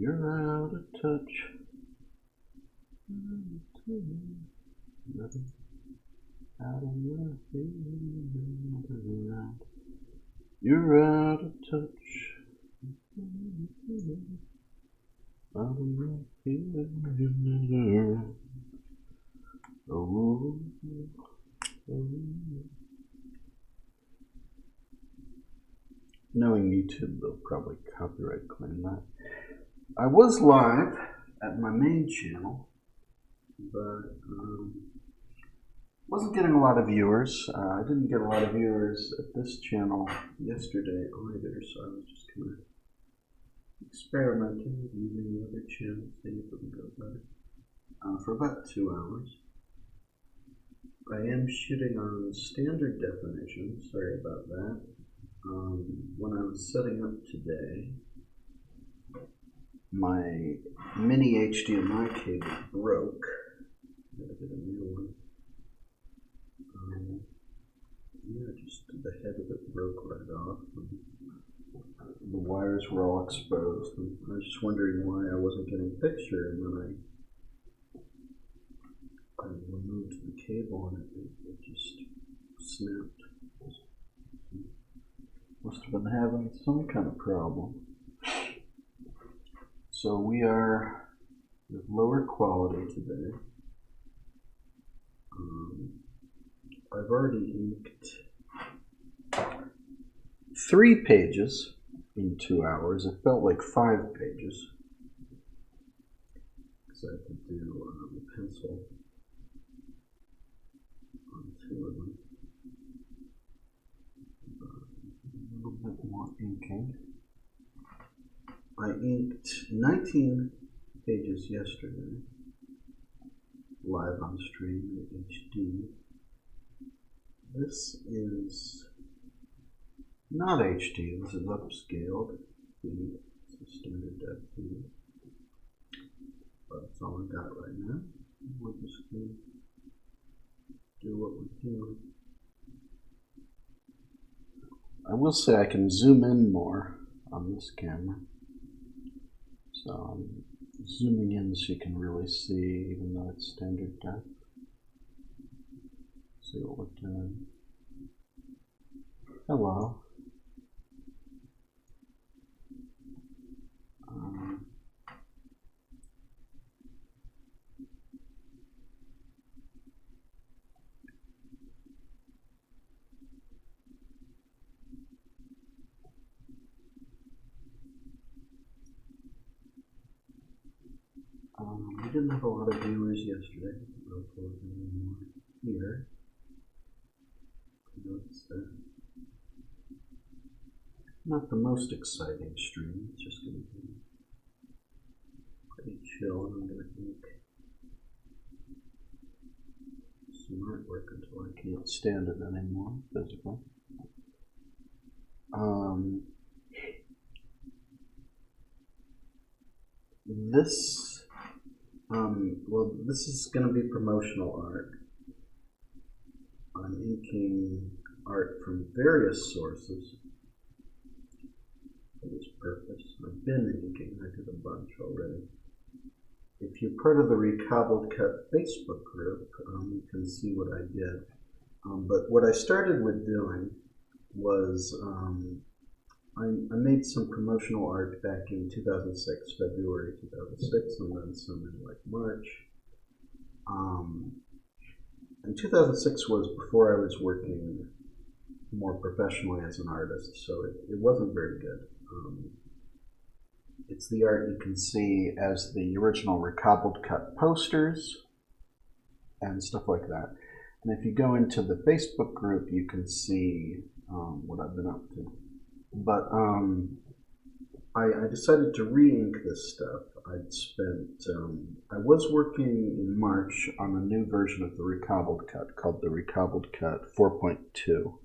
You're out of touch. Out of my feet. You're out of touch. Out of my feet. Oh, oh. Knowing YouTube, they'll probably copyright claim that. I was live at my main channel, but wasn't getting a lot of viewers. I didn't get a lot of viewers at this channel yesterday either, so I was just kind of experimenting with using the other channel, seeing if it would go better. For about 2 hours. I am shooting on standard definition, sorry about that. When I was setting up today, my mini HDMI cable broke. Gotta get a new one. Yeah, just the head of it broke right off. The wires were all exposed. And I was just wondering why I wasn't getting a picture, and then I removed the cable and it just snapped. Must have been having some kind of problem. So we are with lower quality today. I've already inked 3 pages in 2 hours. It felt like 5 pages because I had to do the pencil on 2 of them. A little bit more inking. I inked 19 pages yesterday, live on stream in HD. This is not HD, this is upscaled. It's a standard depth feed. But that's all I got right now. We're just going to do what we're doing. I will say I can zoom in more on this camera. So I'm zooming in so you can really see, even though it's standard depth. See what we're doing. Hello. We didn't have a lot of viewers yesterday. I'll close anymore here. Notice that. Not the most exciting stream. It's just going to be pretty chill, and I'm going to ink some artwork until I can't stand it anymore physically. This is going to be promotional art. I'm inking art from various sources for this purpose. I've been inking, I did a bunch already. If you're part of the Recobbled Cut Facebook group, you can see what I did. But what I started with doing was I made some promotional art back in 2006, February 2006, and then some in like March. And 2006 was before I was working more professionally as an artist, so it wasn't very good. It's the art you can see as the original Recobbled Cut posters and stuff like that. And if you go into the Facebook group, you can see what I've been up to. But I decided to re-ink this stuff. I'd spent, I was working in March on a new version of the Recobbled Cut called the Recobbled Cut 4.2.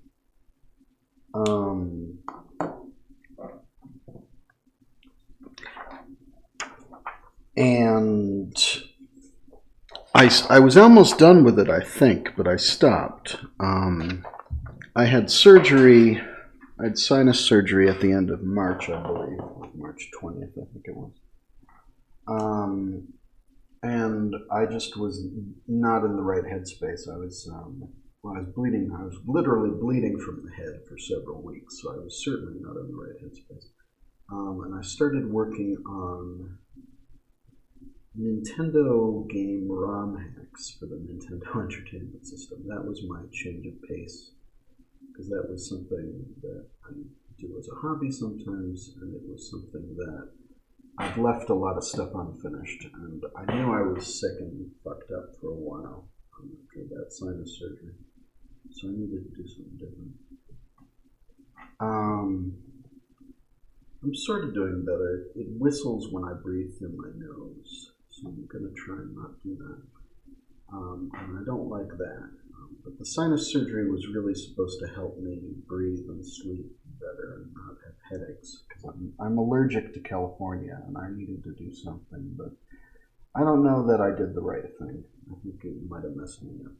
And I was almost done with it, I think, but I stopped. I had surgery. I had sinus surgery at the end of March, I believe. March 20th, I think it was. And I just was not in the right headspace. When I was bleeding, I was literally bleeding from the head for several weeks, so I was certainly not in the right headspace. And I started working on Nintendo game ROM hacks for the Nintendo Entertainment System. That was my change of pace, because that was something that I do as a hobby sometimes, and it was something that I'd left a lot of stuff unfinished, and I knew I was sick and fucked up for a while after that sinus surgery, so I needed to do something different. I'm sort of doing better. It whistles when I breathe through my nose, so I'm going to try and not do that. And I don't like that. But the sinus surgery was really supposed to help me breathe and sleep better and not have headaches, because I'm allergic to California and I needed to do something, but I don't know that I did the right thing. I think it might have messed me up.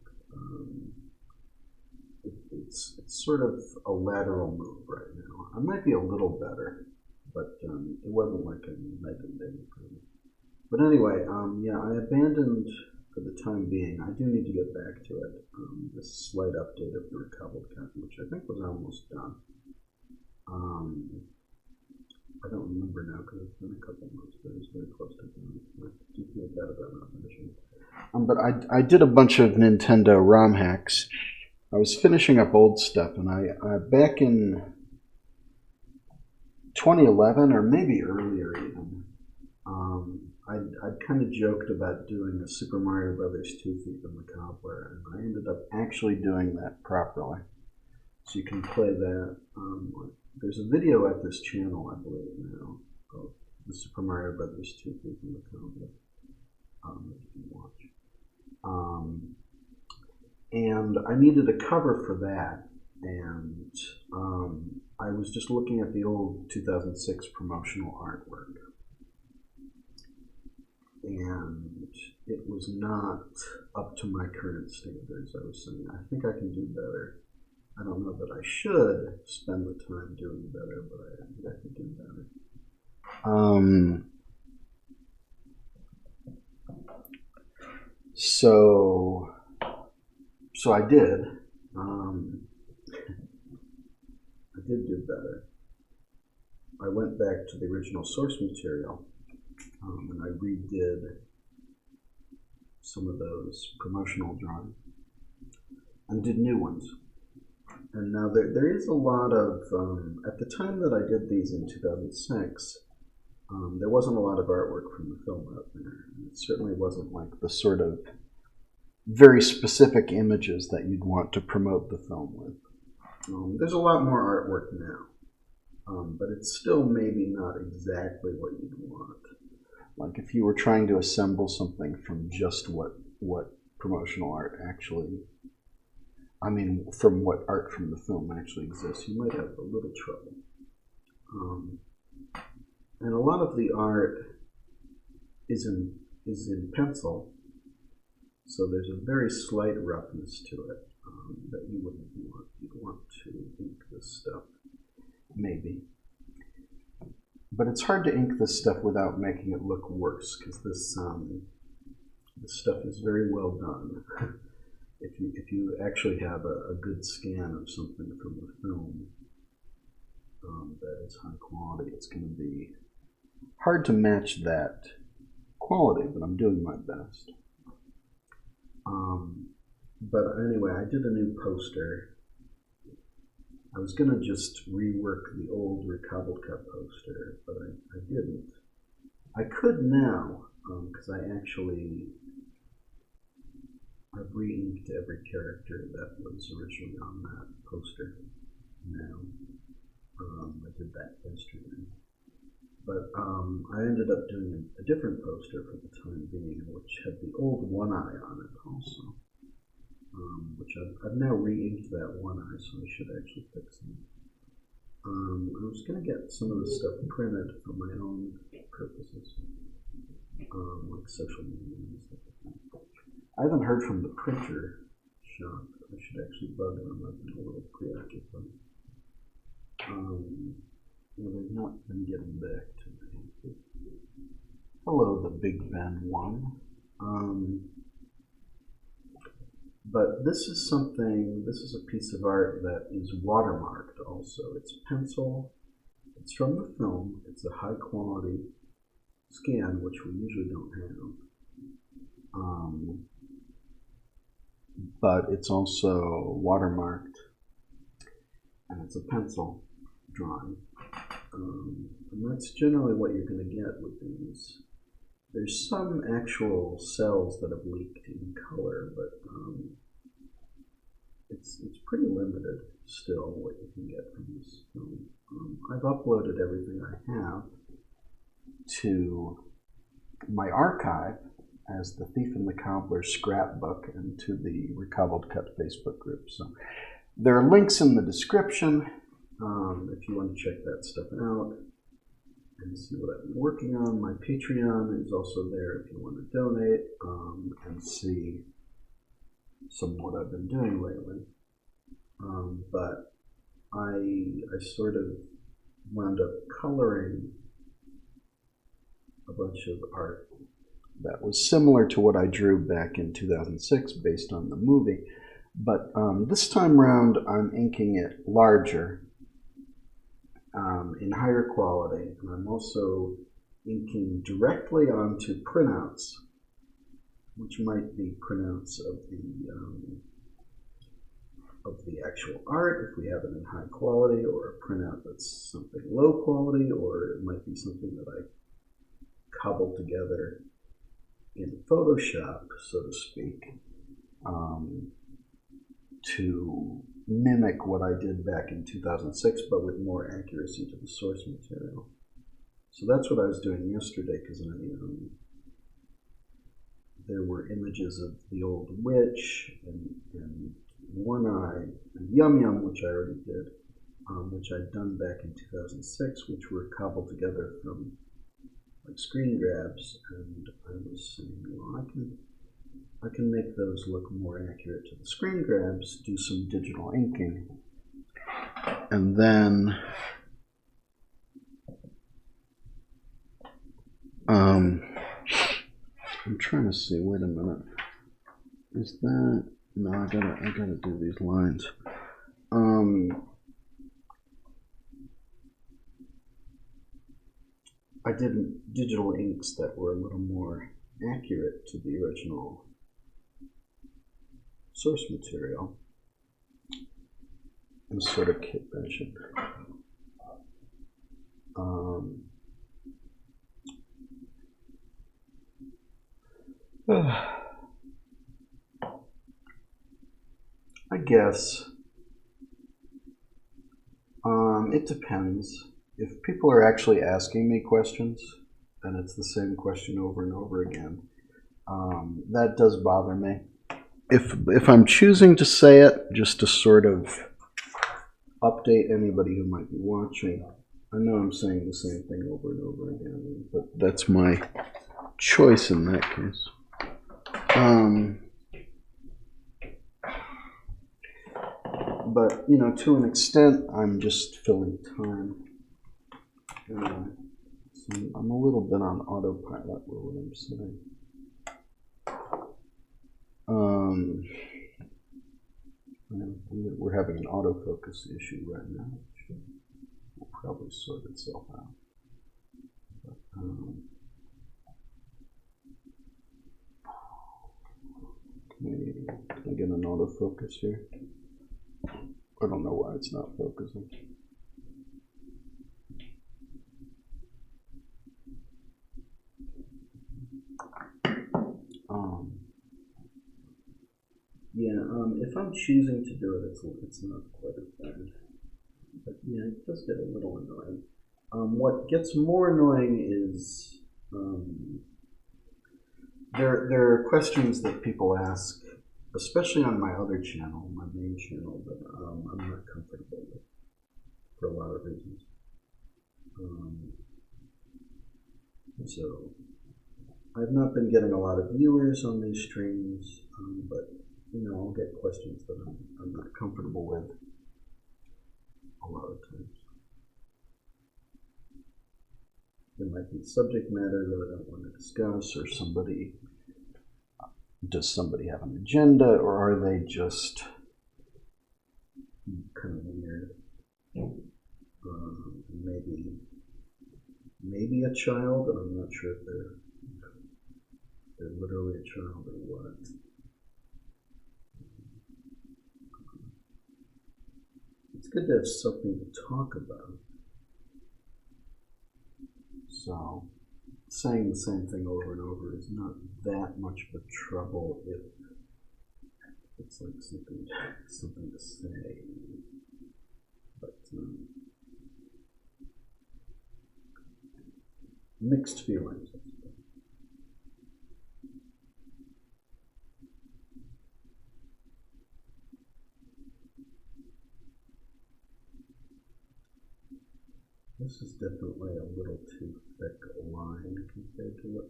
It's sort of a lateral move right now. I might be a little better, but it wasn't like a night and day improvement. But anyway, yeah, I abandoned for the time being. I do need to get back to it. This slight update of the recobbled cut, which I think was almost done. I don't remember now because it's been a couple months, but it's very close to done. I do feel bad about not finishing it. But I did a bunch of Nintendo ROM hacks. I was finishing up old stuff, and I back in 2011 or maybe earlier even, I'd kind of joked about doing a Super Mario Brothers 2 Thief in the Cobbler, and I ended up actually doing that properly. So you can play that. There's a video at this channel, I believe now, of the Super Mario Brothers 2 Thief in the Cobbler that you can watch. And I needed a cover for that, and I was just looking at the old 2006 promotional artwork, and it was not up to my current standards. I was saying, I think I can do better. I don't know that I should spend the time doing better, but I think I can do better. So I did. I did do better. I went back to the original source material, and I redid some of those promotional drawings and did new ones. And now there is a lot of, at the time that I did these in 2006, there wasn't a lot of artwork from the film out there. It certainly wasn't like the sort of very specific images that you'd want to promote the film with. There's a lot more artwork now, but it's still maybe not exactly what you'd want. Like if you were trying to assemble something from just what promotional art actually, from what art from the film actually exists, you might have a little trouble. And a lot of the art is in pencil, so there's a very slight roughness to it that you wouldn't want. You'd want to ink this stuff, maybe. But it's hard to ink this stuff without making it look worse, because this stuff is very well done. If you actually have a good scan of something from the film that is high quality, it's going to be hard to match that quality, but I'm doing my best. But anyway, I did a new poster. I was going to just rework the old recobbled cut poster, but I didn't. I could now, because I've re-inked every character that was originally on that poster now. I did that yesterday. But I ended up doing a different poster for the time being, which had the old one eye on it also. Which I've now re-inked that one eye, so I should actually fix it. I was going to get some of the stuff printed for my own purposes, like social media and stuff like that. I haven't heard from the printer shop. I should actually bug them. I've been a little preoccupied. They've not been getting back to me. Hello, the Big Ben one. But this is a piece of art that is watermarked also. It's pencil, it's from the film, it's a high quality scan, which we usually don't have. But it's also watermarked, and it's a pencil drawing. And that's generally what you're going to get with these. There's some actual cells that have leaked in color, but it's pretty limited still what you can get from this film. I've uploaded everything I have to my archive as the Thief and the Cobbler scrapbook and to the Recobbled Cut Facebook group. So there are links in the description if you want to check that stuff out and see what I've been working on. My Patreon is also there if you want to donate and see some of what I've been doing lately. But I sort of wound up coloring a bunch of art that was similar to what I drew back in 2006 based on the movie. But this time around I'm inking it larger in higher quality, and I'm also inking directly onto printouts, which might be printouts of the actual art if we have it in high quality, or a printout that's something low quality, or it might be something that I cobbled together in Photoshop, so to speak, to mimic what I did back in 2006, but with more accuracy to the source material. So that's what I was doing yesterday, because there were images of the old witch and One Eye and Yum Yum, which I already did, which I'd done back in 2006, which were cobbled together from like screen grabs, and I was saying, well, I can make those look more accurate to the screen grabs, do some digital inking, and then I'm trying to see, wait a minute, is that, no, I gotta do these lines. I did digital inks that were a little more accurate to the original source material, and sort of kit benching. I guess it depends. If people are actually asking me questions, and it's the same question over and over again, that does bother me. If I'm choosing to say it just to sort of update anybody who might be watching, I know I'm saying the same thing over and over again, but that's my choice in that case. But, you know, to an extent, I'm just filling time. So I'm a little bit on autopilot with what I'm saying. We're having an autofocus issue right now, which will probably sort itself out. But, can I get an autofocus here? I don't know why it's not focusing. If I'm choosing to do it, it's not quite as bad. But yeah, it does get a little annoying. What gets more annoying is there are questions that people ask, especially on my other channel, my main channel, that I'm not comfortable with for a lot of reasons. So I've not been getting a lot of viewers on these streams, but you know, I'll get questions that I'm not comfortable with a lot of times. there might be subject matter that I don't want to discuss, or does somebody have an agenda, or are they just kind of weird? Maybe a child, and I'm not sure if they're literally a child or what. It's good to have something to talk about. So, saying the same thing over and over is not that much of a trouble if it's like something to say. But mixed feelings. This is definitely a little too thick a line compared to what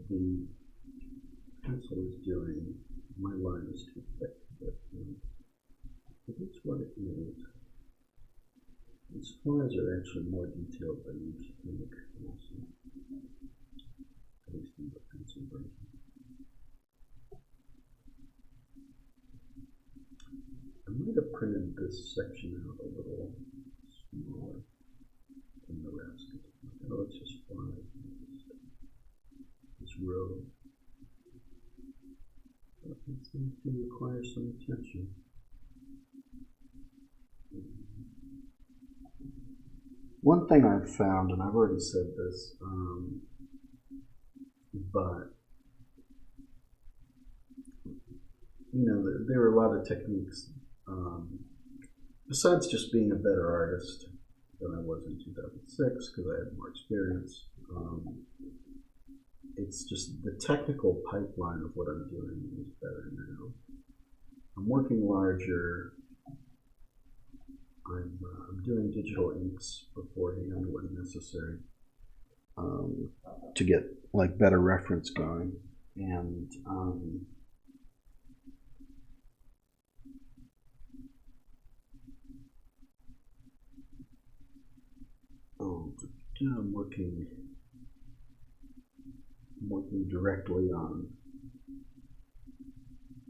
the pencil is doing. My line is too thick, but it is what it is. These flies are actually more detailed than you think, also. At least in the pencil version. I might have printed this section out a little smaller than the rest. Oh, it's just flies. This row. But it seems to require some attention. One thing I've found, and I've already said this, but there are a lot of techniques. Besides just being a better artist than I was in 2006, because I had more experience, it's just the technical pipeline of what I'm doing is better now. I'm working larger. I'm doing digital inks beforehand when necessary to get like better reference going, and I'm working directly on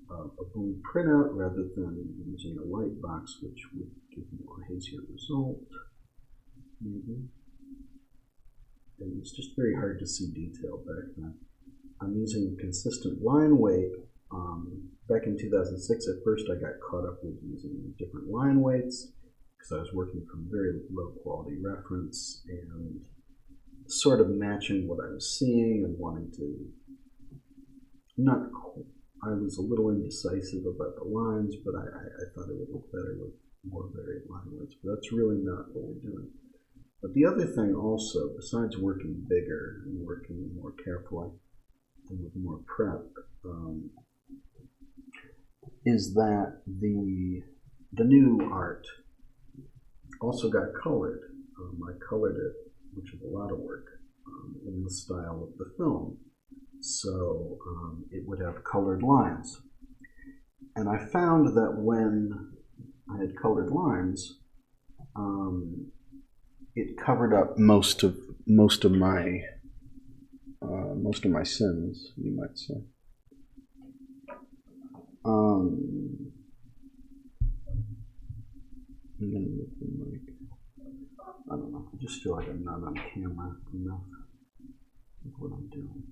a blue printout rather than using a light box, which would give me a hazier result. Maybe. And it's just very hard to see detail back then. I'm using consistent line weight. Back in 2006, at first I got caught up with using different line weights because I was working from very low quality reference and sort of matching what I was seeing and wanting to I was a little indecisive about the lines, but I thought it would look better with more varied line weights, but that's really not what we're doing. But the other thing also, besides working bigger and working more carefully and with more prep, is that the new art also got colored. I colored it, which is a lot of work, in the style of the film. So it would have colored lines. And I found that when I had colored lines, it covered up most of my sins, you might say. I'm gonna move the mic. I don't know. I just feel like I'm not on camera enough with what I'm doing.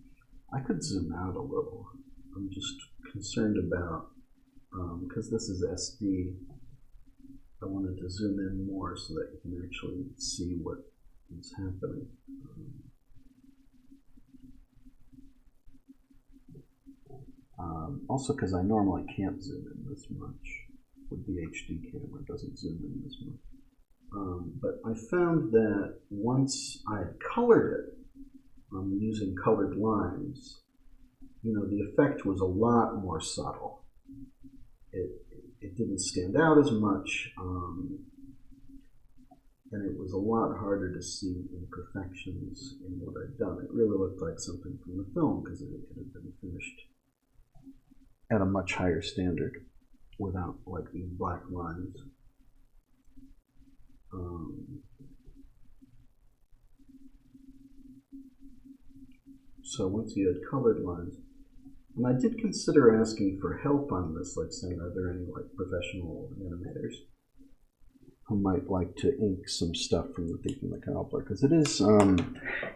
I could zoom out a little. I'm just concerned about, because this is SD, I wanted to zoom in more so that you can actually see what is happening. Also because I normally can't zoom in this much. With the HD camera, it doesn't zoom in this much. But I found that once I had colored it, using colored lines, the effect was a lot more subtle. It didn't stand out as much, and it was a lot harder to see imperfections in what I'd done. It really looked like something from the film because it had been finished at a much higher standard. without like these black lines. So once you had colored lines, and I did consider asking for help on this, like saying, are there any like professional animators who might like to ink some stuff from The Thief and the Cobbler? Because it is,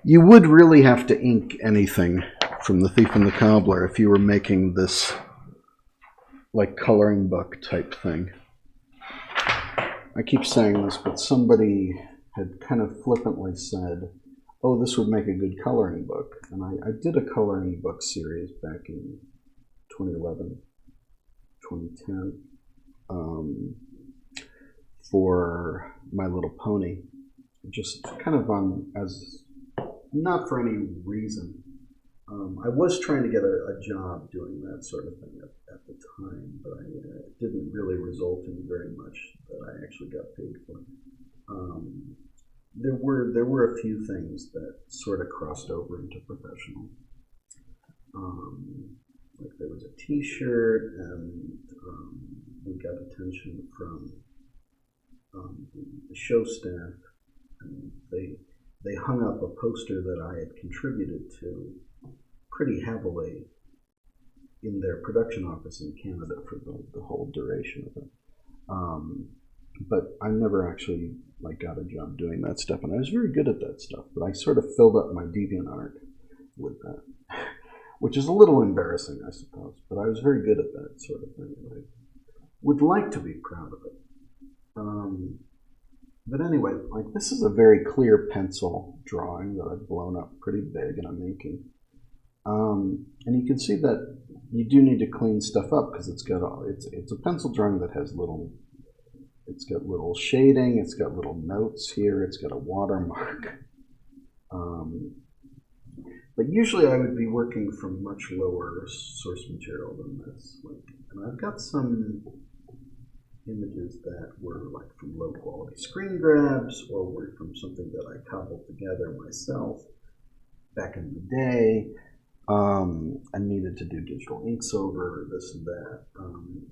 you would really have to ink anything from The Thief and the Cobbler if you were making this like coloring book type thing. I keep saying this, but somebody had kind of flippantly said, oh, this would make a good coloring book. And I did a coloring book series back in 2011, 2010, for My Little Pony. Just kind of on, as, not for any reason. I was trying to get a job doing that sort of thing at the time, but it didn't really result in very much that I actually got paid for. There were a few things that sort of crossed over into professional. Like there was a T-shirt, and we got attention from the show staff, and they hung up a poster that I had contributed to pretty heavily in their production office in Canada for the whole duration of it. But I never actually like got a job doing that stuff, and I was very good at that stuff, but I sort of filled up my DeviantArt with that, which is a little embarrassing, I suppose, but I was very good at that sort of thing, and I would like to be proud of it. But anyway, like this is a very clear pencil drawing that I've blown up pretty big and I'm inking. And you can see that you do need to clean stuff up because it's a pencil drawing that has it's got little shading, it's got little notes here, it's got a watermark. But usually I would be working from much lower source material than this. And I've got some images that were like from low quality screen grabs or were from something that I cobbled together myself back in the day. I needed to do digital inks over this and that,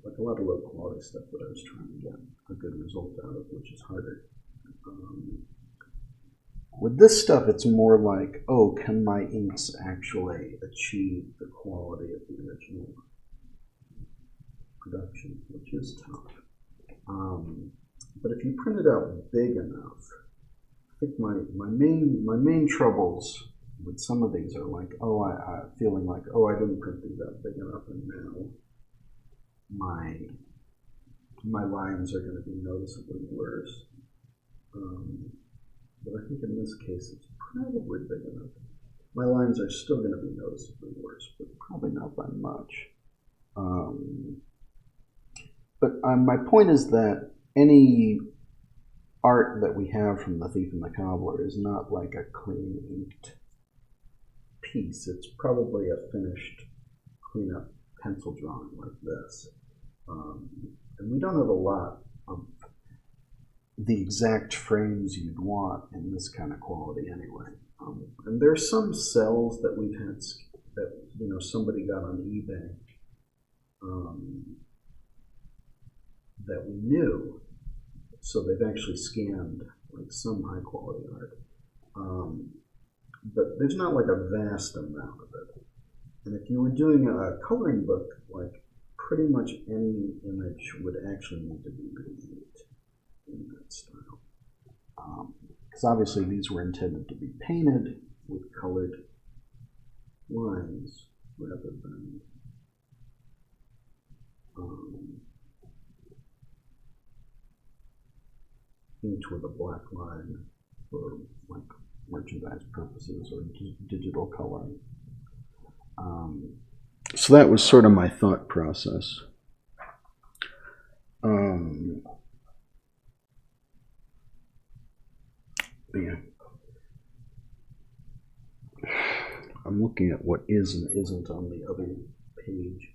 like a lot of low quality stuff that I was trying to get a good result out of, which is harder. With this stuff, it's more like, oh, can my inks actually achieve the quality of the original production, which is tough. But if you print it out big enough, I think my main troubles with some of these are like, oh, I feeling like, oh, I didn't print these out big enough, and now my lines are going to be noticeably worse. But I think in this case, it's probably big enough. My lines are still going to be noticeably worse, but probably not by much. But my point is that any art that we have from The Thief and the Cobbler is not like a clean inked piece. It's probably a finished clean-up pencil drawing like this. And we don't have a lot of the exact frames you'd want in this kind of quality anyway. And there's some cells that we've had that somebody got on eBay that we knew, so they've actually scanned like some high quality art. But there's not like a vast amount of it. And if you were doing a coloring book, like pretty much any image would actually need to be re-inked in that style. Because obviously these were intended to be painted with colored lines rather than inked with a black line for like merchandise purposes or digital coloring. So that was sort of my thought process. Yeah. I'm looking at what is and isn't on the other page.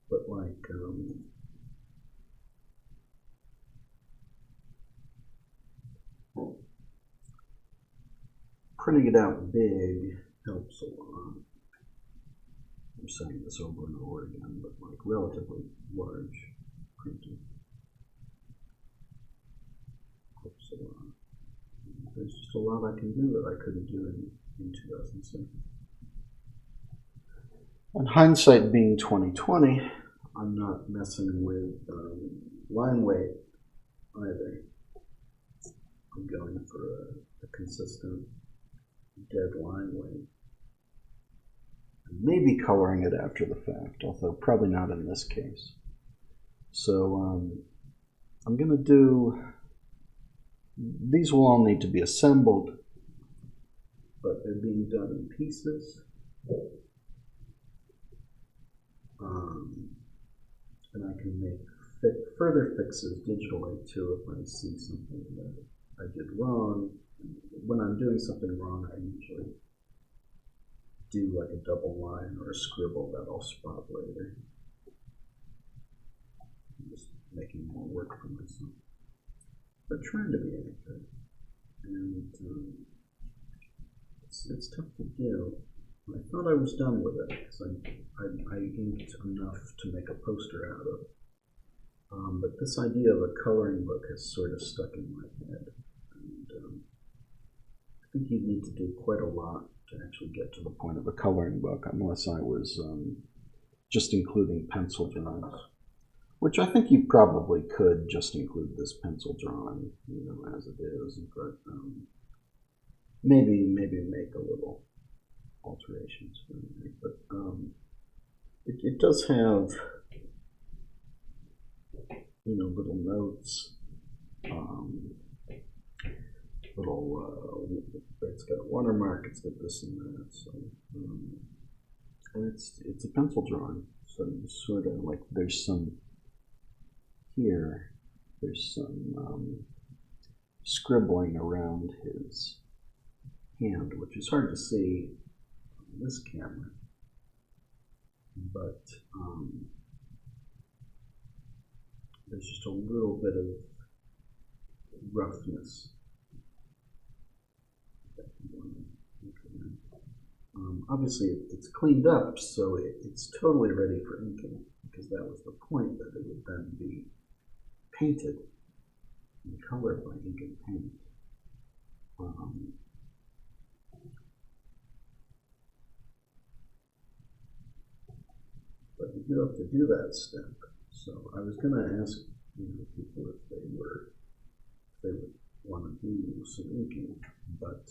But like, printing it out big helps a lot. I'm saying this over and over again, but like relatively large printing helps a lot. There's just a lot I can do that I couldn't do in 2007. And hindsight being 2020, I'm not messing with line weight either. I'm going for a consistent dead line weight. Maybe coloring it after the fact, although probably not in this case. So I'm going to do, these will all need to be assembled, but they're being done in pieces. And I can make further fixes digitally too if I see something that I did wrong. When I'm doing something wrong, I usually do like a double line or a scribble that I'll spot later. I'm just making more work for myself, but trying to be accurate. And it's tough to do. I thought I was done with it because I inked enough to make a poster out of. But this idea of a coloring book has sort of stuck in my head. And I think you'd need to do quite a lot to actually get to the point of a coloring book, unless I was just including pencil drawings, which I think you probably could just include this pencil drawing, you know, as it is, but maybe make a little alterations for it. But it does have, you know, little notes, it's got a watermark, it's got this and that, so, and it's a pencil drawing, so you sort of like, there's some scribbling around his hand, which is hard to see on this camera, but there's just a little bit of roughness. Obviously, it's cleaned up, so it's totally ready for inking, because that was the point, that it would then be painted in color by ink and paint. But you do have to do that step. So I was going to ask, you know, people if they would want to do some inking, but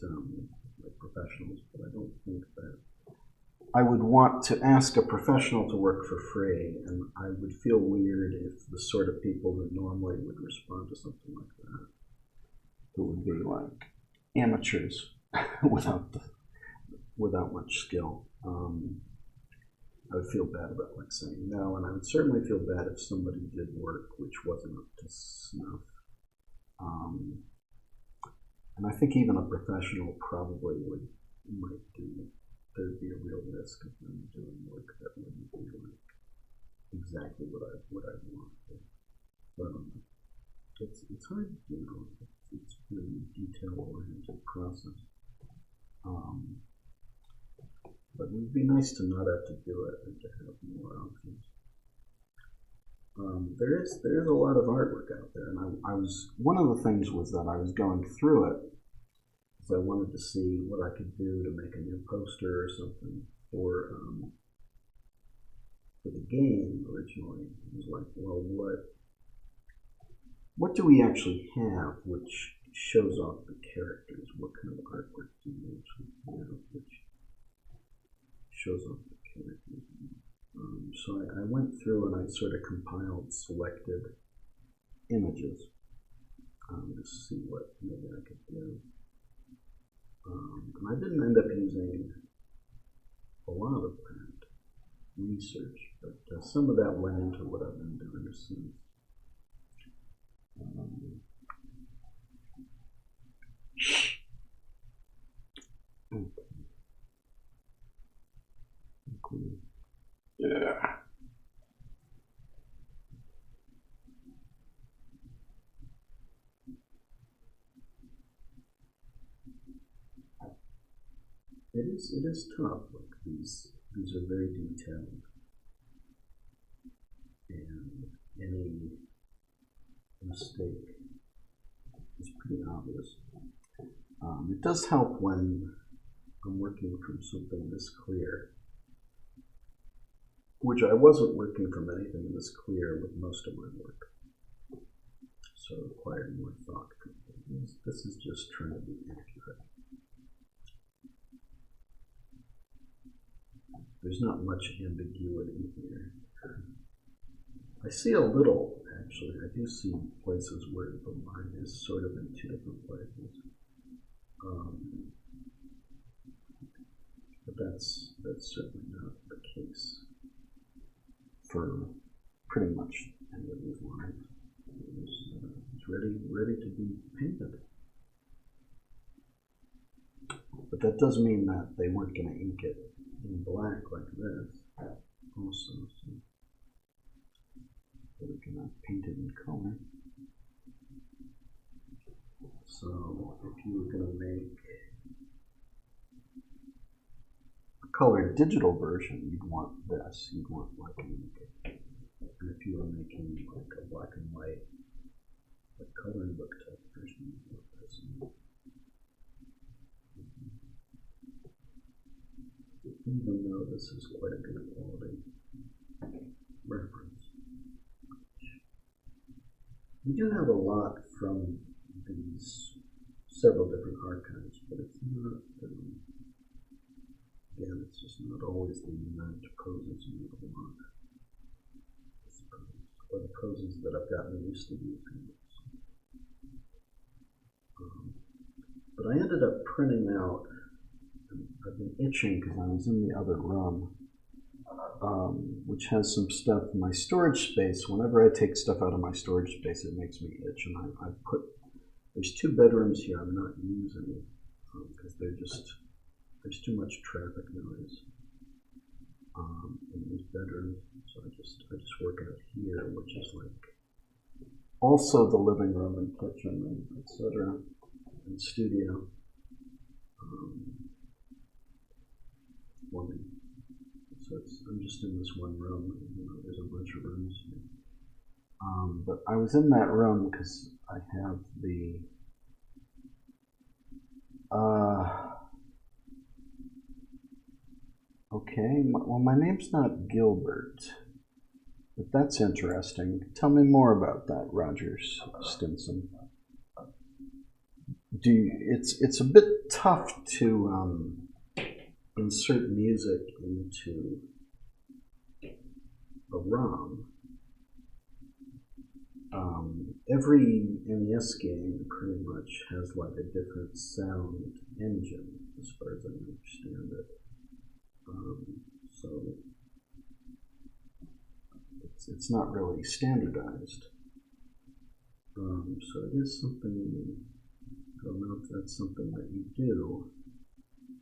like professionals. But I don't think that I would want to ask a professional to work for free, and I would feel weird if the sort of people that normally would respond to something like that, who would be like amateurs without much skill. I would feel bad about like saying no, and I would certainly feel bad if somebody did work which wasn't up to snuff. And I think even a professional probably might do. There'd be a real risk of them doing work that wouldn't be like exactly what I want. But it's hard, you know. It's a really detail-oriented process. But it would be nice to not have to do it and to have more options. There is a lot of artwork out there, and I was, one of the things was that I was going through it, so I wanted to see what I could do to make a new poster or something for the game originally. It was like, well, what do we actually have which shows off the characters? What kind of artwork do we actually have which shows off the characters? So I went through and I sort of compiled selected images to see what maybe I could do. And I didn't end up using a lot of that research, but some of that went into what I've been doing since. Yeah. it is tough. Like these are very detailed, and any mistake is pretty obvious. It does help when I'm working from something this clear, which I wasn't working from anything this clear with most of my work, so it required more thought. This is just trying to be accurate. There's not much ambiguity here. I see a little, actually. I do see places where the line is sort of in two different places. But that's certainly not the case for pretty much any of these lines. It's ready to be painted. But that does mean that they weren't going to ink it in black like this also. So we're going to paint it in color. So if you were going to make a colored digital version, you'd want this. You'd want black and ink. And if you were making like a black and white, like coloring book type version, you'd want this. Even though this is quite a good quality reference. We do have a lot from these several different archives, but it's not, again, it's just not always the amount of poses you would want, I suppose, or the poses that I've gotten used to using. But I ended up printing out, I've been itching because I was in the other room, which has some stuff in my storage space. Whenever I take stuff out of my storage space, it makes me itch. And I've put, there's 2 bedrooms here I'm not using because there's too much traffic noise in these bedrooms. So I just work out here, which is like also the living room and kitchen and etc. and studio. So I'm just in this one room. There's a bunch of rooms here. But I was in that room because I have the okay, well, my name's not Gilbert, but that's interesting. Tell me more about that, Rogers Stinson. It's a bit tough to insert music into a ROM. Every NES game pretty much has like a different sound engine, as far as I understand it. So it's not really standardized. So it is something, I don't know if that's something that you do,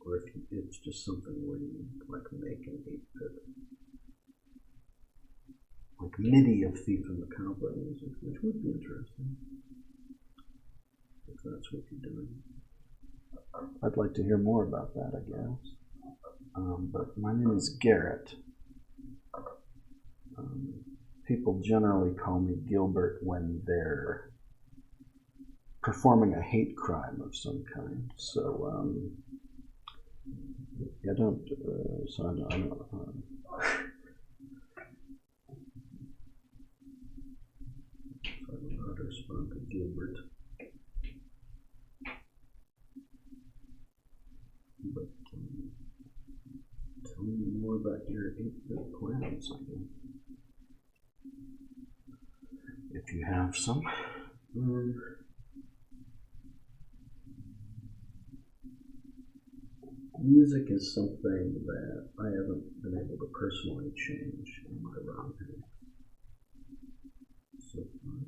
or if it's just something where you like make an 8-bit, like MIDI of Thief and the Cobbler music, which would be interesting if that's what you're doing. I'd like to hear more about that, I guess. But my name is Garrett. People generally call me Gilbert when they're performing a hate crime of some kind. So I don't. So I don't. I don't know how to respond to Gilbert. But tell me more about your 8-bit plans, I guess. If you have some. Music is something that I haven't been able to personally change in my ROM packs so far.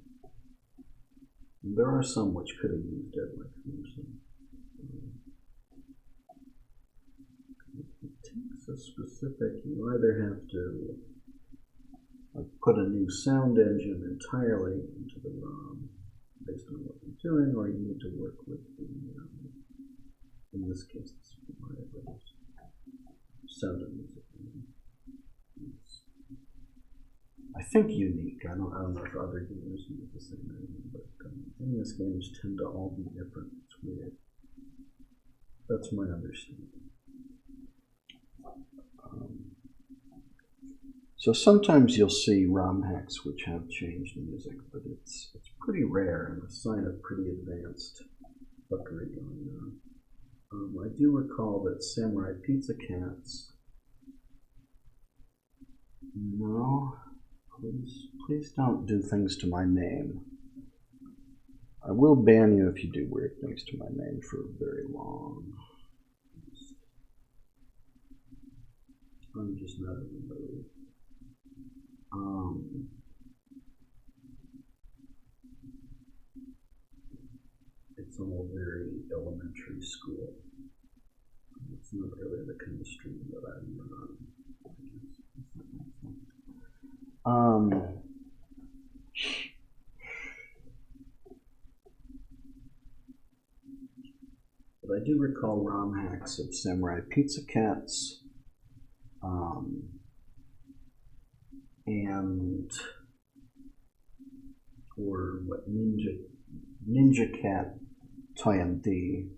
And there are some which could have used it, like Finalizing. It takes a specific, you either have to put a new sound engine entirely into the ROM based on what you're doing, or you need to work with the, in this case, the libraries. Sound of Music. I think unique. I don't know if other gamers use the same name, but NES games tend to all be different. It's weird. That's my understanding. So sometimes you'll see ROM hacks which have changed music, but it's pretty rare and a sign of pretty advanced fuckery going on. I do recall that Samurai Pizza Cats. No, please don't do things to my name. I will ban you if you do weird things to my name for very long. I'm just not in the mood. It's all very elementary school. It's not really the kind of stream that I'm but I do recall ROM hacks of Samurai Pizza Cats, and or what Ninja Cat TMD.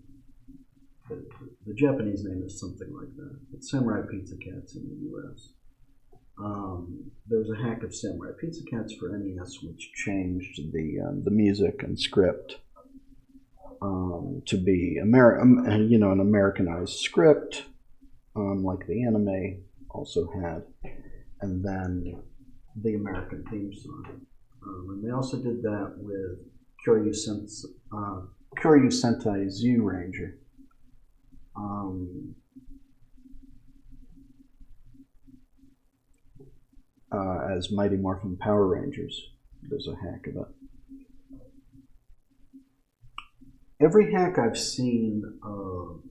The Japanese name is something like that. It's Samurai Pizza Cats in the US. There was a hack of Samurai Pizza Cats for NES which changed the music and script to be an Americanized script, like the anime also had, and then the American theme song. And they also did that with Kyoryu Sentai Z Ranger. As Mighty Morphin Power Rangers. There's a hack of it. Every hack I've seen of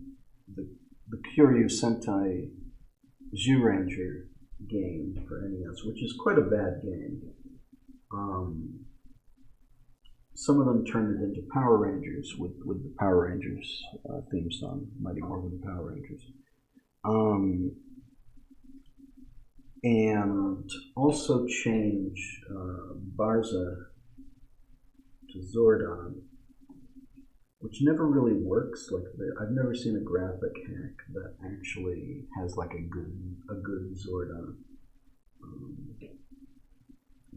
the Kyoryu Sentai Zyuranger game for NES, which is quite a bad game. Some of them turned it into Power Rangers with the Power Rangers theme song, Mighty Morphin Power Rangers. And also change Barza to Zordon, which never really works. Like I've never seen a graphic hack that actually has like a good Zordon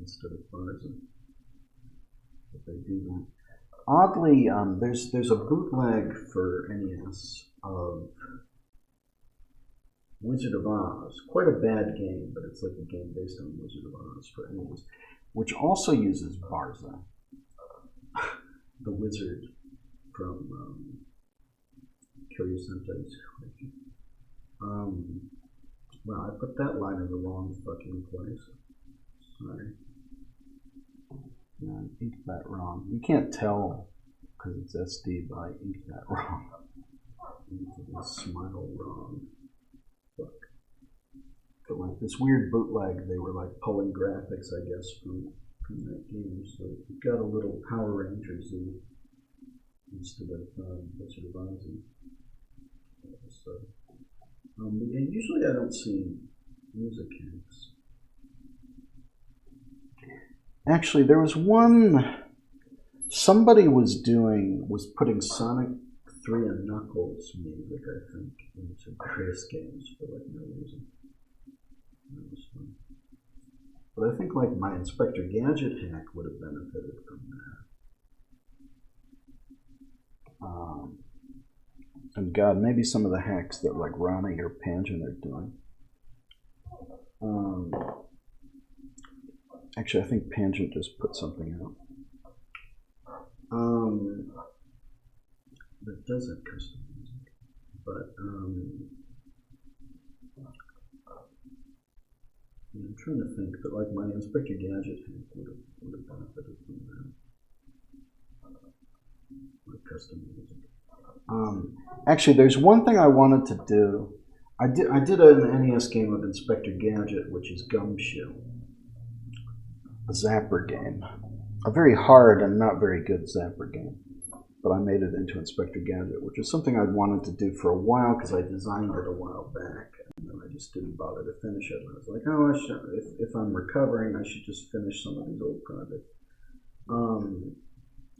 instead of Barza. But they do that. Oddly, there's a bootleg for NES of Wizard of Oz. Quite a bad game, but it's like a game based on Wizard of Oz for NES, which also uses Barza, the wizard from Kyoryu Sentai. Well, I put that line in the wrong fucking place. Sorry. Yeah, I inked that wrong. You can't tell because it's SD, but I inked that wrong. I smile wrong. Fuck. But like this weird bootleg, they were like pulling graphics, I guess, from that game. So you got a little Power Rangers instead of Wizard of Oz. So, usually I don't see music hacks. Actually, there was one. Somebody was putting Sonic 3 and Knuckles music, I think, into various games for like no reason. That was fun. But I think like my Inspector Gadget hack would have benefited from that. And God, maybe some of the hacks that like Ronnie or Pangent are doing. Actually, I think Pangent just put something out. That does have custom music, but I'm trying to think. But like my Inspector Gadget hack would have benefited from that. Like custom music. Actually, there's one thing I wanted to do. I did an NES game of Inspector Gadget, which is Gumshoe, a Zapper game, a very hard and not very good Zapper game. But I made it into Inspector Gadget, which is something I'd wanted to do for a while because I designed it a while back, and then I just didn't bother to finish it. And I was like, oh, if I'm recovering, I should just finish some of these old projects.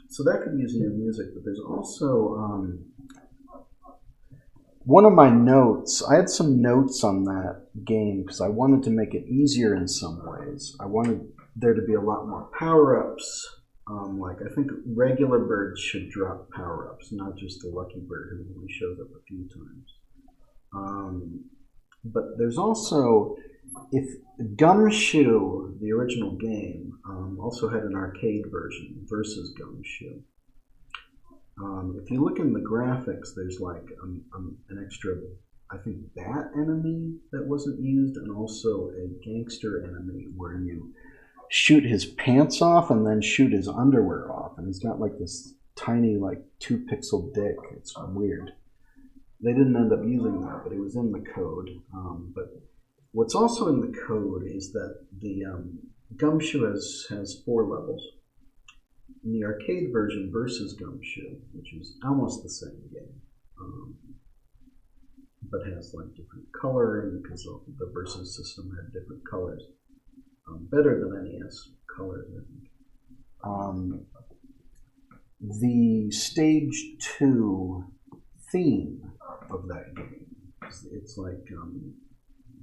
So that could use new music, but there's also one of my notes. I had some notes on that game because I wanted to make it easier in some ways. I wanted there to be a lot more power-ups. Like I think regular birds should drop power-ups, not just the lucky bird who only shows up a few times. But there's also, if Gumshoe, the original game, also had an arcade version versus Gumshoe. If you look in the graphics, there's like an extra, I think, bat enemy that wasn't used, and also a gangster enemy where you shoot his pants off and then shoot his underwear off, and he's got like this tiny, like 2-pixel dick. It's weird. They didn't end up using that, but it was in the code. But what's also in the code is that the Gumshoe has 4 levels. In the arcade version versus Gumshoe, which is almost the same game, but has like different coloring because the versus system had different colors. Better than NES colors, I think. The stage 2 theme of that game, it's like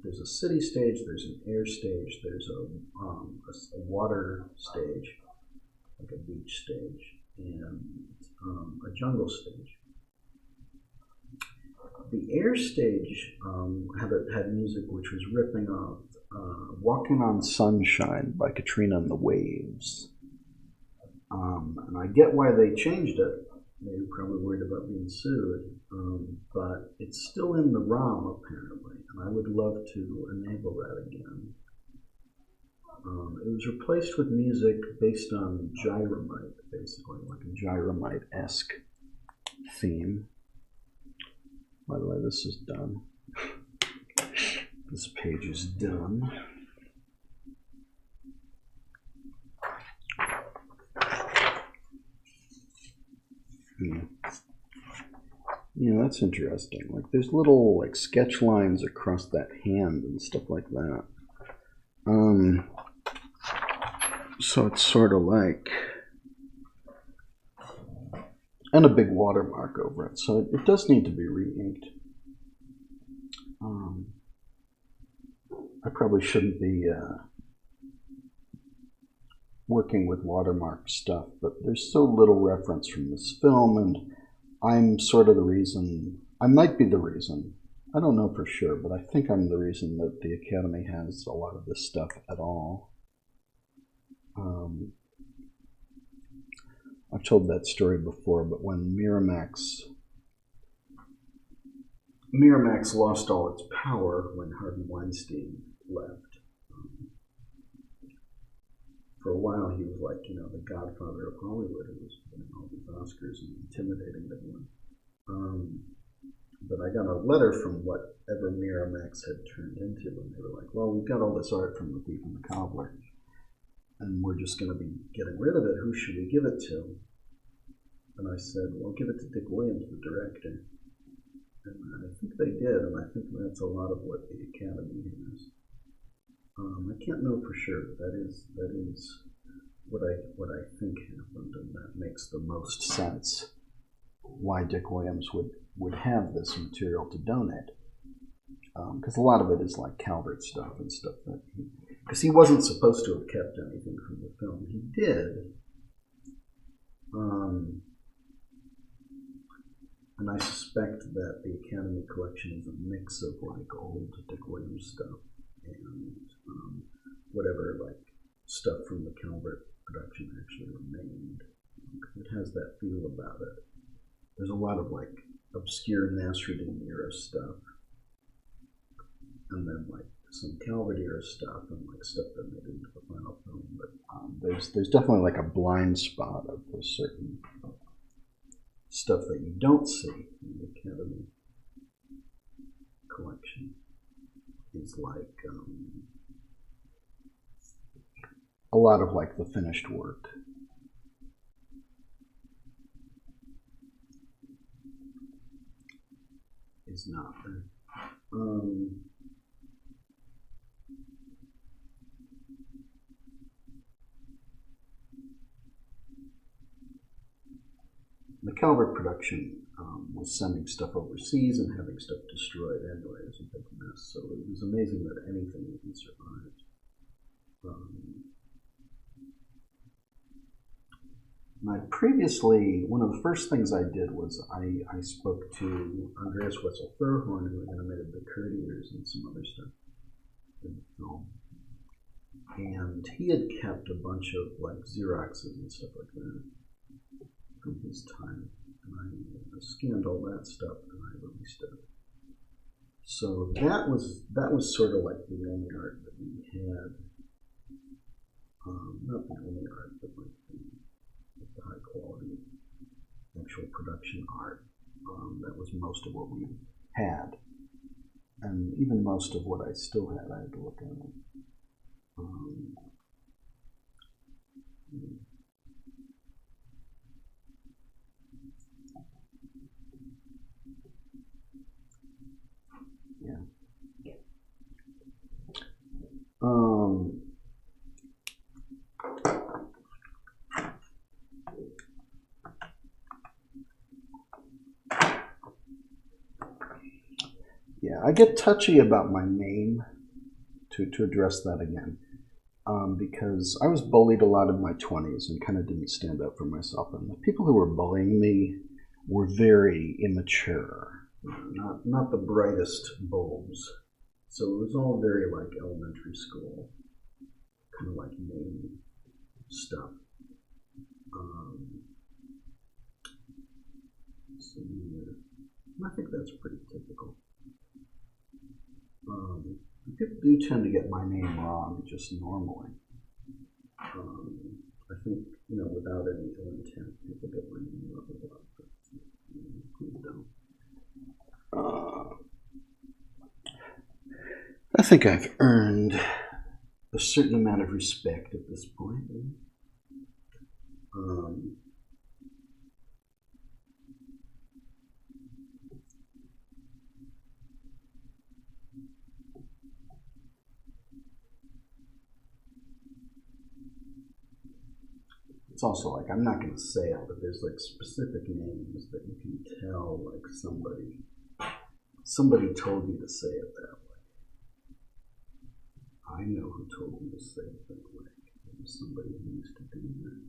there's a city stage, there's an air stage, there's a water stage, like a beach stage, and a jungle stage. The air stage had music which was ripping off Walking on Sunshine by Katrina and the Waves. And I get why they changed it. They were probably worried about being sued. But it's still in the ROM, apparently, and I would love to enable that again. It was replaced with music based on Gyromite, basically, like a Gyromite-esque theme. By the way, this is done. This page is done. Yeah, that's interesting. Like, there's little like sketch lines across that hand and stuff like that. So it's sort of like, and a big watermark over it. So it does need to be re-inked. I probably shouldn't be working with watermark stuff, but there's so little reference from this film, and I'm sort of the reason, I might be the reason, I don't know for sure, but I think I'm the reason that the Academy has a lot of this stuff at all. I've told that story before, but when Miramax lost all its power when Harvey Weinstein left. For a while, he was like, the godfather of Hollywood, who was winning all these Oscars and intimidating everyone. But I got a letter from whatever Miramax had turned into, and they were like, well, we've got all this art from The Thief and the Cobbler, and we're just going to be getting rid of it. Who should we give it to? And I said, well, give it to Dick Williams, the director. And I think they did, and I think that's a lot of what the Academy is. I can't know for sure, but that is what I think happened, and that makes the most sense. Why Dick Williams would have this material to donate, because a lot of it is like Calvert stuff and stuff that because he wasn't supposed to have kept anything from the film. He did. And I suspect that the Academy collection is a mix of like old Dick Williams stuff and whatever like stuff from the Calvert production actually remained. It has that feel about it. There's a lot of like obscure Nasruddin era stuff, and then like some Calvert era stuff, and like stuff that made it into the final film. But there's definitely like a blind spot of a certain stuff that you don't see in the Academy collection. Is like a lot of like the finished work. Is not there. production was sending stuff overseas and having stuff destroyed anyway. It was a big mess. So it was amazing that anything even survived. One of the first things I did was I spoke to Andreas Wessel-Thurhorn, who animated the Courtiers and some other stuff in the film. And he had kept a bunch of like Xeroxes and stuff like that from his time. And I scanned all that stuff and I released it. So that was sort of like the only art that we had. Not the only art, but like the high quality actual production art. That was most of what we had. And even most of what I still had, I had to look at it. Yeah. Yeah, I get touchy about my name, to address that again, because I was bullied a lot in my 20s and kind of didn't stand up for myself. And the people who were bullying me were very immature, not the brightest bulbs. So it was all very like elementary school, kind of like name stuff. So I think that's pretty typical. People do tend to get my name wrong just normally. I think, without any ill intent, people get my name wrong a lot, but people don't. I think I've earned a certain amount of respect at this point. It's also like, I'm not going to say it, but there's like specific names that you can tell, like somebody told you to say it that way. I know who told me to say it that way. It was somebody who used to do that.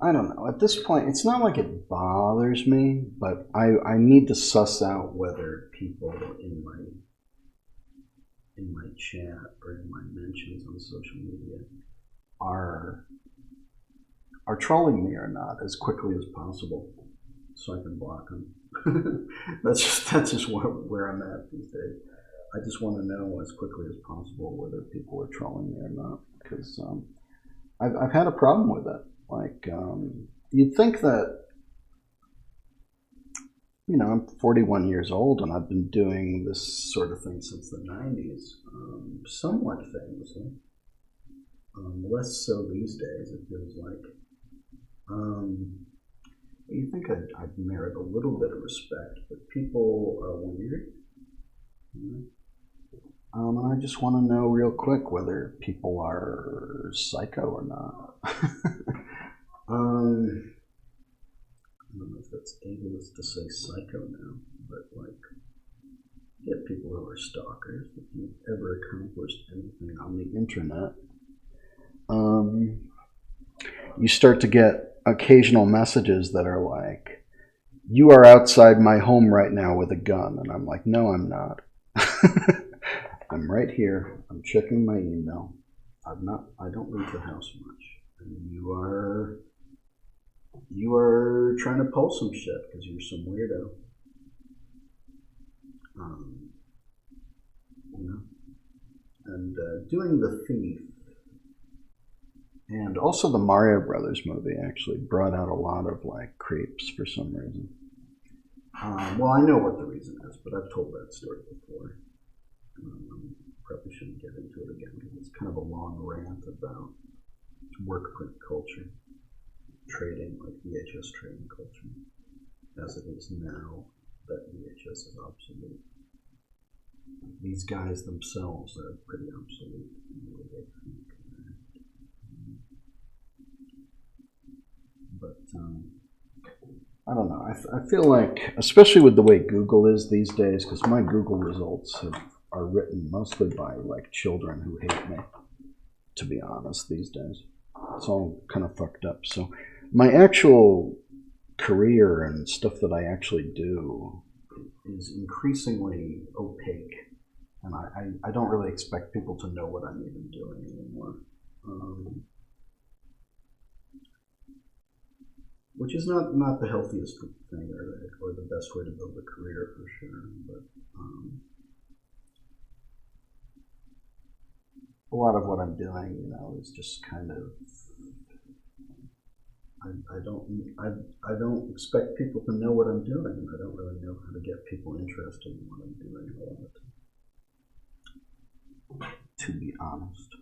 I don't know. At this point, it's not like it bothers me, but I need to suss out whether people in my chat or in my mentions on social media are trolling me or not as quickly as possible, so I can block them. that's just where I'm at these days. I just want to know as quickly as possible whether people are trolling me or not, because I've had a problem with it. Like, you'd think that, I'm 41 years old and I've been doing this sort of thing since the 90s, somewhat famously. Less so these days, it feels like. You think I'd merit a little bit of respect, but people are weird. And I just want to know real quick whether people are psycho or not. I don't know if that's ableist to say psycho now, but like, get people who are stalkers. If you've ever accomplished anything on the internet, you start to get occasional messages that are like, "You are outside my home right now with a gun," and I'm like, "No, I'm not. I'm right here. I'm checking my email. I don't leave the house much, and you are trying to pull some shit because you're some weirdo." And doing The Thief, and also the Mario Brothers movie actually brought out a lot of like creeps for some reason. Well, I know what the reason is, but I've told that story before. Probably shouldn't get into it again because it's kind of a long rant about work print culture, trading, like VHS trading culture, as it is now that VHS is obsolete. These guys themselves are pretty obsolete in the way they think. But I don't know. I feel like, especially with the way Google is these days, because my Google results are written mostly by like children who hate me, to be honest, these days. It's all kind of fucked up. So my actual career and stuff that I actually do is increasingly opaque. And I don't really expect people to know what I'm even doing anymore. Which is not the healthiest thing or the best way to build a career for sure. But a lot of what I'm doing, is just kind of, I don't expect people to know what I'm doing. I don't really know how to get people interested in what I'm doing a lot, to be honest.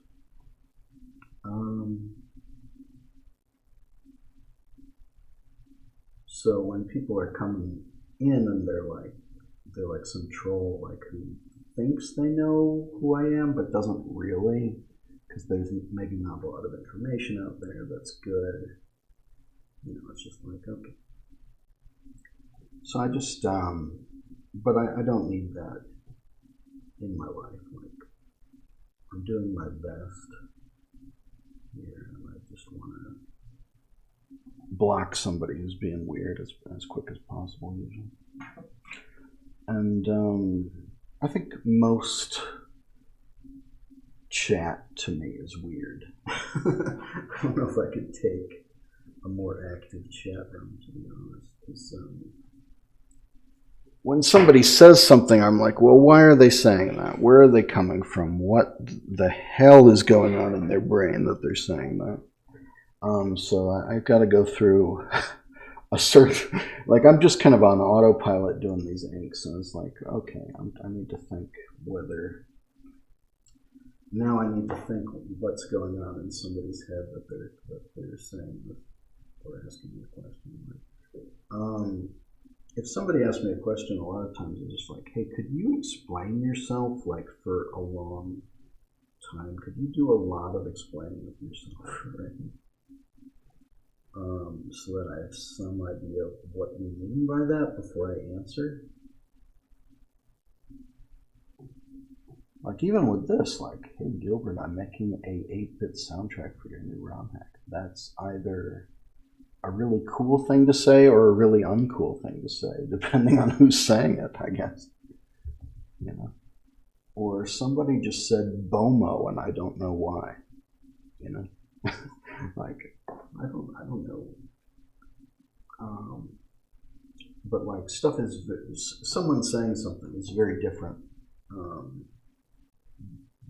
So when people are coming in and they're like some troll like who thinks they know who I am but doesn't really, because there's maybe not a lot of information out there that's good. It's just like, okay. So I just, but I don't need that in my life. Like, I'm doing my best here, and I just want to block somebody who's being weird as quick as possible, usually. And I think most chat to me is weird. I don't know if I could take a more active chat room, to be honest. Because when somebody says something, I'm like, well, why are they saying that? Where are they coming from? What the hell is going on in their brain that they're saying that? So I've got to go through a certain, like I'm just kind of on autopilot doing these inks, and it's like, okay, I need to think whether, now I need to think what's going on in somebody's head that they're saying or asking me a question. If somebody asks me a question, a lot of times I'm just like, hey, could you explain yourself like for a long time? Could you do a lot of explaining of yourself, right? So that I have some idea of what you mean by that before I answer. Like even with this, like, hey Gilbert, I'm making a 8-bit soundtrack for your new ROM hack. That's either a really cool thing to say or a really uncool thing to say, depending on who's saying it, I guess. Or somebody just said BOMO and I don't know why. Like, I don't know. But like stuff is, someone saying something is very different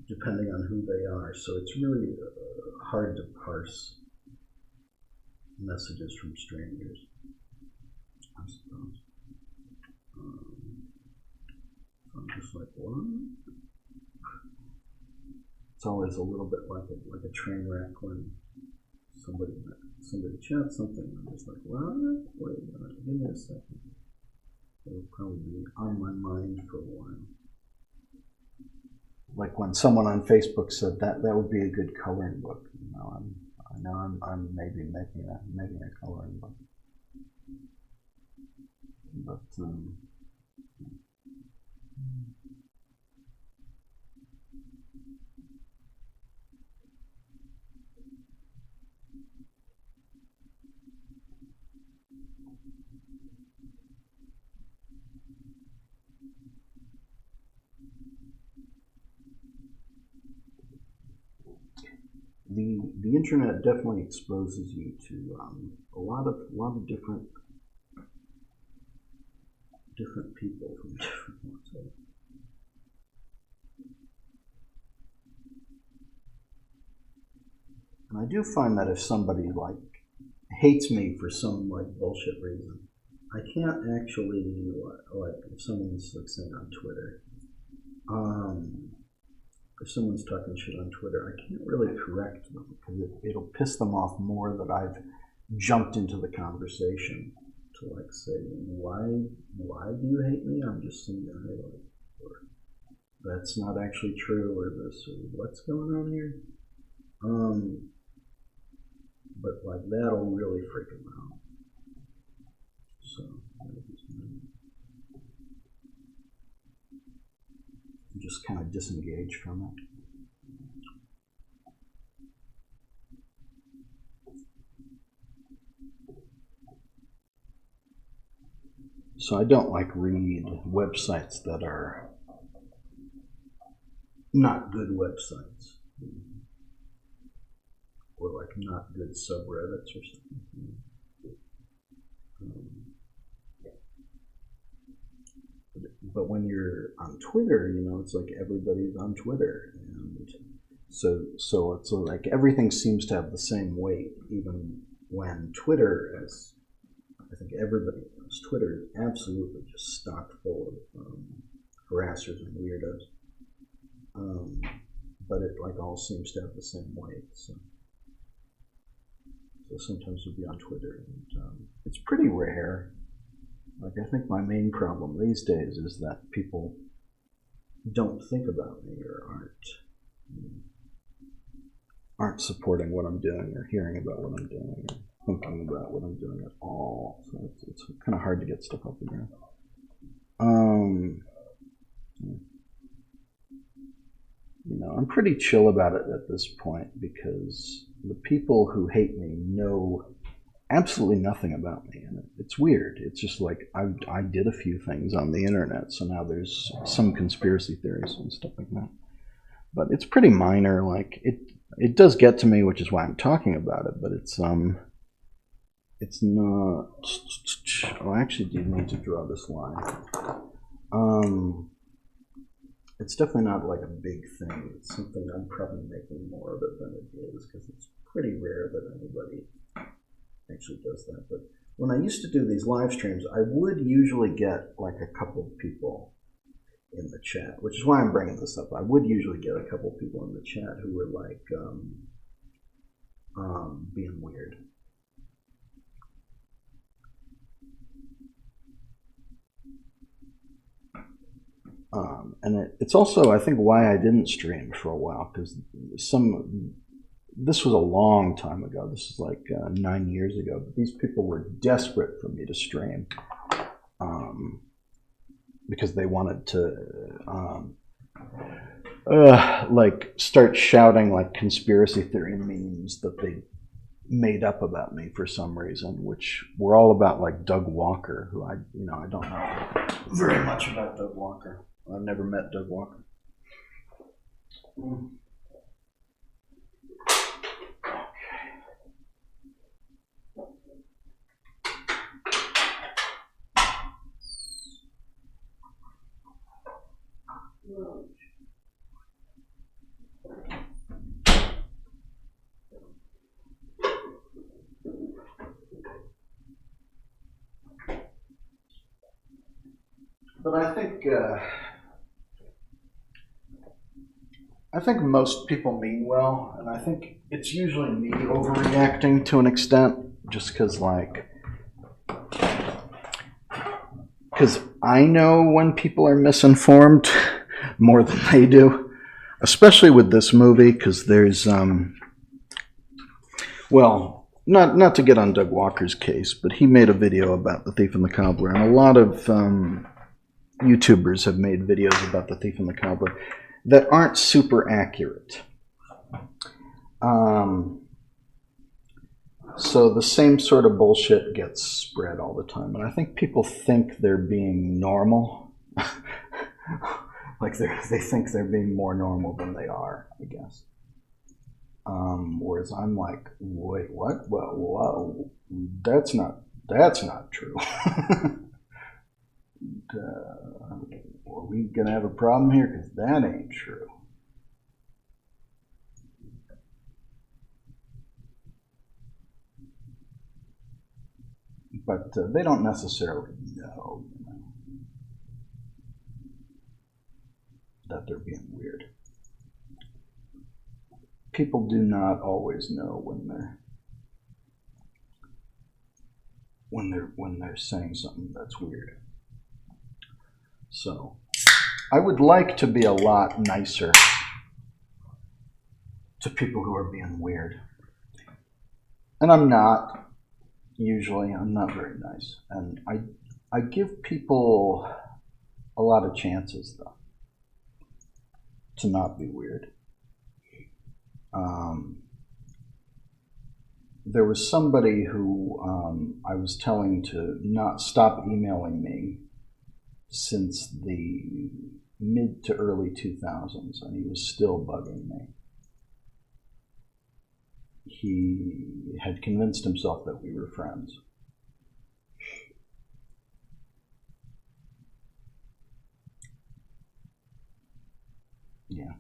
depending on who they are. So it's really hard to parse messages from strangers, I suppose. I'm just like, what? It's always a little bit like a train wreck when somebody chats something and I'm just like, what? Wait a minute, give me a second. It'll probably be on my mind for a while. Like when someone on Facebook said that would be a good coloring book. I'm maybe making a coloring book. But the internet definitely exposes you to a lot of different people from different walks of life. And I do find that if somebody like hates me for some like bullshit reason, I can't actually like if someone's like saying on Twitter, if someone's talking shit on Twitter, I can't really correct them because it'll piss them off more that I've jumped into the conversation to like say, why do you hate me? I'm just saying, or that's not actually true, or this, or what's going on here? But like that'll really freak them out. So just kind of disengage from it. So I don't like read websites that are not good websites, or like not good subreddits or something. But when you're on Twitter, you know, it's like everybody's on Twitter, and so it's like everything seems to have the same weight, even when Twitter, as I think everybody knows, Twitter is absolutely just stocked full of harassers and weirdos. But it like all seems to have the same weight. So sometimes you'll be on Twitter, and it's pretty rare. Like I think my main problem these days is that people don't think about me or aren't supporting what I'm doing or hearing about what I'm doing or thinking about what I'm doing at all. So it's kind of hard to get stuff up there. You know, I'm pretty chill about it at this point because the people who hate me know absolutely nothing about me, and it's weird. It's just like I did a few things on the internet, so now there's some conspiracy theories and stuff like that. But it's pretty minor. Like it does get to me, which is why I'm talking about it. But it's not. Oh, actually, do you need to draw this line? It's definitely not like a big thing. It's something I'm probably making more of it than it is because it's pretty rare that anybody actually does that. But when I used to do these live streams, I would usually get like a couple of people in the chat, which is why I'm bringing this up. I would usually get a couple of people in the chat who were like being weird. And it's also, I think, why I didn't stream for a while, because this was a long time ago. This is like 9 years ago. But these people were desperate for me to stream because they wanted to like start shouting like conspiracy theory memes that they made up about me for some reason, which were all about like Doug Walker, who I don't know very much about Doug Walker. I've never met Doug Walker. But I think most people mean well, and I think it's usually me overreacting to an extent, just because I know when people are misinformed more than they do, especially with this movie, because there's well, not to get on Doug Walker's case, but he made a video about The Thief and the Cobbler, and a lot of YouTubers have made videos about The Thief and the Cobbler that aren't super accurate. So the same sort of bullshit gets spread all the time, and I think people think they're being normal. Like they think they're being more normal than they are, I guess. Whereas I'm like, wait, what? Well, that's not true. Are we gonna have a problem here? Because that ain't true. But they don't necessarily know, that they're being weird. people do not always know when they're saying something that's weird. So I would like to be a lot nicer to people who are being weird. And I'm not, usually. I'm not very nice. And I give people a lot of chances, though, to not be weird. There was somebody who I was telling to not stop emailing me since the mid to early 2000s, and he was still bugging me. He had convinced himself that we were friends. Yeah.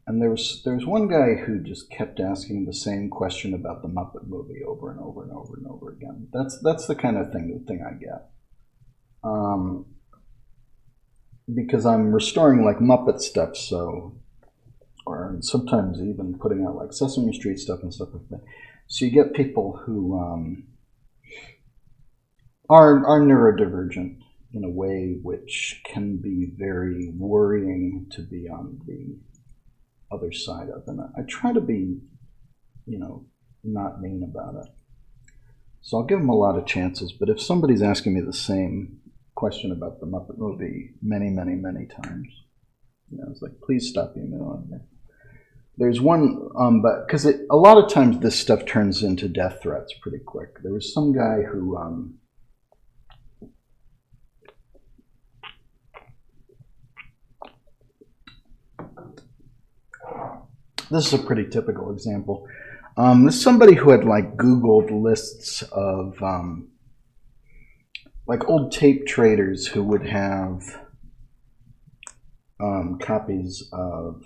And there was one guy who just kept asking the same question about the Muppet movie over and over and over and over again. That's the kind of thing I get. Because I'm restoring like Muppet stuff, or sometimes even putting out like Sesame Street stuff and stuff like that. So you get people who are neurodivergent in a way which can be very worrying to be on the other side of. And I try to be, not mean about it. So I'll give them a lot of chances. But if somebody's asking me the same question about the Muppet movie many, many, many times, it's like, please stop emailing me. There's one, but because a lot of times this stuff turns into death threats pretty quick. There was some guy who this is a pretty typical example. This is somebody who had like Googled lists of like old tape traders who would have copies of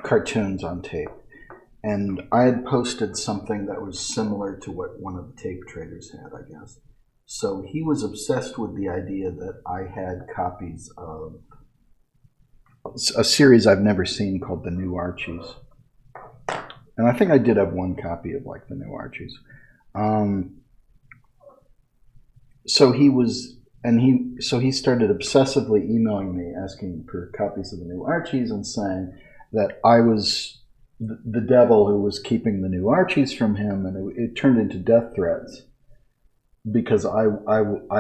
cartoons on tape. And I had posted something that was similar to what one of the tape traders had, I guess. So he was obsessed with the idea that I had copies of a series I've never seen called The New Archies. And I think I did have one copy of like The New Archies. So he started obsessively emailing me asking for copies of The New Archies and saying that I was the devil who was keeping The New Archies from him, and it turned into death threats because I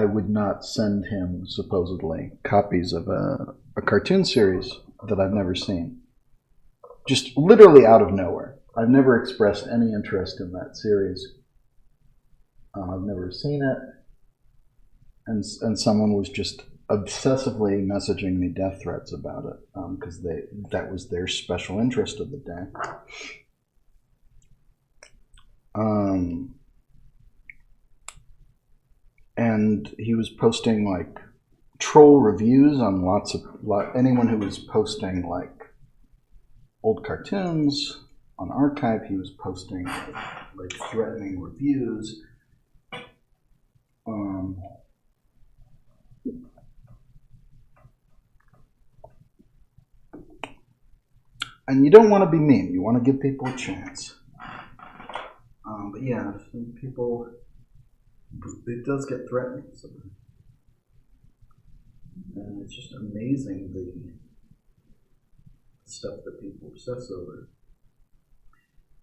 would not send him supposedly copies of a cartoon series that I've never seen. Just literally out of nowhere. I've never expressed any interest in that series. I've never seen it. And someone was just obsessively messaging me death threats about it because that was their special interest of the day. And he was posting like troll reviews on anyone who was posting like old cartoons on archive. He was posting like threatening reviews. And you don't want to be mean. You want to give people a chance. But yeah, some people, it does get threatening. And it's just amazing the stuff that people obsess over.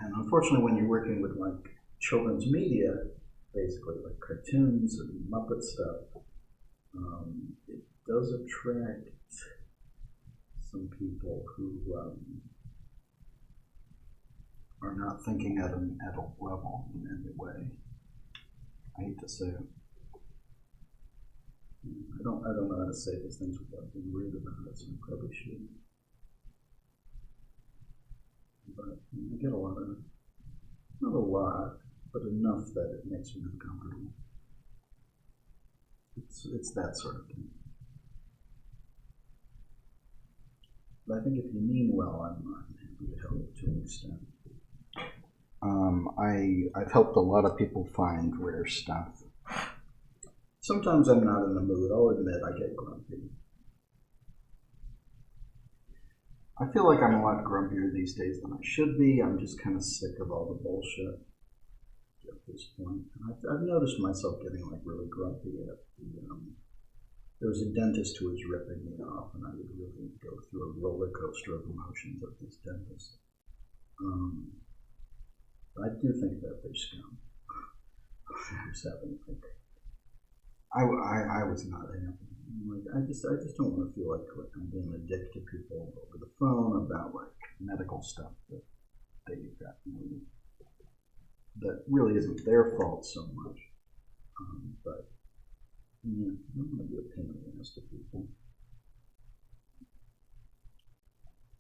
And unfortunately, when you're working with like children's media, basically like cartoons and Muppet stuff, it does attract some people who are not thinking at an adult level in any way. I hate to say it. I don't know how to say these things without being rude about it, so I probably should. But I get a lot of, not a lot, but enough that it makes me uncomfortable. It's that sort of thing. But I think if you mean well, I'm happy to help to an extent. I've helped a lot of people find rare stuff. Sometimes I'm not in the mood. I'll admit I get grumpy. I feel like I'm a lot grumpier these days than I should be. I'm just kind of sick of all the bullshit at this point. I've noticed myself getting like really grumpy at the, there was a dentist who was ripping me off, and I would really go through a roller coaster of emotions at this dentist. I do think that they're scum. I was having like, I was not happy. Like I just don't want to feel like I'm being a dick to people over the phone about like medical stuff that they've got, that really isn't their fault so much. But yeah, I don't want to be a pain in the ass to people.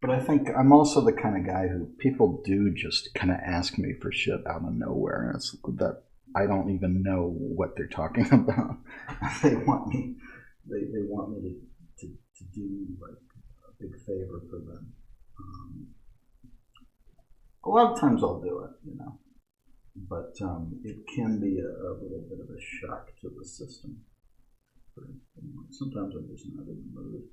But I think I'm also the kind of guy who people do just kind of ask me for shit out of nowhere. And it's that I don't even know what they're talking about. They want me to do like a big favor for them. A lot of times I'll do it, but it can be a little bit of a shock to the system. Sometimes I'm just not in the mood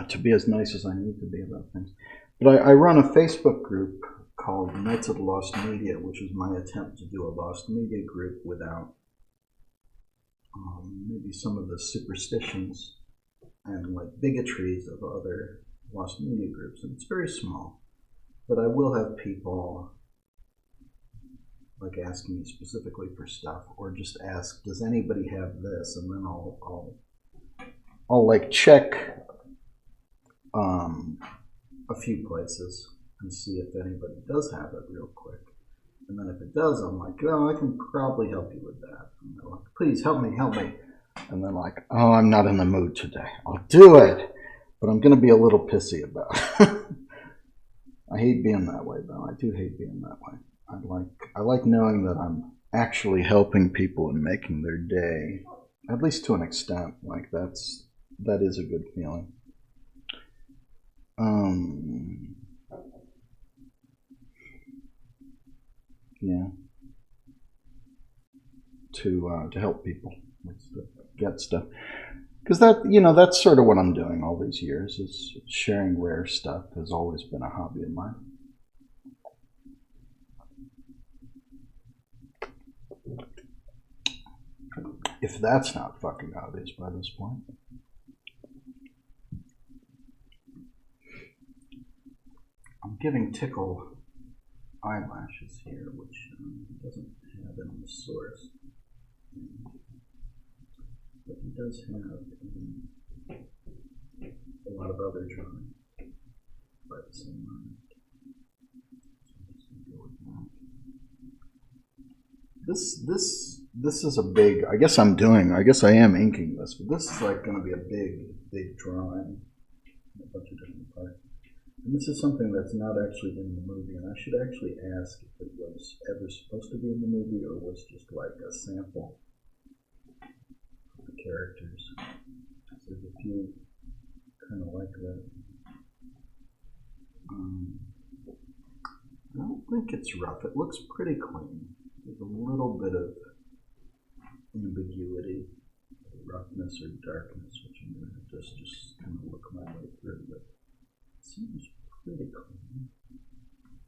to be as nice as I need to be about things. But I run a Facebook group called Knights of the Lost Media, which is my attempt to do a lost media group without maybe some of the superstitions and like bigotries of other lost media groups. And it's very small, but I will have people like asking me specifically for stuff, or just ask, does anybody have this? And then I'll like check a few places and see if anybody does have it real quick. And then if it does, I'm like, oh, I can probably help you with that. And they're like, please help me. And then like, oh, I'm not in the mood today. I'll do it, but I'm going to be a little pissy about it. I hate being that way, though. I do hate being that way. I like knowing that I'm actually helping people and making their day, at least to an extent. Like that is a good feeling. Yeah. To help people get stuff, because that's sort of what I'm doing all these years, is sharing rare stuff. Has always been a hobby of mine. If that's not fucking obvious by this point. I'm giving Tickle eyelashes here, which doesn't have in the source. But he does have a lot of other drawing by the same artist. So I'm just going to go with that. This is a big, I guess I am inking this, but this is like going to be a big drawing in a bunch of different parts. And this is something that's not actually in the movie, and I should actually ask if it was ever supposed to be in the movie or was just like a sample of the characters. There's a few kind of like that. I don't think it's rough. It looks pretty clean. There's a little bit of ambiguity, roughness or darkness, which I'm going to just kind of look my way through, but it seems pretty clean.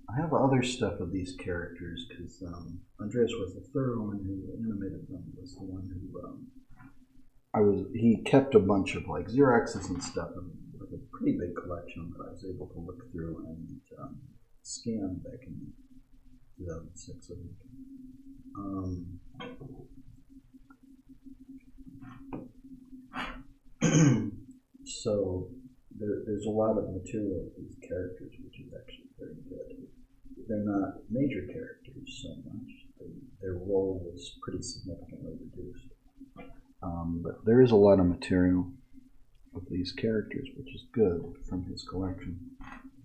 I have other stuff of these characters because Andreas was the third one who animated them. Was the one who he kept a bunch of like Xeroxes and stuff, and like a pretty big collection that I was able to look through and scan back in 2006, I think. So there's a lot of material of these characters, which is actually very good. They're not major characters so much. Their role was pretty significantly reduced. But there is a lot of material of these characters, which is good, from his collection.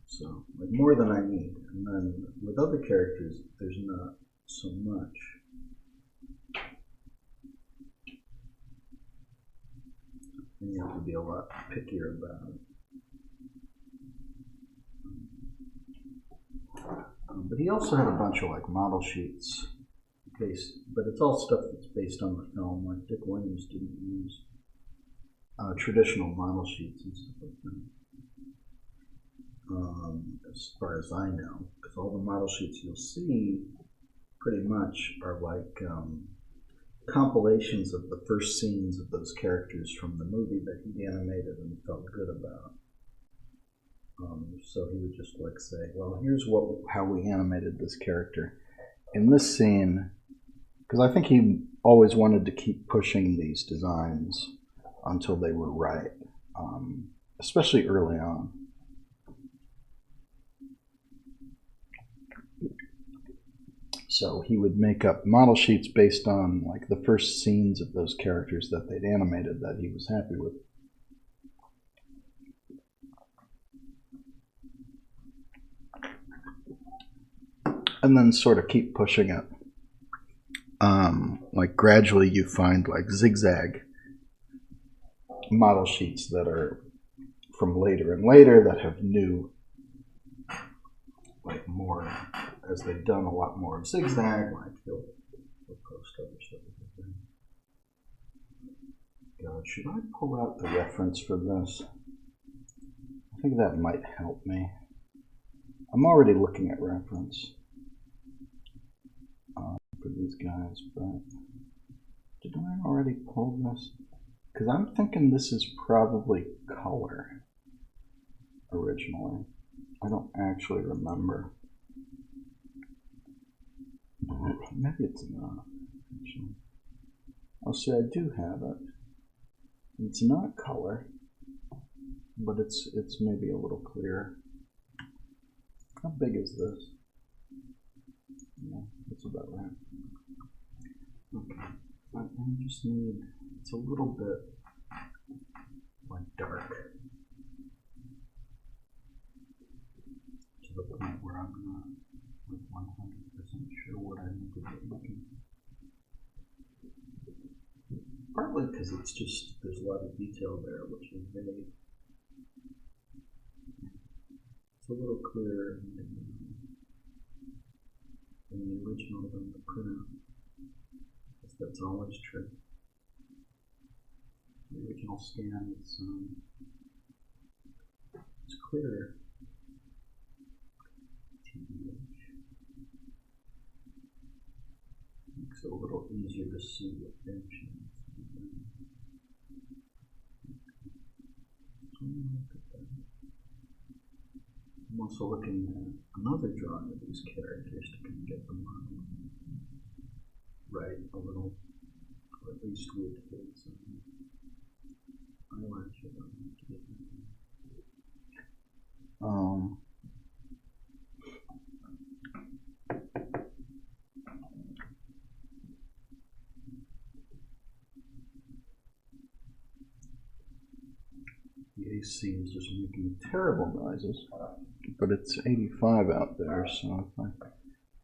So, like, more than I need. And then with other characters, there's not so much. And you have to be a lot pickier about it. But he also had a bunch of like model sheets based, but it's all stuff that's based on the film. Like Dick Williams didn't use traditional model sheets and stuff like that. As far as I know, because all the model sheets you'll see pretty much are like compilations of the first scenes of those characters from the movie that he animated and felt good about. So he would just like say, well, here's how we animated this character. In this scene, because I think he always wanted to keep pushing these designs until they were right, especially early on. So he would make up model sheets based on like the first scenes of those characters that they'd animated that he was happy with. And then sort of keep pushing it. Like gradually you find like zigzag model sheets that are from later and later that have new, like more, as they've done a lot more of zigzag, like he'll post other stuff. God, should I pull out the reference for this? I think that might help me. I'm already looking at reference for these guys, but did I already pull this? Because I'm thinking this is probably color originally. I don't actually remember. Maybe it's not, actually. Oh, see, I do have it. It's not color, but it's maybe a little clearer. How big is this? Yeah, that's about right. Okay, I just need, it's a little bit like dark to the point where I'm not like 100% sure what I need to be looking. Partly because it's just, there's a lot of detail there, which is vague. It's a little clearer in the original than the printout. That's always true. The original scan is it's clearer. Makes it a little easier to see what function. I'm also looking at another drawing of these characters to kind of get them right a little, or at least with his eyelashes on it. The AC is just making terrible noises, but it's 85 out there, so if I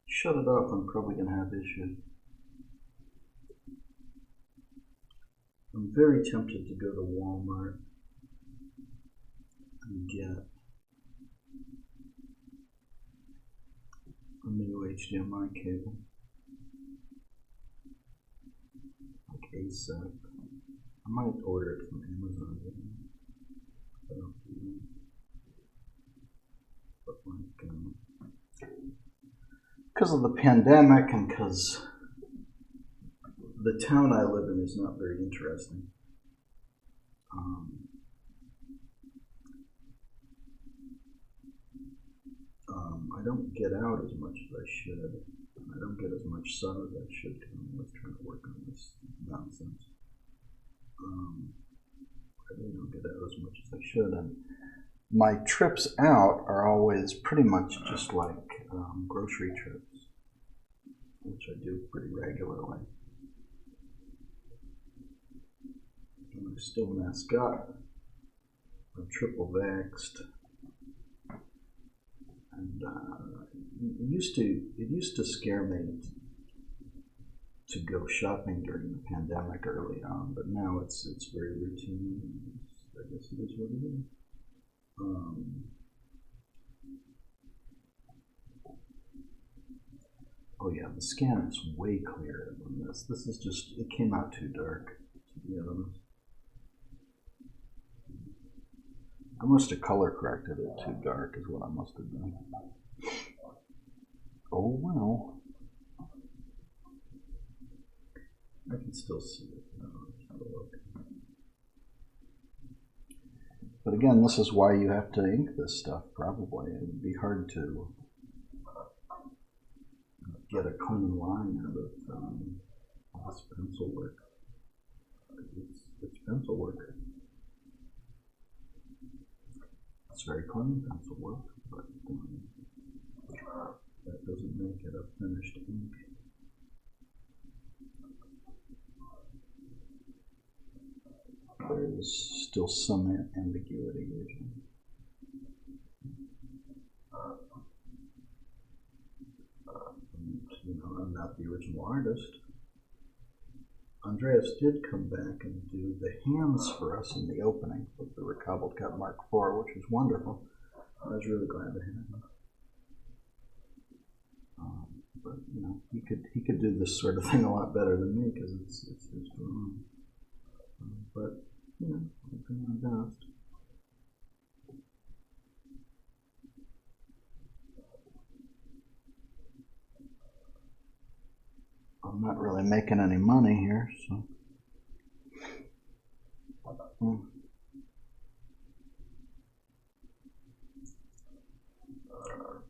shut it off, I'm probably going to have issues. I'm very tempted to go to Walmart and get a new HDMI cable, like ASAP. I might order it from Amazon. I don't do that. But like, because of the pandemic and because the town I live in is not very interesting. I don't get out as much as I should. I don't get as much sun as I should because I'm always trying to work on this nonsense. I really don't get out as much as I should. And my trips out are always pretty much just like grocery trips, which I do pretty regularly. And I'm still masked up. I'm triple vaxxed. And it used to scare me to go shopping during the pandemic early on, but now it's very routine. I guess it is what it is. Oh yeah, the scan is way clearer than this. This is just, it came out too dark, to be honest. I must have color corrected it too dark is what I must have done. Oh well. I can still see it. But again, this is why you have to ink this stuff, probably. It would be hard to get a clean line out of this pencil work. It's pencil work. It's very clean pencil work, but that doesn't make it a finished ink. There's still some ambiguity usually. I'm not the original artist. Andreas did come back and do the hands for us in the opening with the Recobbled Cut Mark IV, which was wonderful. I was really glad to have him. But he could do this sort of thing a lot better than me because it's his drawing. But I'm doing my best. I'm not really making any money here, so.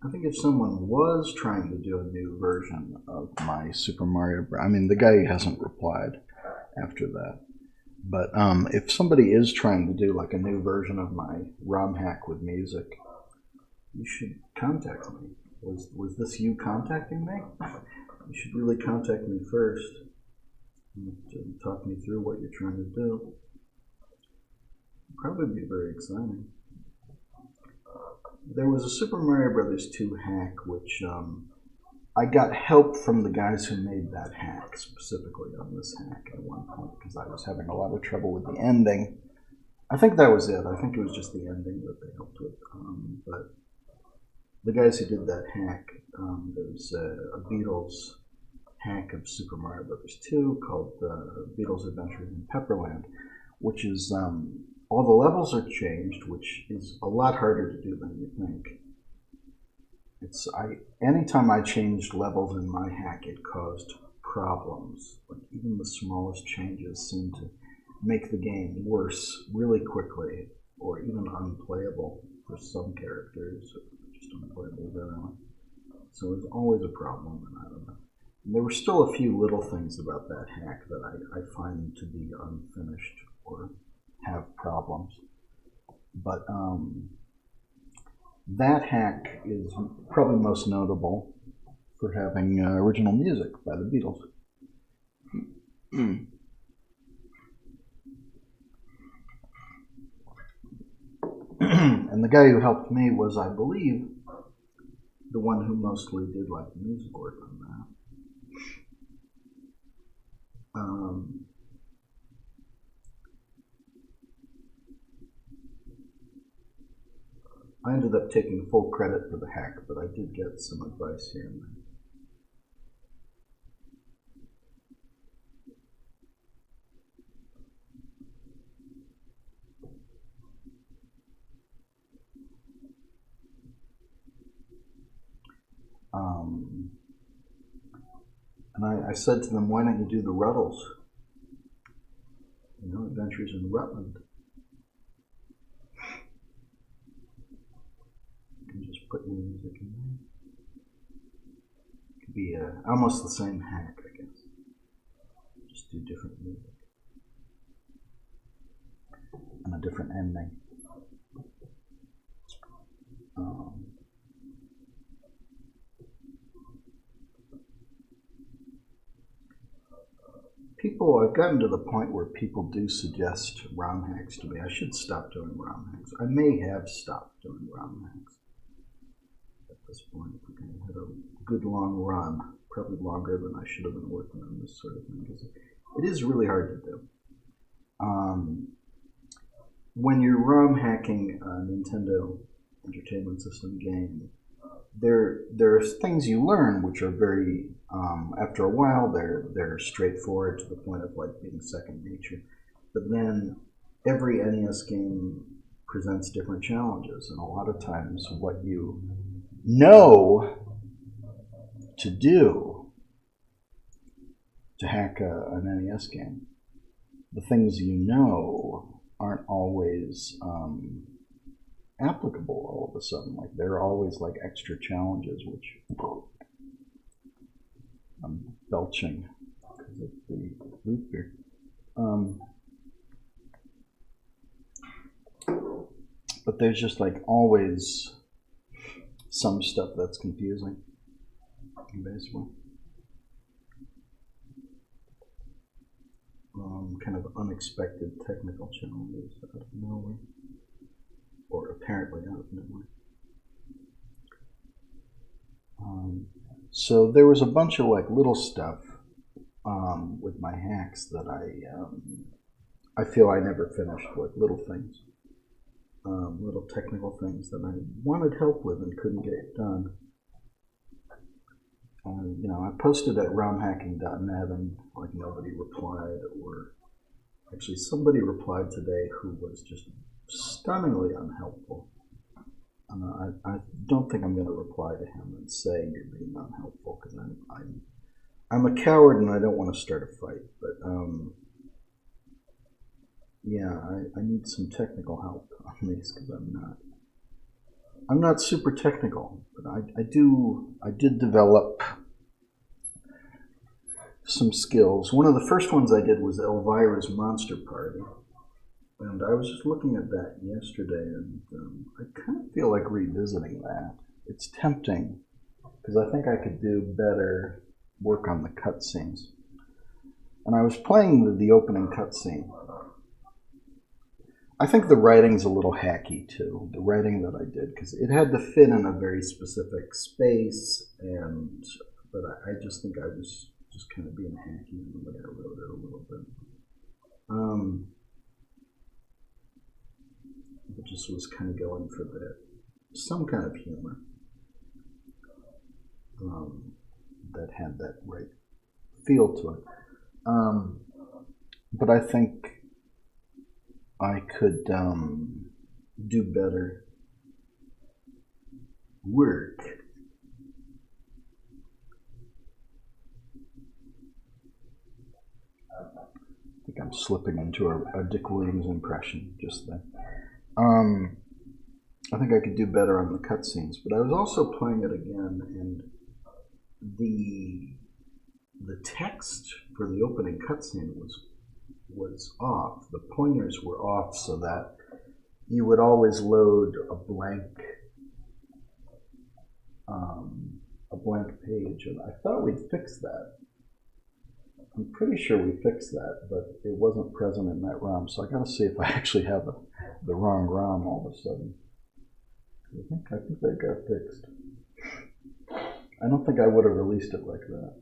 I think if someone was trying to do a new version of my Super Mario, I mean, the guy hasn't replied after that. But if somebody is trying to do like a new version of my ROM hack with music, you should contact me. Was this you contacting me? You should really contact me first to talk me through what you're trying to do. It'd probably be very exciting. There was a Super Mario Brothers 2 hack, which I got help from the guys who made that hack, specifically on this hack at one point, because I was having a lot of trouble with the ending. I think that was it. I think it was just the ending that they helped with. But the guys who did that hack, there's a Beatles hack of Super Mario Brothers 2 called Beatles Adventures in Pepperland, which is all the levels are changed, which is a lot harder to do than you think. Anytime I changed levels in my hack, it caused problems. Like even the smallest changes seemed to make the game worse really quickly, or even unplayable for some characters, or just unplayable generally. So it was always a problem, and I don't know. And there were still a few little things about that hack that I find to be unfinished or have problems. But that hack is probably most notable for having original music by the Beatles. And the guy who helped me was, I believe, the one who mostly did like music work on that. I ended up taking full credit for the hack, but I did get some advice here and there. And I said to them, why don't you do the Ruddles? Adventures in Rutland. You can just put your music in there. It could be almost the same hack, I guess. Just do different music. And a different ending. I've gotten to the point where people do suggest ROM hacks to me. I should stop doing ROM hacks. I may have stopped doing ROM hacks at this point. I had a good long run, probably longer than I should have been working on this sort of thing, because it is really hard to do. When you're ROM hacking a Nintendo Entertainment System game, there are things you learn which are very, after a while, they're straightforward to the point of like being second nature. But then every NES game presents different challenges, and a lot of times what you know to do to hack an NES game, the things you know aren't always applicable all of a sudden. Like, there are always like extra challenges, which I'm belching because of the root beer. But there's just like always some stuff that's confusing, basically. Kind of unexpected technical challenges out of nowhere, or apparently out of nowhere. So there was a bunch of like little stuff with my hacks that I feel I never finished, like little things, little technical things that I wanted help with and couldn't get done. You know, I posted at romhacking.net and like nobody replied, or actually somebody replied today who was just stunningly unhelpful. I don't think I'm going to reply to him and say you're being unhelpful, because I'm a coward and I don't want to start a fight. But yeah, I need some technical help on these, because I'm not super technical, but I did develop some skills. One of the first ones I did was Elvira's Monster Party, and I was just looking at that yesterday, and I kind of feel like revisiting that. It's tempting, because I think I could do better work on the cutscenes. And I was playing the opening cutscene. I think the writing's a little hacky too, the writing that I did, because it had to fit in a very specific space, but I just think I was just kind of being hacky in the way I wrote it a little bit. It just was kind of going for some kind of humor that had that right feel to it. But I think I could do better work. I think I'm slipping into a Dick Williams impression just then. I think I could do better on the cutscenes, but I was also playing it again, and the text for the opening cutscene was off. The pointers were off, so that you would always load a blank page, and I thought we'd fix that. I'm pretty sure we fixed that, but it wasn't present in that ROM, so I gotta see if I actually have the wrong ROM all of a sudden. I think that got fixed. I don't think I would have released it like that.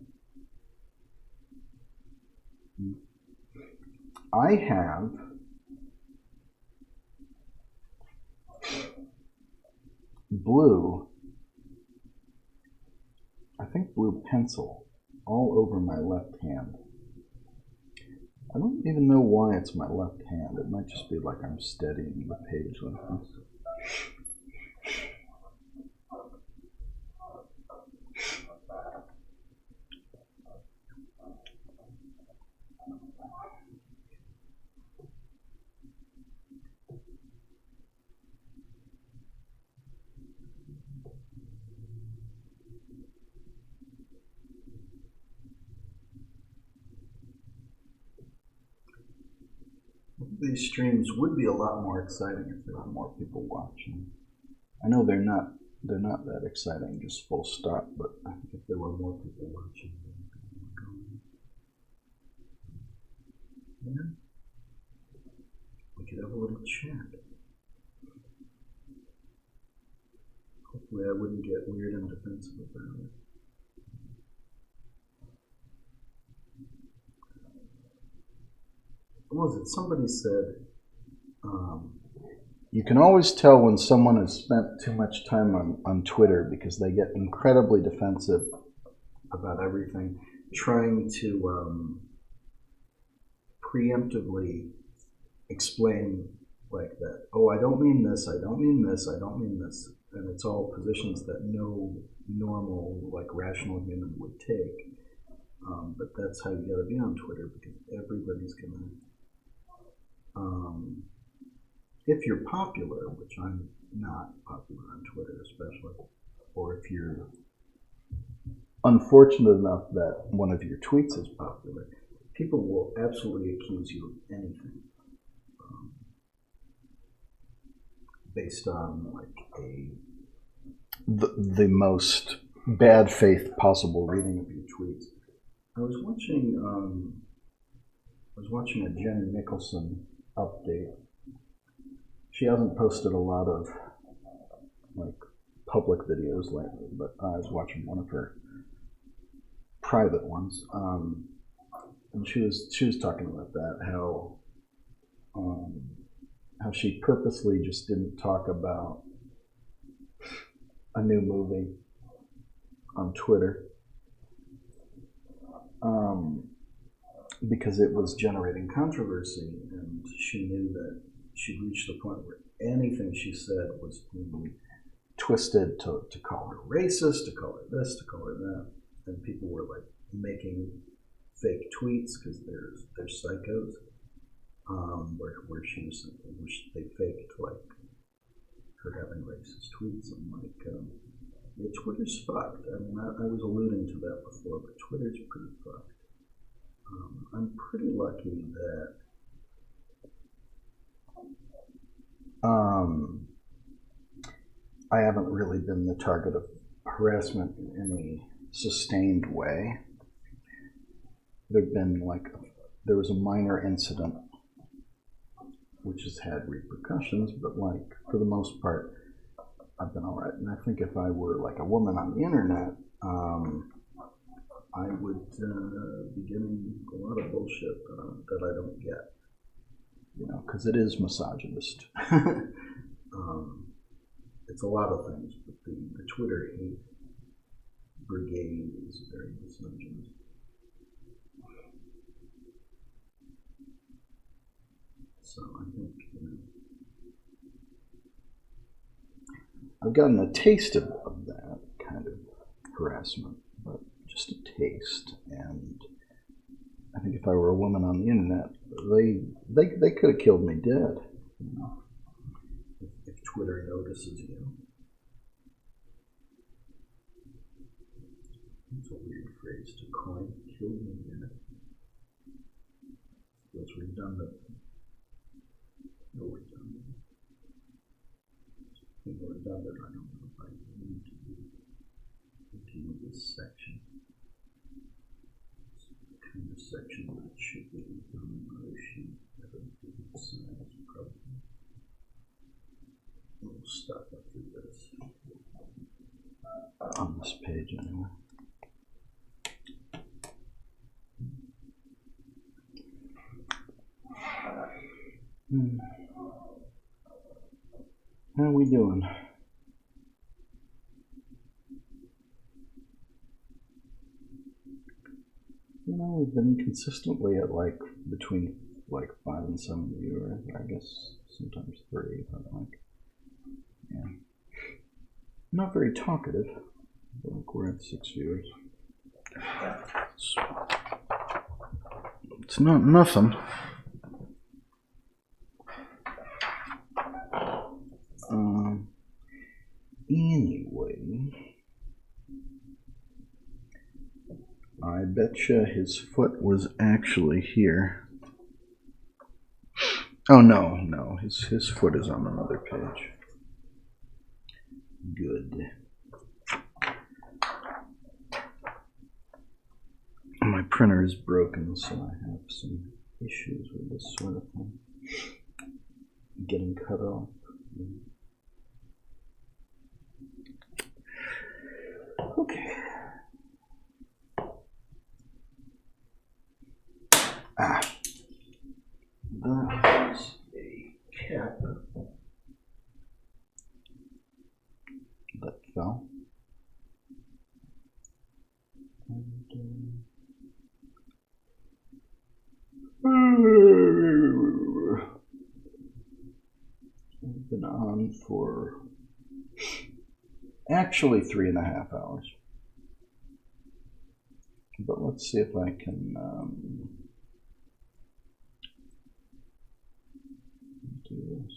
I have blue pencil all over my left hand. I don't even know why it's my left hand. It might just be like I'm steadying the page like this. These streams would be a lot more exciting if there were more people watching. I know they're not that exciting, just full stop, but I think if there were more people watching, yeah, we could have a little chat. Hopefully I wouldn't get weird and defensive about it. What was it? Somebody said, you can always tell when someone has spent too much time on Twitter, because they get incredibly defensive about everything, trying to preemptively explain like that. Oh, I don't mean this. I don't mean this. I don't mean this. And it's all positions that no normal, like rational human would take. But that's how you got to be on Twitter, because everybody's gonna. If you're popular, which I'm not popular on Twitter, especially, or if you're unfortunate enough that one of your tweets is popular, people will absolutely accuse you of anything based on like the most bad faith possible reading of your tweets. I was watching a Jen Nicholson update. She hasn't posted a lot of like public videos lately, but I was watching one of her private ones, and she was talking about that, how she purposely just didn't talk about a new movie on Twitter, because it was generating controversy, and she knew that she'd reached the point where anything she said was being twisted to call her racist, to call her this, to call her that, and people were like making fake tweets because they're psychos, where she was thinking, they faked like her having racist tweets. I'm like, yeah, Twitter's fucked. I mean, I was alluding to that before, but Twitter's pretty fucked. I'm pretty lucky that I haven't really been the target of harassment in any sustained way. There was a minor incident which has had repercussions, but like for the most part, I've been all right. And I think if I were like a woman on the internet, I would be getting a lot of bullshit that I don't get, because it is misogynist. It's a lot of things, but the Twitter hate brigade is very misogynist. So I think, I've gotten a taste of that kind of harassment, but just a taste. And I think if I were a woman on the internet, they could have killed me dead. If Twitter notices you. It's a weird phrase to coin. Kill me dead. Feels redundant. No redundant. People redundant, I don't know if I need to continue this section. It's the kind of section that it should be on another sheet at a different size, probably. We'll stop after this. On this page, anyway. How are we doing? We've been consistently at like between like 5 and 7 viewers. I guess sometimes 3, but like, yeah. Not very talkative. Like we're at 6 viewers. It's not nothing. Anyway, I betcha his foot was actually here. Oh no, his foot is on another page. Good. My printer is broken, so I have some issues with this sort of thing. Getting cut off. Okay. That is a cap that fell. on for actually 3.5 hours. But let's see if I can do this.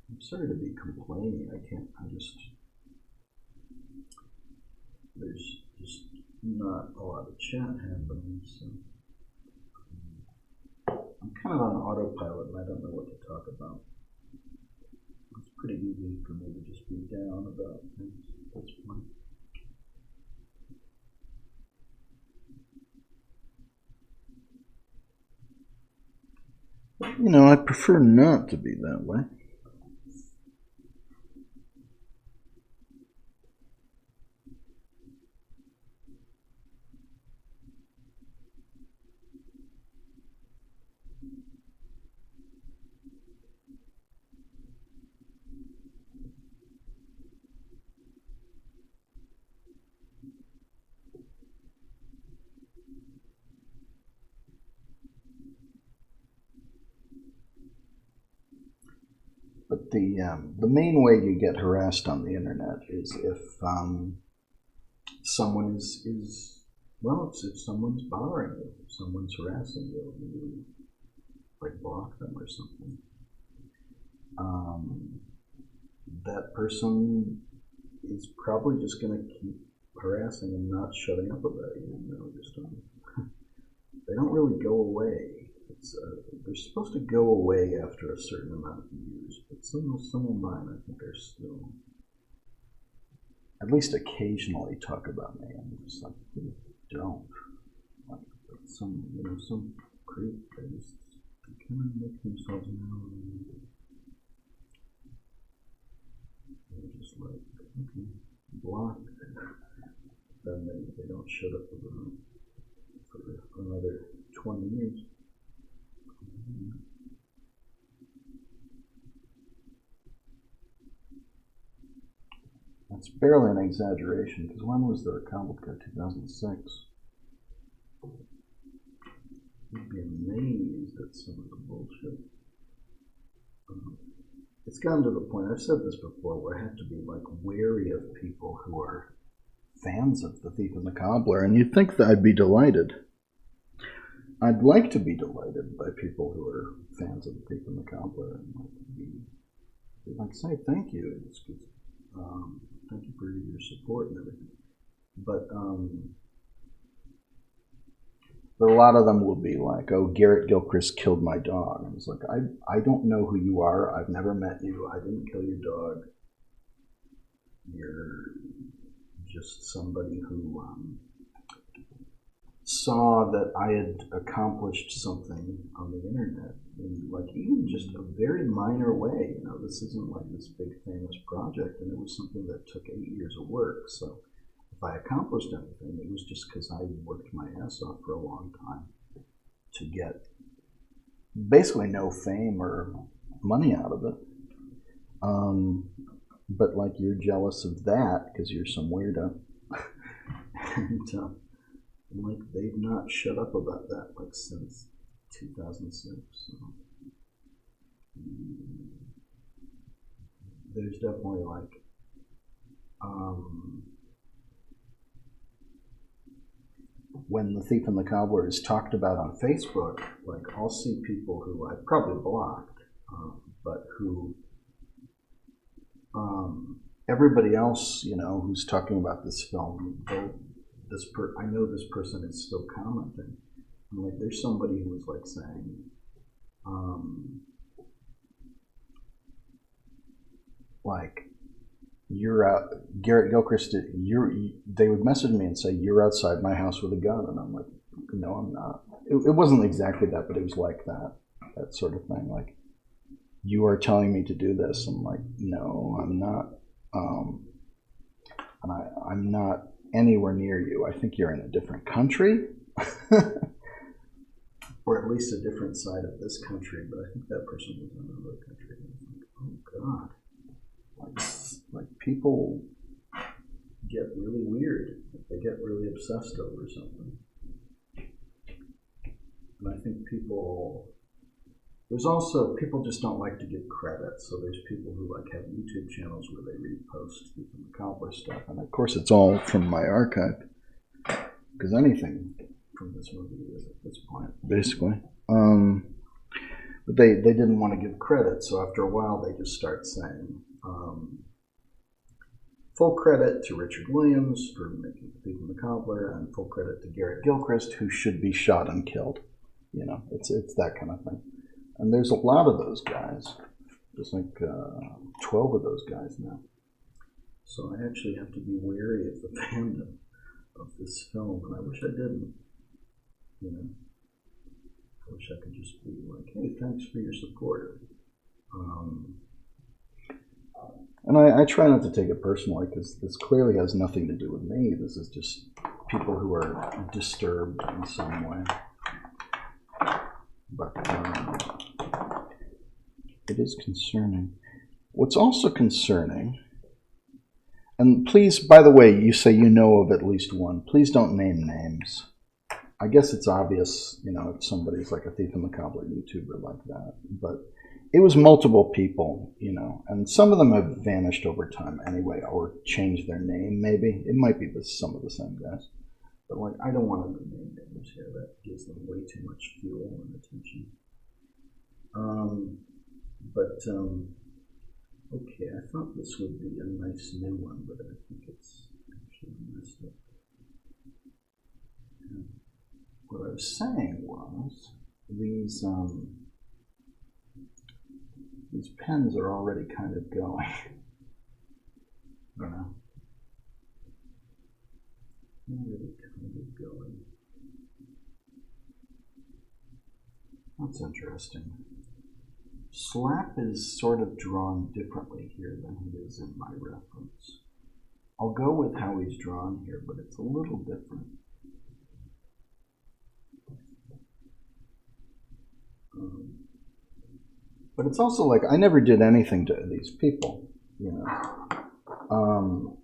I'm sorry to be complaining. There's just not a lot of chat happening, so I'm kind of on autopilot and I don't know what to talk about. It's pretty easy for me to just be down about things at this point. You know, I prefer not to be that way. But the main way you get harassed on the internet is if someone is if someone's bothering you, if someone's harassing you, you like block them or something. That person is probably just going to keep harassing and not shutting up about you. You know, just they don't really go away. They're supposed to go away after a certain amount of years, but some of mine, I think, are still, at least occasionally, talk about me. I'm just like, don't. Like some creep, they kind of make themselves known. They're just like, okay, block. Then they don't shut up about it for another 20 years. That's barely an exaggeration, because when was the Cobbler? 2006. You'd be amazed at some of the bullshit. It's gotten to the point, I've said this before, where I have to be like wary of people who are fans of The Thief and the Cobbler, and you'd think that I'd be delighted. I'd like to be delighted by people who are fans of The Thief and the Cobbler, and like say thank you. Thank you for your support and everything. But a lot of them will be like, "Oh, Garrett Gilchrist killed my dog." And it's like, I don't know who you are. I've never met you. I didn't kill your dog. You're just somebody who saw that I had accomplished something on the internet in like even just a very minor way. You know, this isn't like this big famous project, and it was something that took 8 years of work. So if I accomplished anything, it was just because I worked my ass off for a long time to get basically no fame or money out of it. But like you're jealous of that because you're some weirdo. And like they've not shut up about that like since 2006. So there's definitely like when The Thief and the Cobbler is talked about on Facebook, like I'll see people who I probably blocked, but who everybody else, you know, who's talking about this film, I know this person is still commenting. And like, there's somebody who was like saying, like, you're out, Garrett Gilchrist, they would message me and say, "You're outside my house with a gun." And I'm like, no, I'm not. It wasn't exactly that, but it was like that sort of thing. Like, you are telling me to do this. I'm like, no, I'm not. And I'm not anywhere near you. I think you're in a different country. or at least a different side of this country, but I think that person was in another country. Oh God, like people get really weird. They get really obsessed over something. And I think there's also, people just don't like to give credit. So there's people who like have YouTube channels where they repost the Cobbler stuff. And of course it's all from my archive, because anything from this movie is at this point, basically. But they didn't want to give credit, so after a while they just start saying, full credit to Richard Williams for making The Thief and the Cobbler, and full credit to Garrett Gilchrist, who should be shot and killed. You know, it's that kind of thing. And there's a lot of those guys. There's like 12 of those guys now. So I actually have to be wary of the fandom of this film, and I wish I didn't. You know, I wish I could just be like, hey, thanks for your support. And I try not to take it personally, because this clearly has nothing to do with me. This is just people who are disturbed in some way. But it is concerning. What's also concerning, and please, by the way, you say you know of at least one. Please don't name names. I guess it's obvious, you know, if somebody's like a Thief and the Cobbler YouTuber like that. But it was multiple people, you know, and some of them have vanished over time anyway, or changed their name maybe. It might be some of the same guys. But like, I don't want to name names here. That gives them way too much fuel and attention. Okay, I thought this would be a nice new one, but I think it's actually messed up. Yeah. What I was saying was, these pens are already kind of going. You know? Already kind of going. That's interesting. Slap is sort of drawn differently here than he is in my reference. I'll go with how he's drawn here, but it's a little different. But it's also like, I never did anything to these people, you know.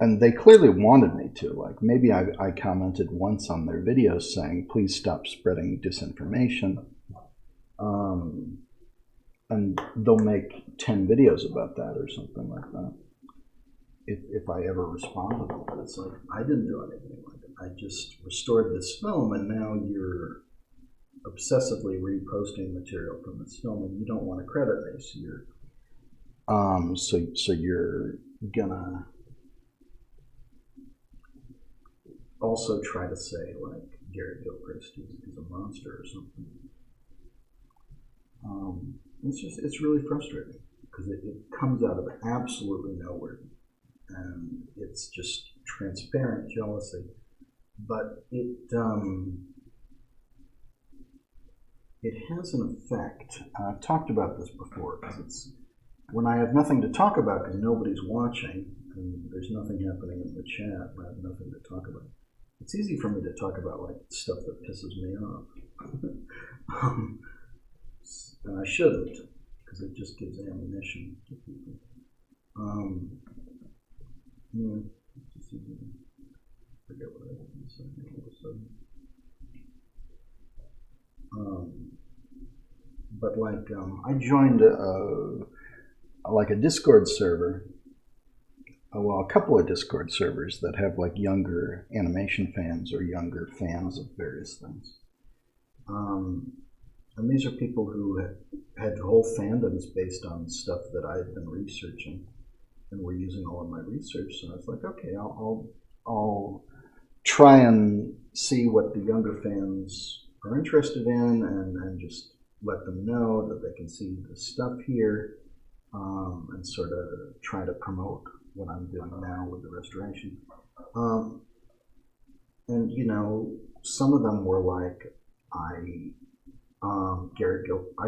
And they clearly wanted me to. Like, maybe I commented once on their videos saying, please stop spreading disinformation. And they'll make 10 videos about that or something like that, if I ever respond to them. But it's like, I didn't do anything like it. I just restored this film, and now you're obsessively reposting material from this film, and you don't want to credit me, so you're gonna also try to say like Garrett Gilchrist is a monster or something. It's really frustrating, because it comes out of absolutely nowhere, and it's just transparent jealousy. But it has an effect. I've talked about this before, because it's when I have nothing to talk about because nobody's watching and there's nothing happening in the chat, and I have nothing to talk about. It's easy for me to talk about like stuff that pisses me off. And I shouldn't, because it just gives ammunition to people. Just forget what I was going to say all of a sudden. But like, I joined a Discord server. Well, a couple of Discord servers that have like younger animation fans or younger fans of various things. And these are people who had whole fandoms based on stuff that I had been researching, and were using all of my research. So I was like, okay, I'll try and see what the younger fans are interested in, and just let them know that they can see the stuff here, and sort of try to promote what I'm doing now with the restoration. And you know, some of them were like, I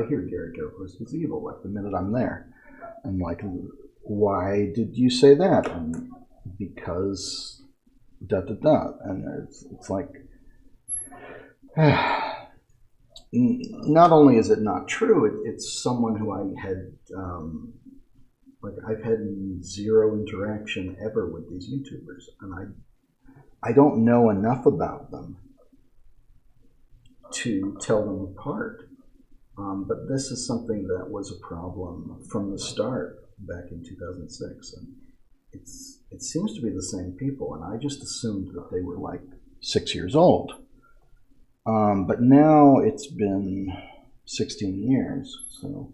hear Garrett Gilchrist is evil, like the minute I'm there. And like, why did you say that? And because ... And it's like, not only is it not true, it's someone who I had, like I've had zero interaction ever with these YouTubers, and I don't know enough about them to tell them apart. But this is something that was a problem from the start back in 2006, and it seems to be the same people, and I just assumed that they were like 6 years old. But now it's been 16 years, so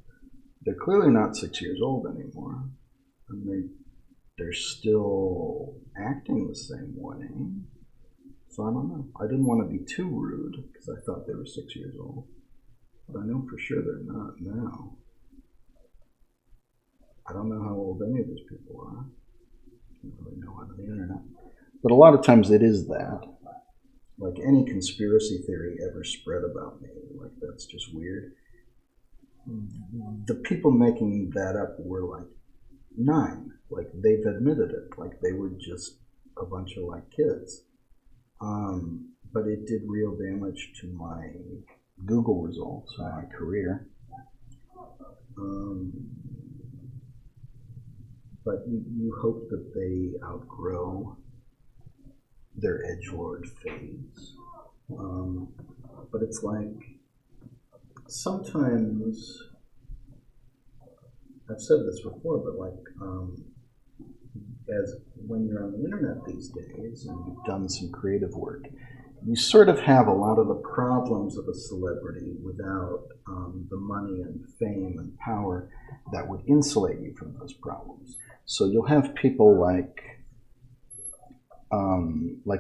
they're clearly not 6 years old anymore, and they're still acting the same way. So I don't know. I didn't want to be too rude because I thought they were 6 years old, but I know for sure they're not now. I don't know how old any of these people are. I don't really know on the internet, but a lot of times it is that. Like any conspiracy theory ever spread about me, like that's just weird. The people making that up were like 9, like they've admitted it, like they were just a bunch of like kids. But it did real damage to my Google results and my career. But you hope that they outgrow their edgelord phase. But it's like, sometimes, I've said this before, but like, as when you're on the internet these days and you've done some creative work, you sort of have a lot of the problems of a celebrity without the money and fame and power that would insulate you from those problems. So you'll have people like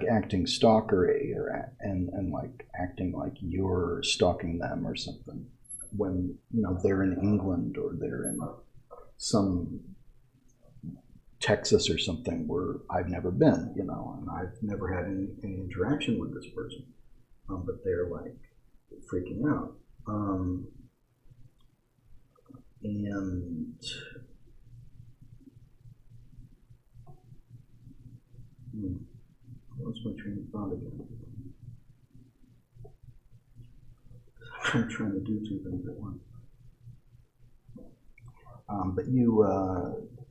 acting stalkery and like acting like you're stalking them or something when they're in England or they're in some Texas or something where I've never been, and I've never had any interaction with this person, but they're like freaking out, and what's my train of thought again? I'm trying to do 2 things at once. But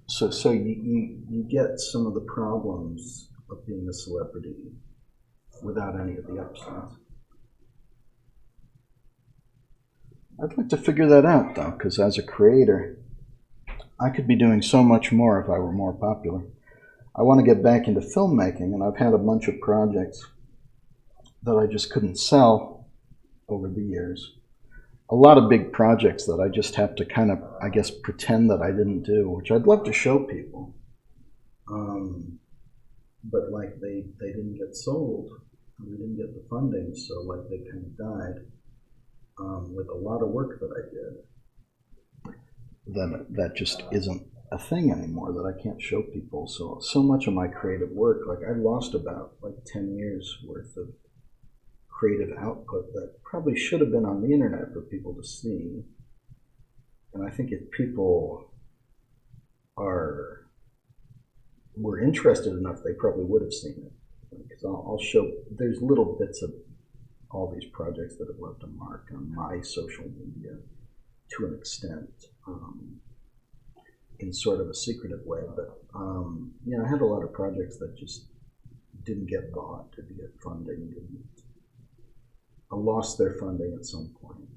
so you get some of the problems of being a celebrity without any of the upsides. I'd like to figure that out though, because as a creator, I could be doing so much more if I were more popular. I want to get back into filmmaking, and I've had a bunch of projects that I just couldn't sell over the years. A lot of big projects that I just have to kind of, I guess, pretend that I didn't do, which I'd love to show people. But like they didn't get sold, and we didn't get the funding, so like they kind of died with a lot of work that I did. That just isn't a thing anymore, that I can't show people. So much of my creative work, like I lost about like 10 years worth of creative output that probably should have been on the internet for people to see. And I think if people were interested enough, they probably would have seen it. Because I'll show, there's little bits of all these projects that have left a mark on my social media to an extent, in sort of a secretive way. But I had a lot of projects that just didn't get bought, didn't get funding, I lost their funding at some point,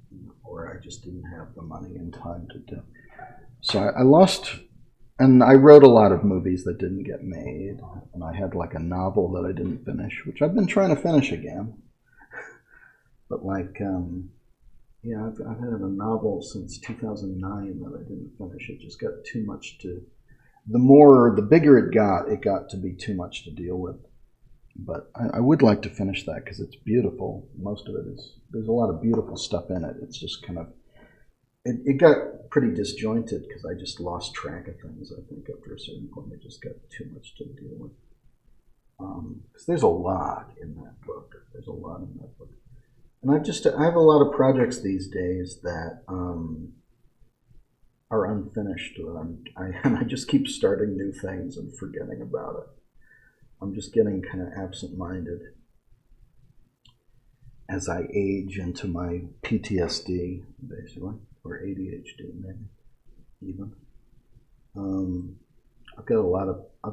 or I just didn't have the money and time to do. So I lost, and I wrote a lot of movies that didn't get made, and I had like a novel that I didn't finish, which I've been trying to finish again. But like, I've had a novel since 2009 that I didn't finish. It just got too much to, the bigger it got to be too much to deal with. But I would like to finish that because it's beautiful. Most of it is, there's a lot of beautiful stuff in it. It's just kind of, it got pretty disjointed because I just lost track of things, I think, after a certain point. It just got too much to deal with. Because there's a lot in that book. There's a lot in that book. And I have a lot of projects these days that are unfinished. And I just keep starting new things and forgetting about it. I'm just getting kind of absent-minded. as I age into my PTSD, basically, or ADHD, maybe even. I've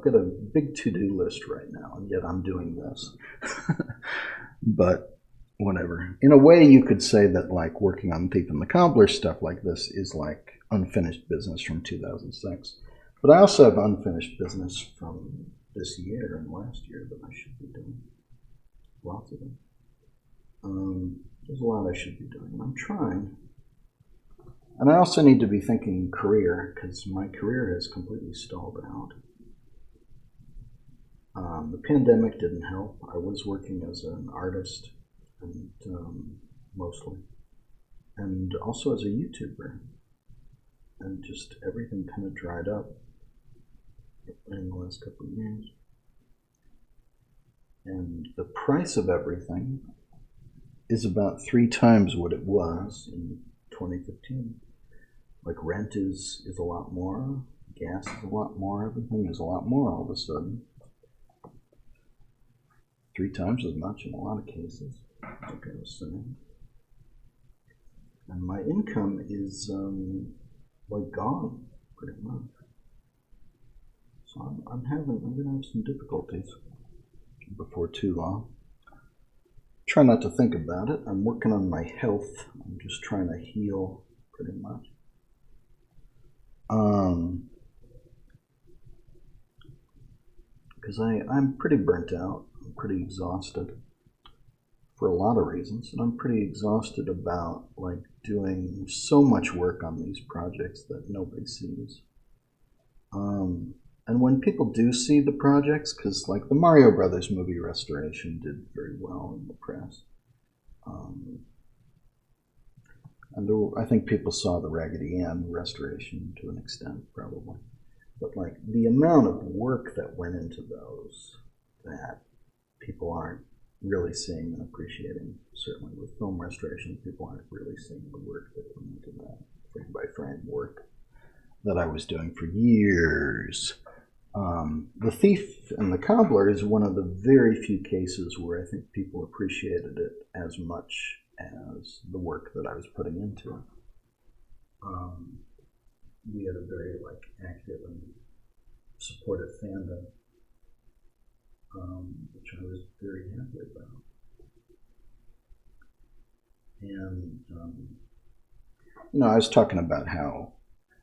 got a big to-do list right now, and yet I'm doing this. But whatever. In a way, you could say that like working on Thief and the Cobbler stuff like this is like unfinished business from 2006. But I also have unfinished business from this year and last year that I should be doing. Lots of them. There's a lot I should be doing, and I'm trying. And I also need to be thinking career, because my career has completely stalled out. The pandemic didn't help. I was working as an artist, and mostly, and also as a YouTuber, and just everything kind of dried up in the last couple of years. And the price of everything is about 3 times what it was in 2015. Like rent is a lot more, gas is a lot more, everything is a lot more all of a sudden. 3 times as much in a lot of cases, like I was saying. And my income is like gone, pretty much. So I'm gonna have some difficulties before too long. Try not to think about it. I'm working on my health. I'm just trying to heal, pretty much. Because I'm pretty burnt out. I'm pretty exhausted for a lot of reasons, and I'm pretty exhausted about like doing so much work on these projects that nobody sees. And when people do see the projects, because like the Mario Brothers movie restoration did very well in the press, and I think people saw the Raggedy Ann restoration to an extent, probably. But like the amount of work that went into those that people aren't really seeing and appreciating, certainly with film restoration, people aren't really seeing the work that went into that frame by frame work that I was doing for years. The Thief and the Cobbler is one of the very few cases where I think people appreciated it as much as the work that I was putting into it. We had a very like active and supportive fandom, which I was very happy about. And I was talking about how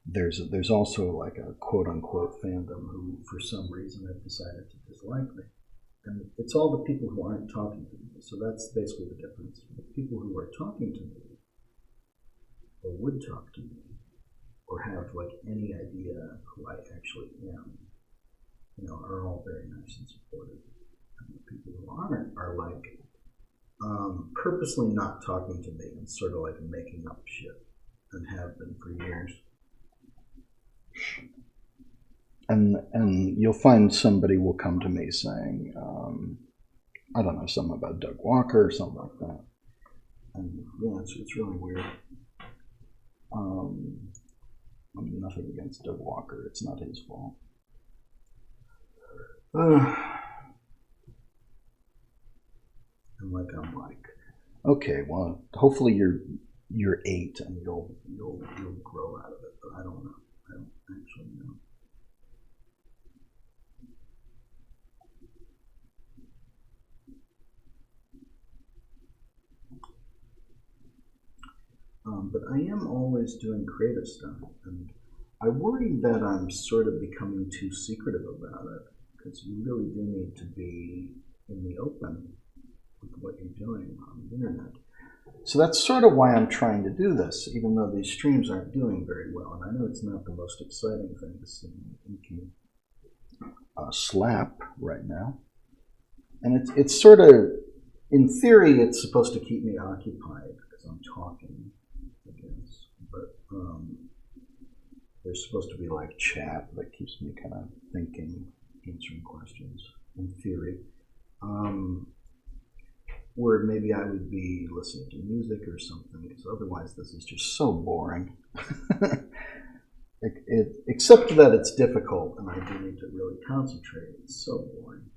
there's also like a quote unquote fandom who for some reason have decided to dislike me. And it's all the people who aren't talking to me. So that's basically the difference. The people who are talking to me or would talk to me or have like any idea who I actually am, are all very nice and supportive. And the people who aren't are like purposely not talking to me and sort of like making up shit, and have been for years. And you'll find somebody will come to me saying, I don't know, something about Doug Walker or something like that. And yeah, it's really weird. Nothing against Doug Walker. It's not his fault. And I'm like, okay, well, hopefully you're 8 and you'll grow out of it. But I don't know. I don't actually know. But I am always doing creative stuff, and I worry that I'm sort of becoming too secretive about it, because you really do need to be in the open with what you're doing on the internet. So that's sort of why I'm trying to do this, even though these streams aren't doing very well, and I know it's not the most exciting thing to see Inky slap right now. And it's sort of, in theory, it's supposed to keep me occupied, because I'm talking. But there's supposed to be like chat that keeps me kind of thinking, answering questions, in theory. Where maybe I would be listening to music or something, because otherwise this is just so boring. Except that it's difficult and I do need to really concentrate. It's so boring.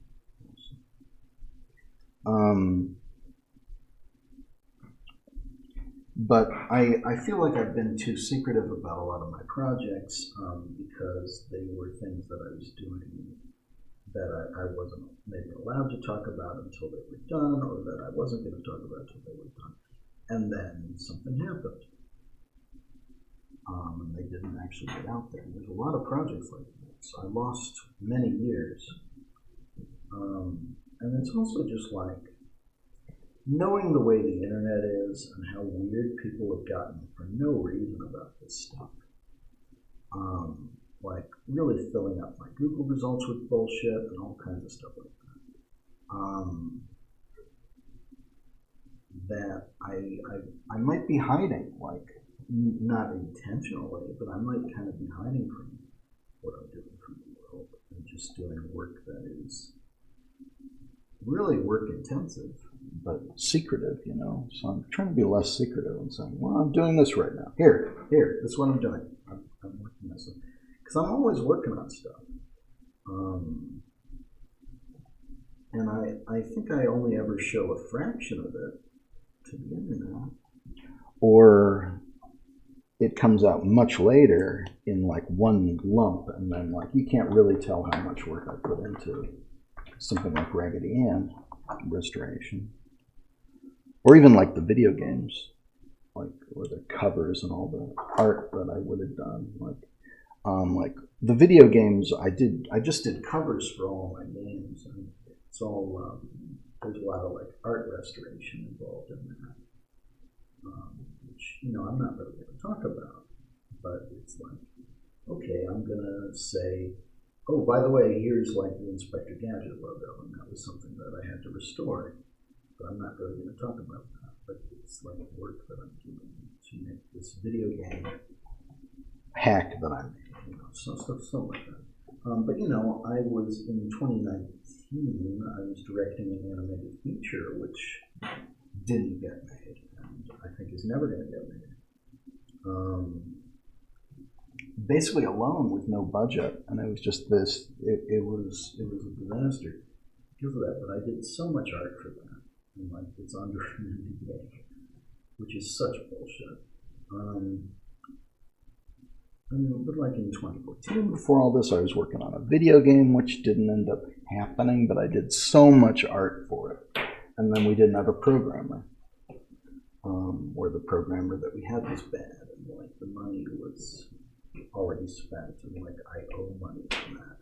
But I feel like I've been too secretive about a lot of my projects because they were things that I was doing that I wasn't maybe allowed to talk about until they were done, or that I wasn't going to talk about until they were done. And then something happened. And they didn't actually get out there. And there's a lot of projects like that. So I lost many years. And it's also just like knowing the way the internet is and how weird people have gotten for no reason about this stuff. Like really filling up my Google results with bullshit and all kinds of stuff like that. That I might be hiding, like not intentionally, but I might kind of be hiding from what I'm doing from the world and just doing work that is really work intensive, but secretive, you know. So I'm trying to be less secretive and saying, well, I'm doing this right now. Here, this is what I'm doing. I'm working this. Because I'm always working on stuff. And I think I only ever show a fraction of it to the internet. Or it comes out much later in like one lump, and then like you can't really tell how much work I put into something like Raggedy Ann restoration. Or even like the video games, like or the covers and all the art that I would have done. Like the video games, I just did covers for all my games, and it's all there's a lot of like art restoration involved in that, which you know I'm not really going to talk about, but it's like, okay, I'm gonna say, oh, by the way, here's like the Inspector Gadget logo, and that was something that I had to restore, but I'm not really going to talk about that. But it's like work that I'm doing to make this video game hack that I made. You know, stuff like that. But you know, I was in 2019. I was directing an animated feature which didn't get made, and I think is never going to get made. Basically alone with no budget, and it was just this. It was a disaster because of that. But I did so much art for that, and like it's under an NDA, which is such bullshit. But like in 2014, before all this, I was working on a video game, which didn't end up happening, but I did so much art for it. And then we didn't have a programmer, or the programmer that we had was bad, and like the money was already spent, and like I owe money from that,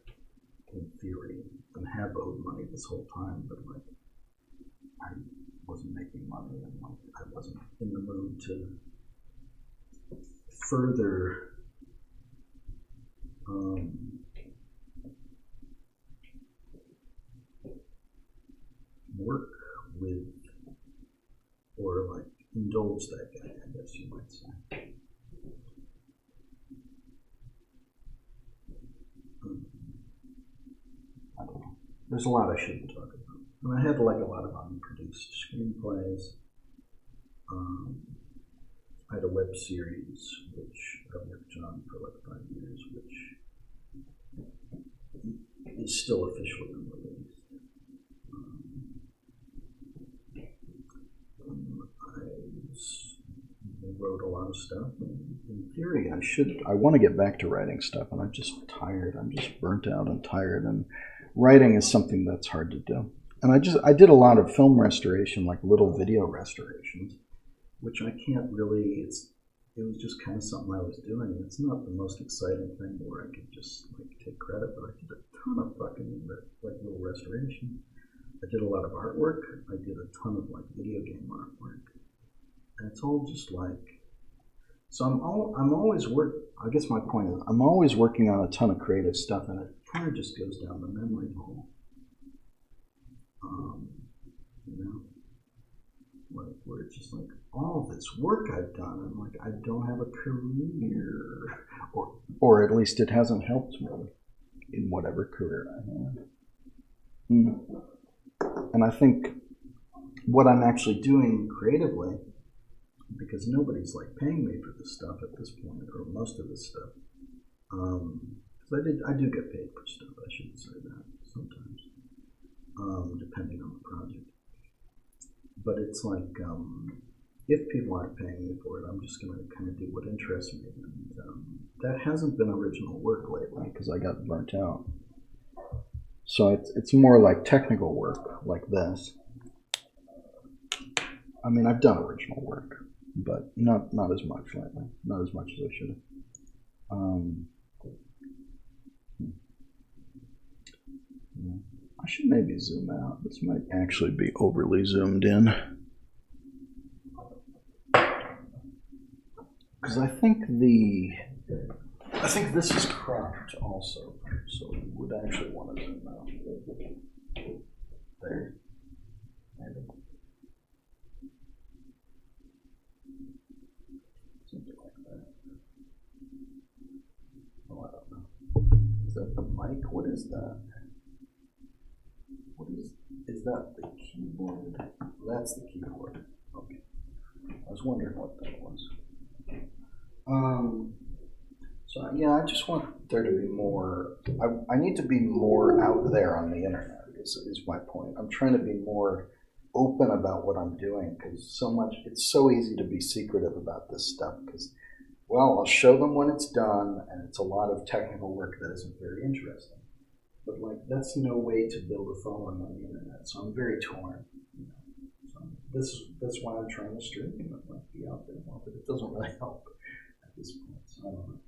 in theory, and have owed money this whole time, but like I wasn't making money, and like I wasn't in the mood to further work with, or like indulge that guy, I guess you might say. I don't know. There's a lot I shouldn't talk about. And I had like a lot of unproduced screenplays. I had a web series which I worked on for like 5 years, which is still officially unreleased. I wrote a lot of stuff. In theory, I want to get back to writing stuff, and I'm just tired. I'm just burnt out and tired, and writing is something that's hard to do. And I did a lot of film restoration, like little video restorations, which I can't really, it was just kind of something I was doing. It's not the most exciting thing where I could just like take credit, but I did a ton of fucking like little restoration. I did a lot of artwork. I did a ton of like video game artwork. And it's all just like, so I'm always I guess my point is I'm always working on a ton of creative stuff, and it kind of just goes down the memory hole. You know? Like where it's just like all this work I've done, and like I don't have a career, or at least it hasn't helped me in whatever career I have. And I think what I'm actually doing creatively, because nobody's like paying me for this stuff at this point, or most of this stuff, because I do get paid for stuff. I shouldn't say that sometimes, depending on the project. But it's like if people aren't paying me for it, I'm just going to kind of do what interests me. And that hasn't been original work lately because I got burnt out. So it's more like technical work like this. I mean, I've done original work, but not as much lately. Not as much as I should have. I should maybe zoom out. This might actually be overly zoomed in. Because I think this is cropped also, so we would actually want to zoom out. There. Maybe. Something like that. Oh, I don't know. Is that the mic? What is that? What is that the keyboard? That's the keyboard. Okay. I was wondering what that was. So yeah, I just want there to be more. I need to be more out there on the internet. Is my point. I'm trying to be more open about what I'm doing because it's so easy to be secretive about this stuff. Because, well, I'll show them when it's done, and it's a lot of technical work that isn't very interesting. But like that's no way to build a following on the internet. So I'm very torn. You know? So that's why I'm trying to stream and like be out there more, but it doesn't really help at this point. So I don't know.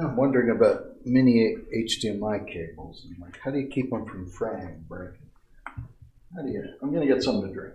I'm wondering about mini HDMI cables and like how do you keep them from fraying and breaking? I'm gonna get something to drink.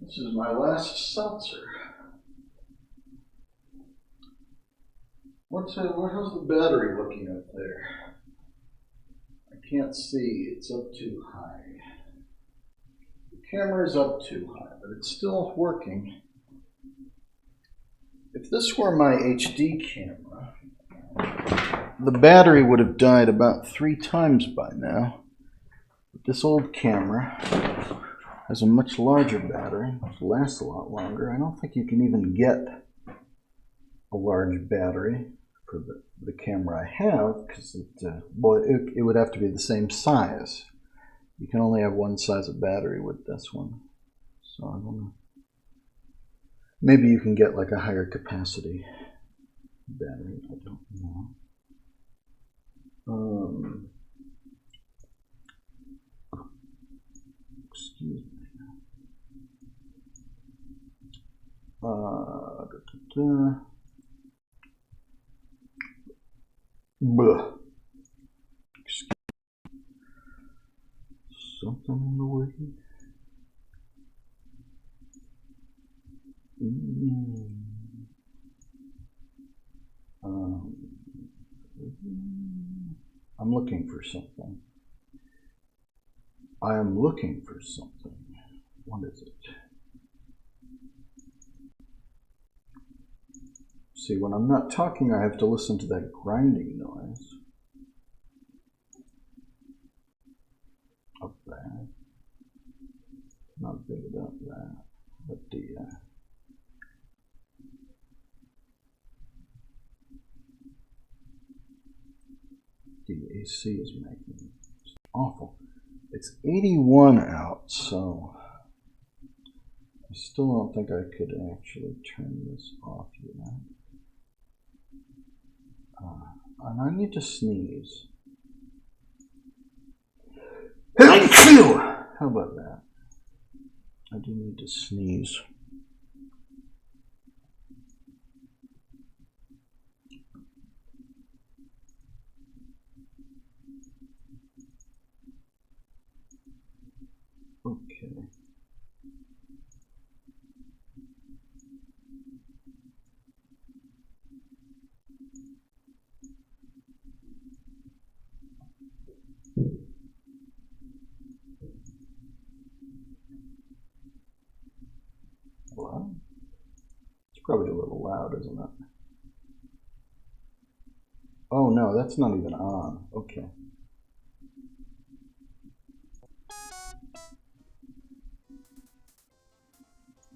This is my last seltzer. How's the battery looking up there? I can't see, it's up too high. The camera is up too high, but it's still working. If this were my HD camera, the battery would have died about 3 times by now. But this old camera has a much larger battery, which lasts a lot longer. I don't think you can even get a large battery for the camera I have, because well, it would have to be the same size. You can only have one size of battery with this one. So I don't know. Maybe you can get like a higher capacity battery. I don't know. Excuse me. Something in the way. I'm looking for something. I am looking for something. What is it? See, when I'm not talking, I have to listen to that grinding noise of that. Not big about that, but the AC is making it awful. It's 81 out, so I still don't think I could actually turn this off yet. And I need to sneeze. How about that? I do need to sneeze. Okay. Well, it's probably a little loud, isn't it? Oh no, that's not even on. Okay.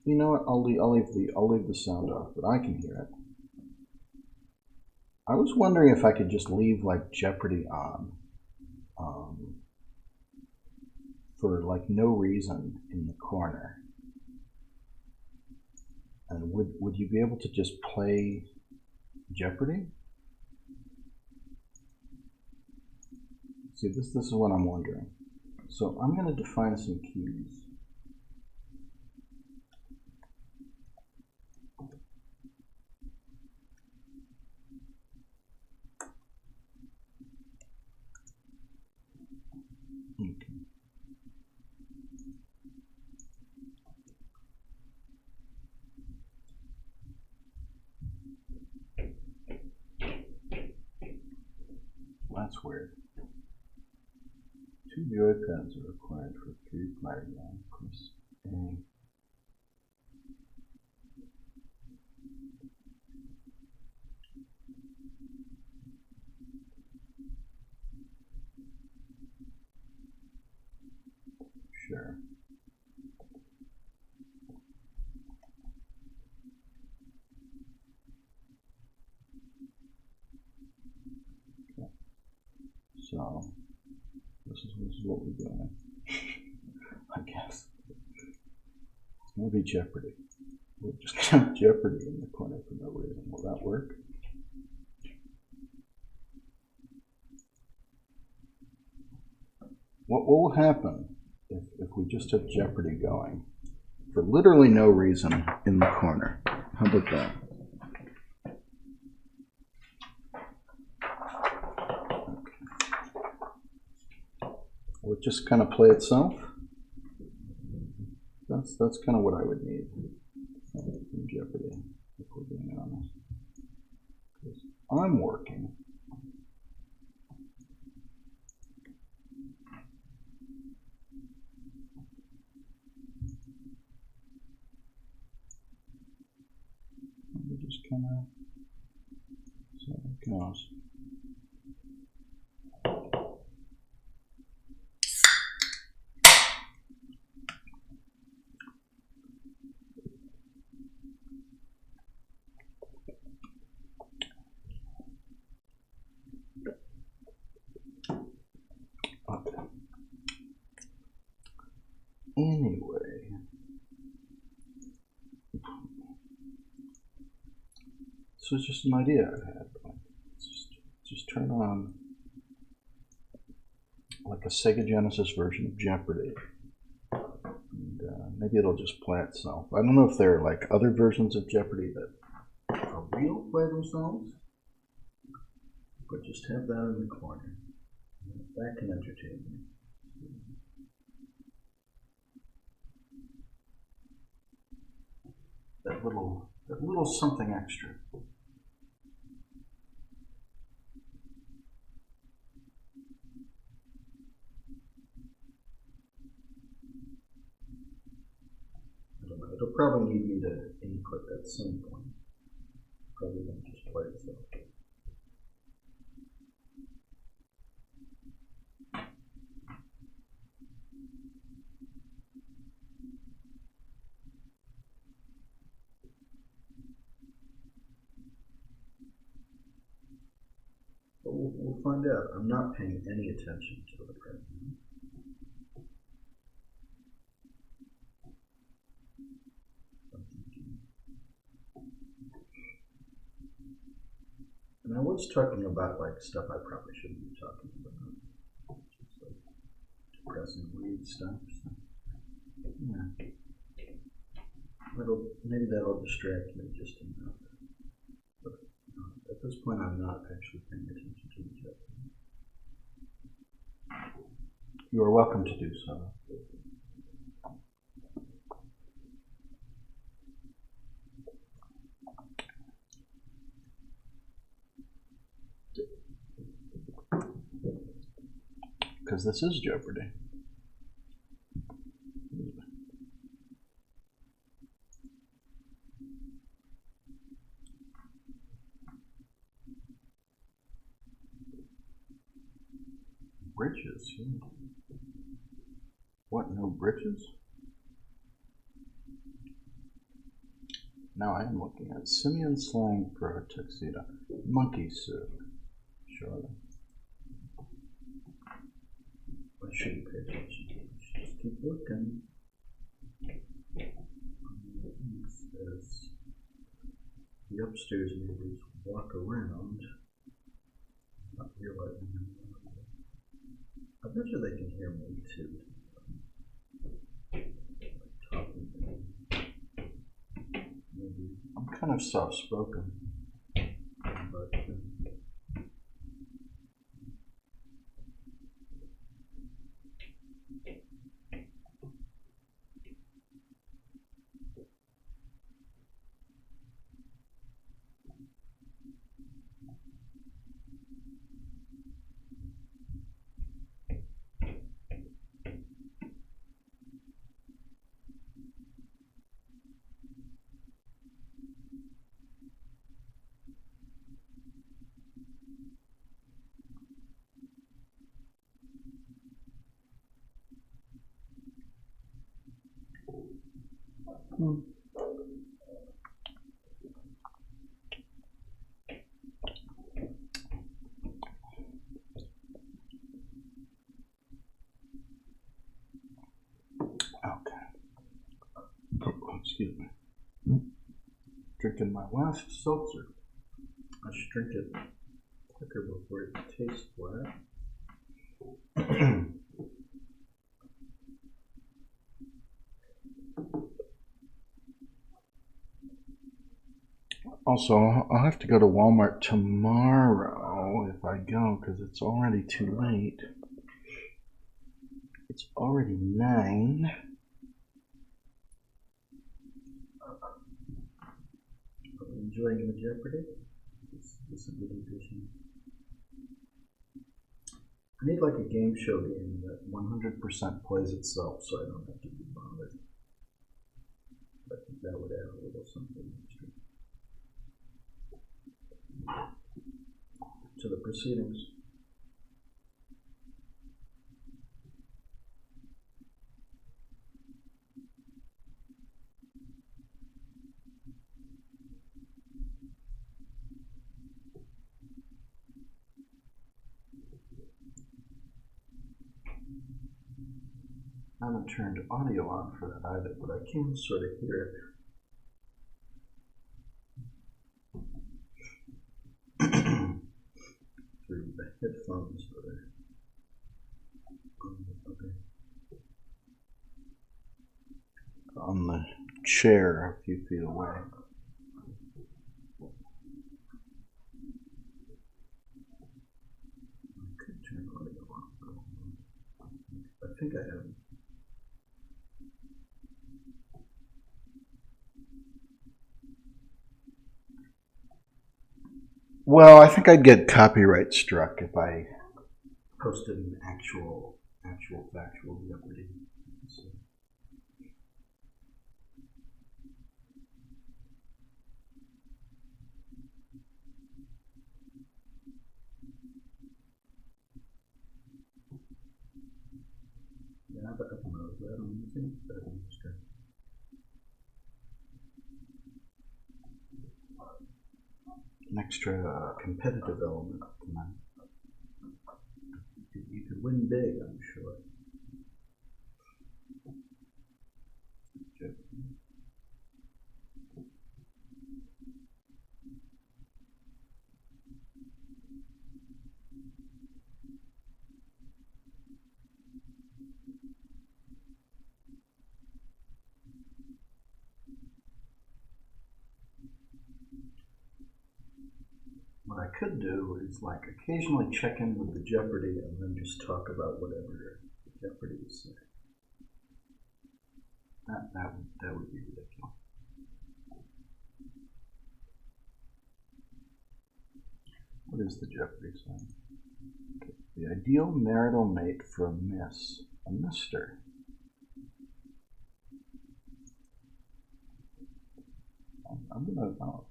You know what? I'll leave the sound off, but I can hear it. I was wondering if I could just leave like Jeopardy on, for like no reason in the corner. And would you be able to just play Jeopardy? See, this is what I'm wondering. So I'm going to define some keys. Okay. That's weird. 2 joypads are required for 3 player game. Press A. Sure. Okay. So this is what we're doing. I guess. It's gonna be Jeopardy. We'll just have Jeopardy in the corner for no reason. Will that work? What will happen if we just have Jeopardy going for literally no reason in the corner? How about that? Okay. Will it just kind of play itself? That's kind of what I would need in Jeopardy, if we're being honest. Because I'm working. We just kind of see how it goes. this was just an idea I had. Just turn on like a Sega Genesis version of Jeopardy. And maybe it'll just play itself. I don't know if there are like other versions of Jeopardy that are real play themselves, but just have that in the corner. That can entertain me. That little something extra. I don't know. It'll probably need me to input at some point. Probably won't just play itself. But we'll find out. I'm not paying any attention to it right now. And I was talking about like stuff I probably shouldn't be talking about. Just like depressing weed stuff. So, yeah. Maybe that'll distract me just enough. But at this point I'm not actually paying attention to the job. You are welcome to do so. Because this is Jeopardy. Bridges? What, no bridges? Now I am looking at simian slang for a tuxedo. Monkey suit. Surely. I shouldn't pay attention to it. I should just keep looking. As the upstairs neighbors walk around, not realizing I bet you they can hear me too. Talking. Maybe I'm kind of soft-spoken, but excuse me. Drinking my last seltzer. I should drink it quicker before it tastes flat. Also, I'll have to go to Walmart tomorrow if I go, because it's already too late. It's already 9. Enjoying the Jeopardy? This edition. I need like a game show game that 100% plays itself, so I don't have to be bothered. I think that would add a little something extra to the proceedings. I haven't turned audio on for that either, but I can sort of hear it. through the headphones that are on the chair a few feet away. I could turn audio off. I think I have. Well, I think I'd get copyright struck if I posted an actual factual Jeopardy. So. Yeah, but I don't know. Is that on anything? That one's good. An extra competitive element tonight. You could win big, I'm sure. What I could do is like occasionally check in with the Jeopardy and then just talk about whatever the Jeopardy is saying. That would be ridiculous. What is the Jeopardy saying? Okay. The ideal marital mate for a miss, a mister. I'm gonna, oh,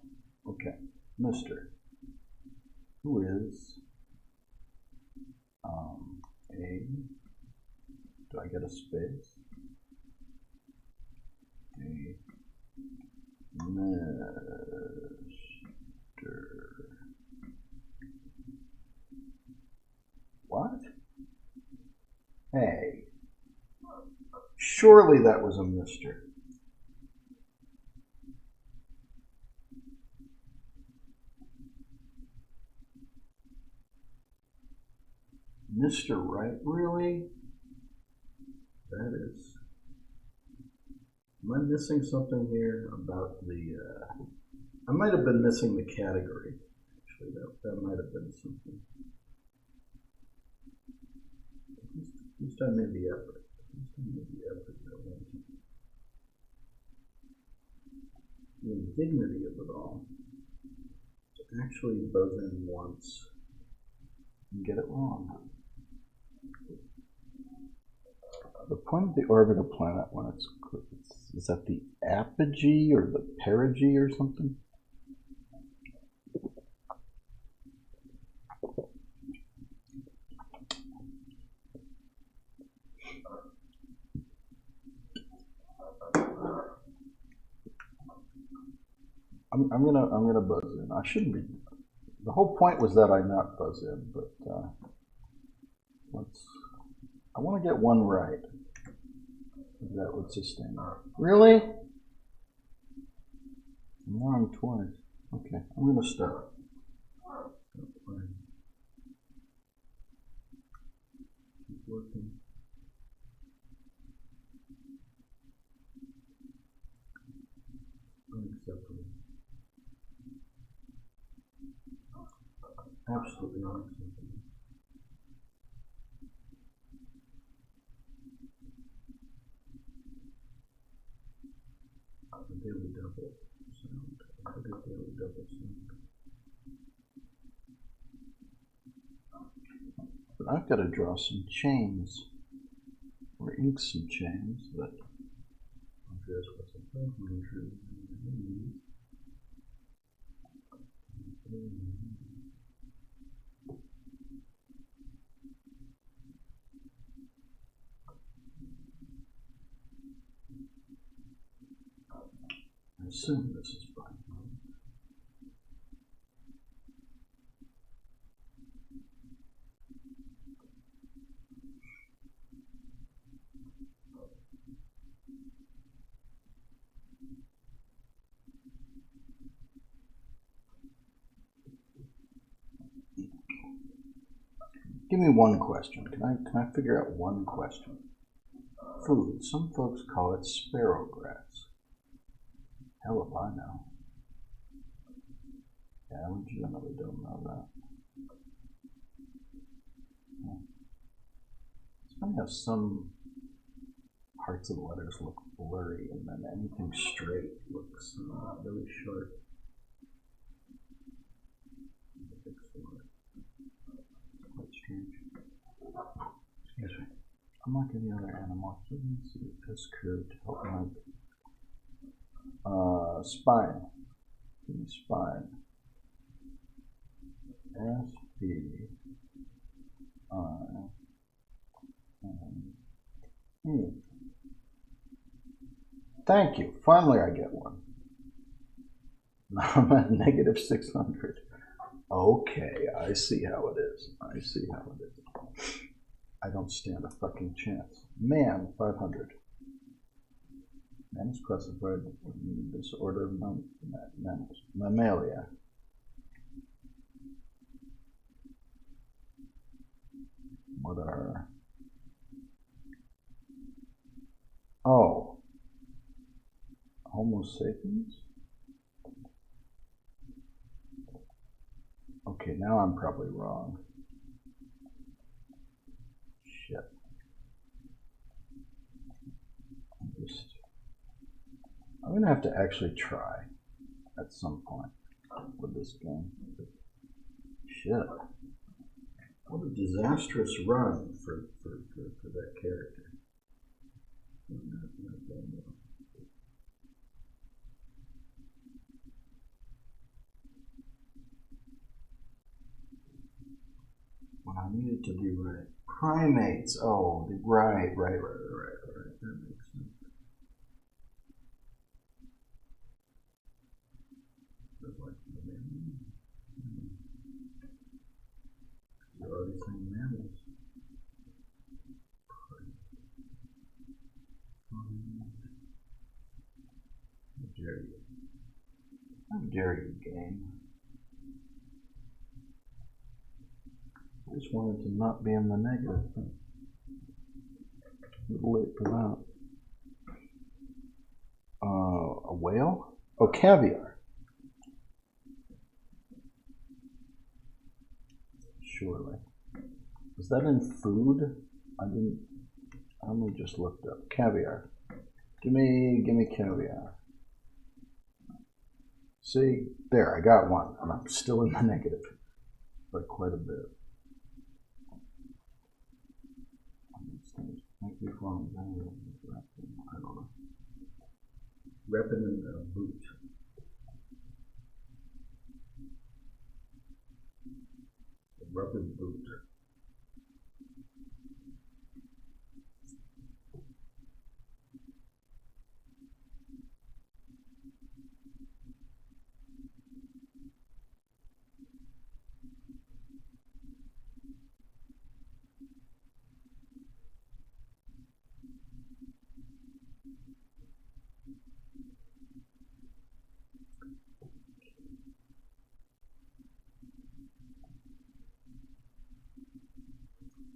okay, mister. Who is do I get a space? A mister. What? Hey. Surely that was a mister. Mr. Right? Really? That is. Am I missing something here about the. I might have been missing the category. Actually, that might have been something. At least I made the effort. The indignity of it all. To actually buzz in once and get it wrong. The point of the orbital planet when it's is that the apogee or the perigee or something? I'm gonna buzz in. I shouldn't be. The whole point was that I not buzz in, but I want to get one right. That would sustain me. Really? I'm wrong twice. Okay, I'm gonna start. Keep working. Unacceptable. Absolutely unacceptable. The daily double sound. Look at daily double sound. But I've got to draw some chains, or ink some chains, but here's what's important. I assume this is fine. Give me one question. Can I figure out one question? Food. Some folks call it sparrowgrass. Hell if I know. Yeah, I legitimately don't know that. It's funny how some parts of the letters look blurry, and then anything straight looks really short. Quite strange. Excuse me. Unlike any other animal, I didn't see this curve to help me. Spine. Give me spine. S-P-I-N-E. Thank you. Finally I get one. I'm at negative 600. Okay, I see how it is. I see how it is. I don't stand a fucking chance. Man, 500. Man is classified in this order of mammals. Mammalia. What are... Oh. Homo sapiens? Okay, now I'm probably wrong. Shit. I'm gonna have to actually try at some point with this game. Shit. What a disastrous run for that character. When I needed to be right. Primates. Oh, right. That makes sense. You're already saying mammals. How dare you? How dare you, game? I just wanted to not be in the negative. A little late for that. A whale? Oh, caviar. Surely. Is that in food? I only just looked up. Caviar. Give me caviar. See? There, I got one. And I'm still in the negative. By quite a bit. I don't know. Repping in the boot. The rubber boot.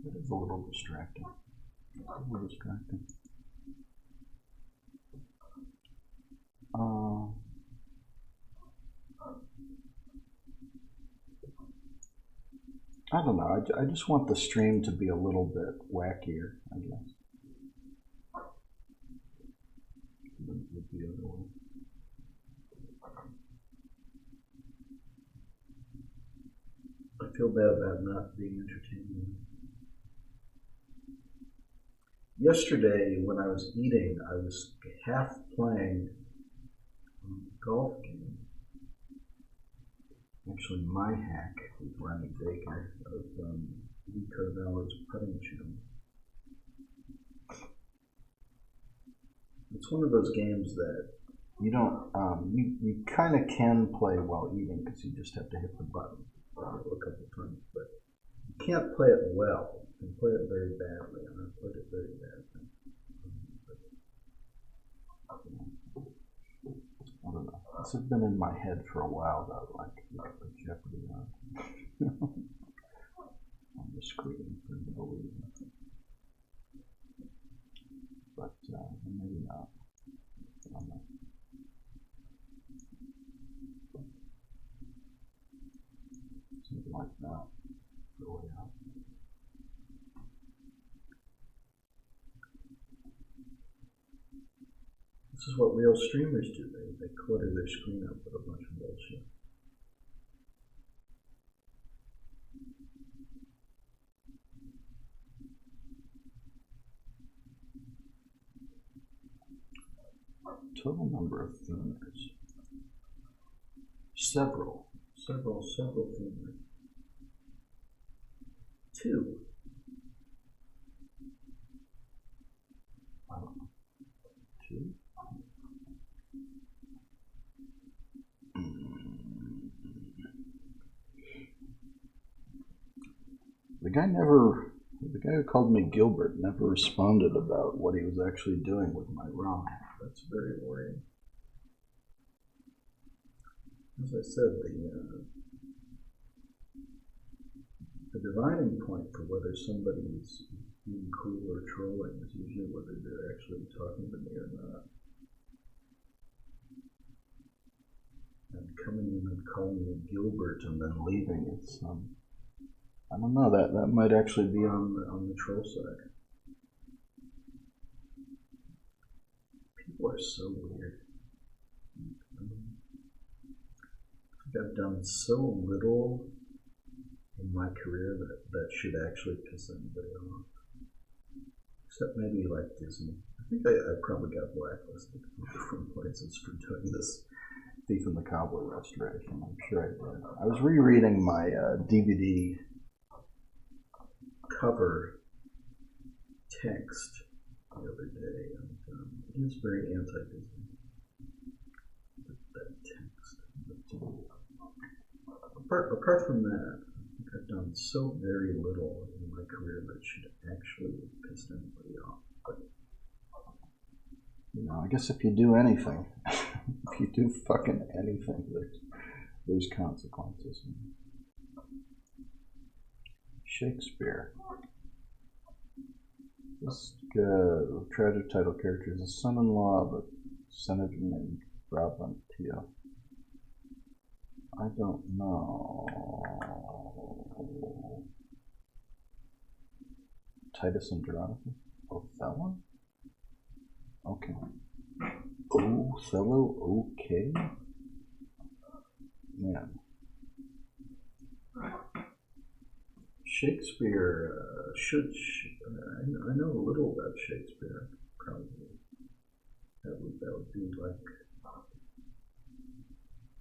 It is a little distracting. I don't know. I just want the stream to be a little bit wackier, I guess. With the other one. I feel bad about not being entertaining. Yesterday, when I was eating, I was half playing a golf game. Actually, my hack with Ronnie Baker of Lee Carvello's putting channel. It's one of those games that you don't, you kind of can play while eating because you just have to hit the button a couple times, but you can't play it well. You can play it very badly, and I played it very badly. I don't know. This has been in my head for a while, though, like Jeopardy. the screen for no reason. But maybe not. I don't know. Something like that. Go way out. This is what real streamers do. They clutter their screen up with a bunch of bullshit. Total number of themers. Several themers. 2. I don't know. 2? The guy who called me Gilbert never responded about what he was actually doing with my ROM. That's very worrying. As I said, the dividing point for whether somebody is being cool or trolling is usually whether they're actually talking to me or not. And coming in and calling me Gilbert and then leaving, it's I don't know, that might actually be on the troll side. People are so weird. I've done so little in my career that should actually piss anybody off. Except maybe like Disney. I think I probably got blacklisted from places for doing this Thief and the Cobbler restoration. I'm sure I did. I was rereading my DVD cover text the other day, and it is very anti-Disney. That text. But apart from that, I think I've done so very little in my career that should actually have pissed anybody off. But you know, I guess if you do anything, if you do fucking anything, there's consequences. Shakespeare. This tragic title character is a son-in-law of a senator named Brabantio. I don't know. Titus Andronicus? Othello? Okay. Othello, okay. Man. Shakespeare I know a little about Shakespeare, probably. That would be like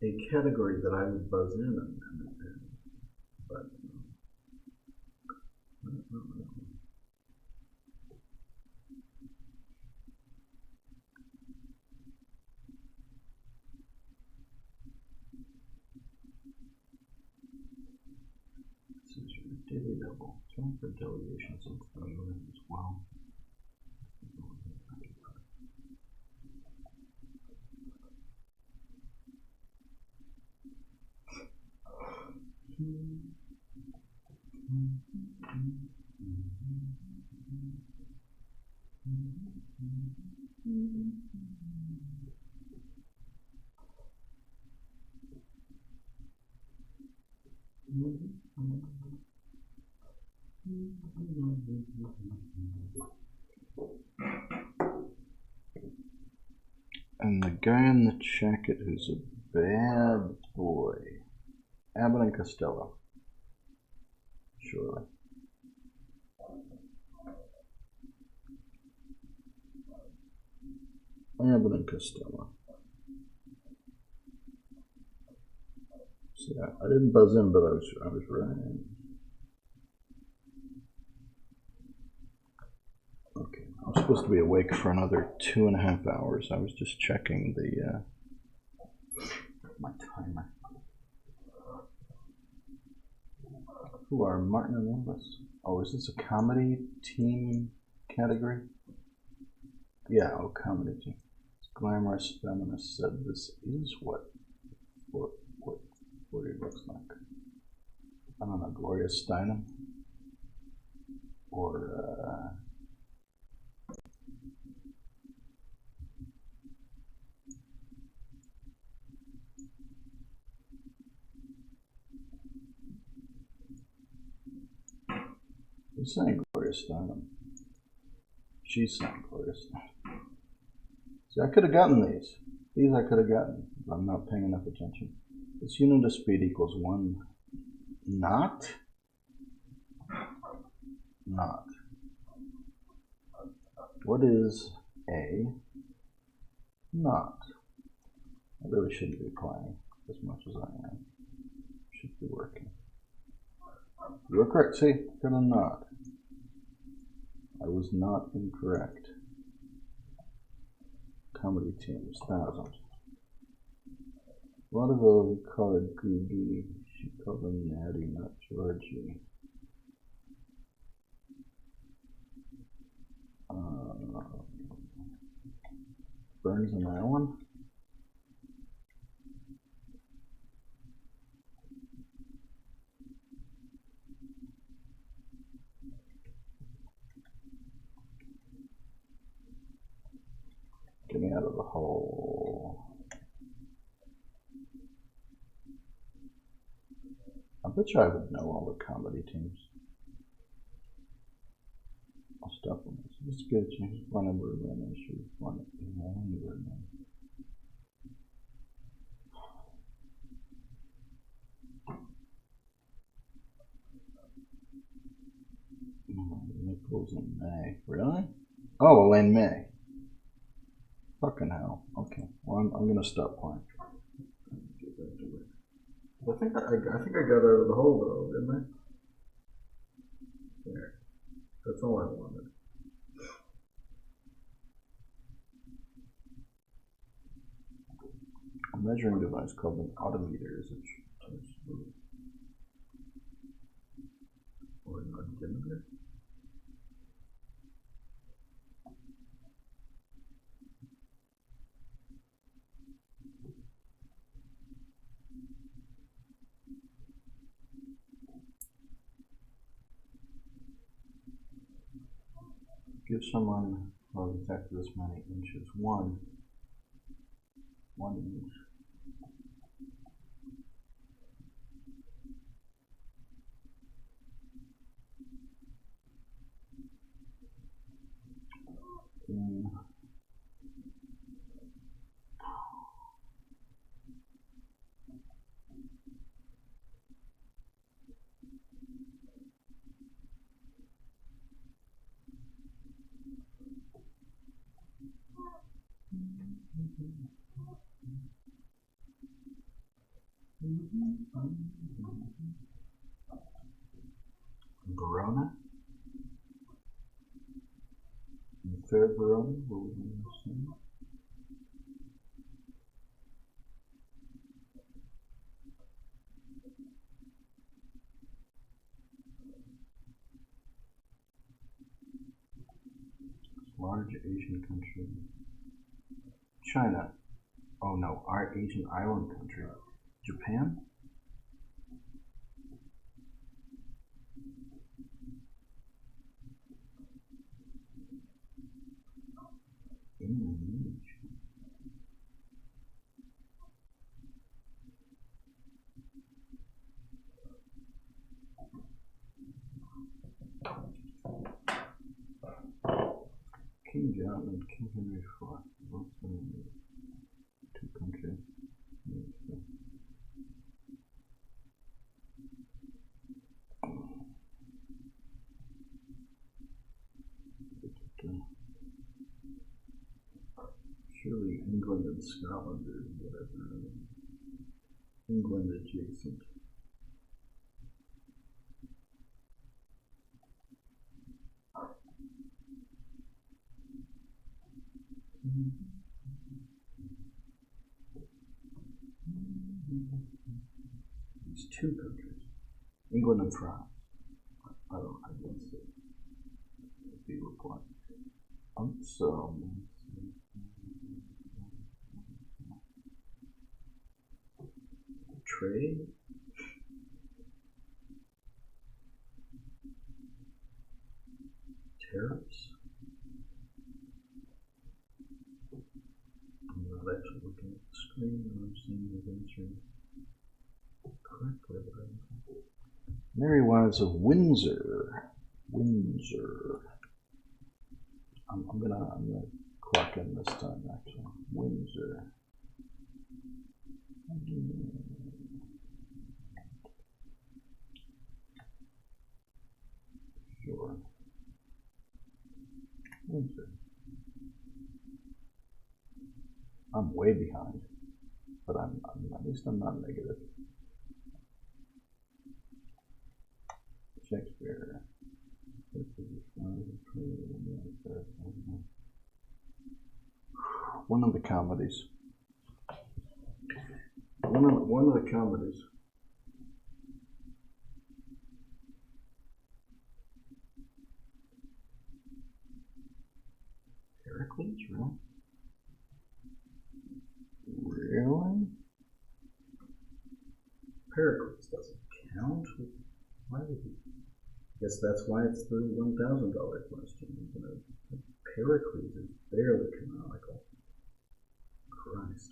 a category that I would buzz in and but I don't know. This is your daily double. Trying for delegations of Finalizing as well. And the guy in the jacket who's a bad boy. Abbott and Costello. Surely. Abbott and Costello. So yeah, I didn't buzz in, but I was right. Okay, I'm supposed to be awake for another 2.5 hours. I was just checking the my timer. Who are Martin and Nimbus? Oh, is this a comedy team category? Yeah, oh, comedy team. Glamorous feminist said this is what it looks like. I don't know, Gloria Steinem. or who's saying Gloria Steinem? She's saying Gloria Steinem. See, I could have gotten these. These I could have gotten, but I'm not paying enough attention. This unit of speed equals 1 knot? Knot. What is a knot? I really shouldn't be playing as much as I am. Should be working. You are correct. See, got a knot. I was not incorrect. Comedy teams, 1,000. What of we call it Googie? She called him Natty, not Georgie. Burns and Allen. Get me out of the hole. I bet you I would know all the comedy teams. I'll stop on this. Let's get you one of Berlin issues. One in Berlin. Nichols in May. Really? Oh, Elaine May. Fucking hell. Okay. Well, I'm gonna stop playing. Get back to work. I think I got out of the hole though, didn't I? There. That's all I wanted. A measuring device called an odometer is or an odometer. Give someone, well, exactly this many inches. 1 inch. In Verona. In third Verona, what would we understand? Large Asian country. China. Oh no, our Asian island country. Japan? Indonesia. King John and King Henry IV. What's the name? 2 countries. Surely England and Scotland or whatever. England adjacent. These 2 countries. England and France. I didn't see. Be replied. So trade. tariffs. I'm not actually looking at the screen and I'm seeing the answer correctly. Merry Wives of Windsor. Windsor. I'm gonna clock in this time actually. Windsor. Sure. Windsor. I'm way behind, but I'm at least I'm not negative. Shakespeare. One of the comedies. One of the comedies. Pericles, really? Really? Pericles doesn't count. Why would he? I guess that's why it's the $1,000 question. Pericles is barely canonical. Christ.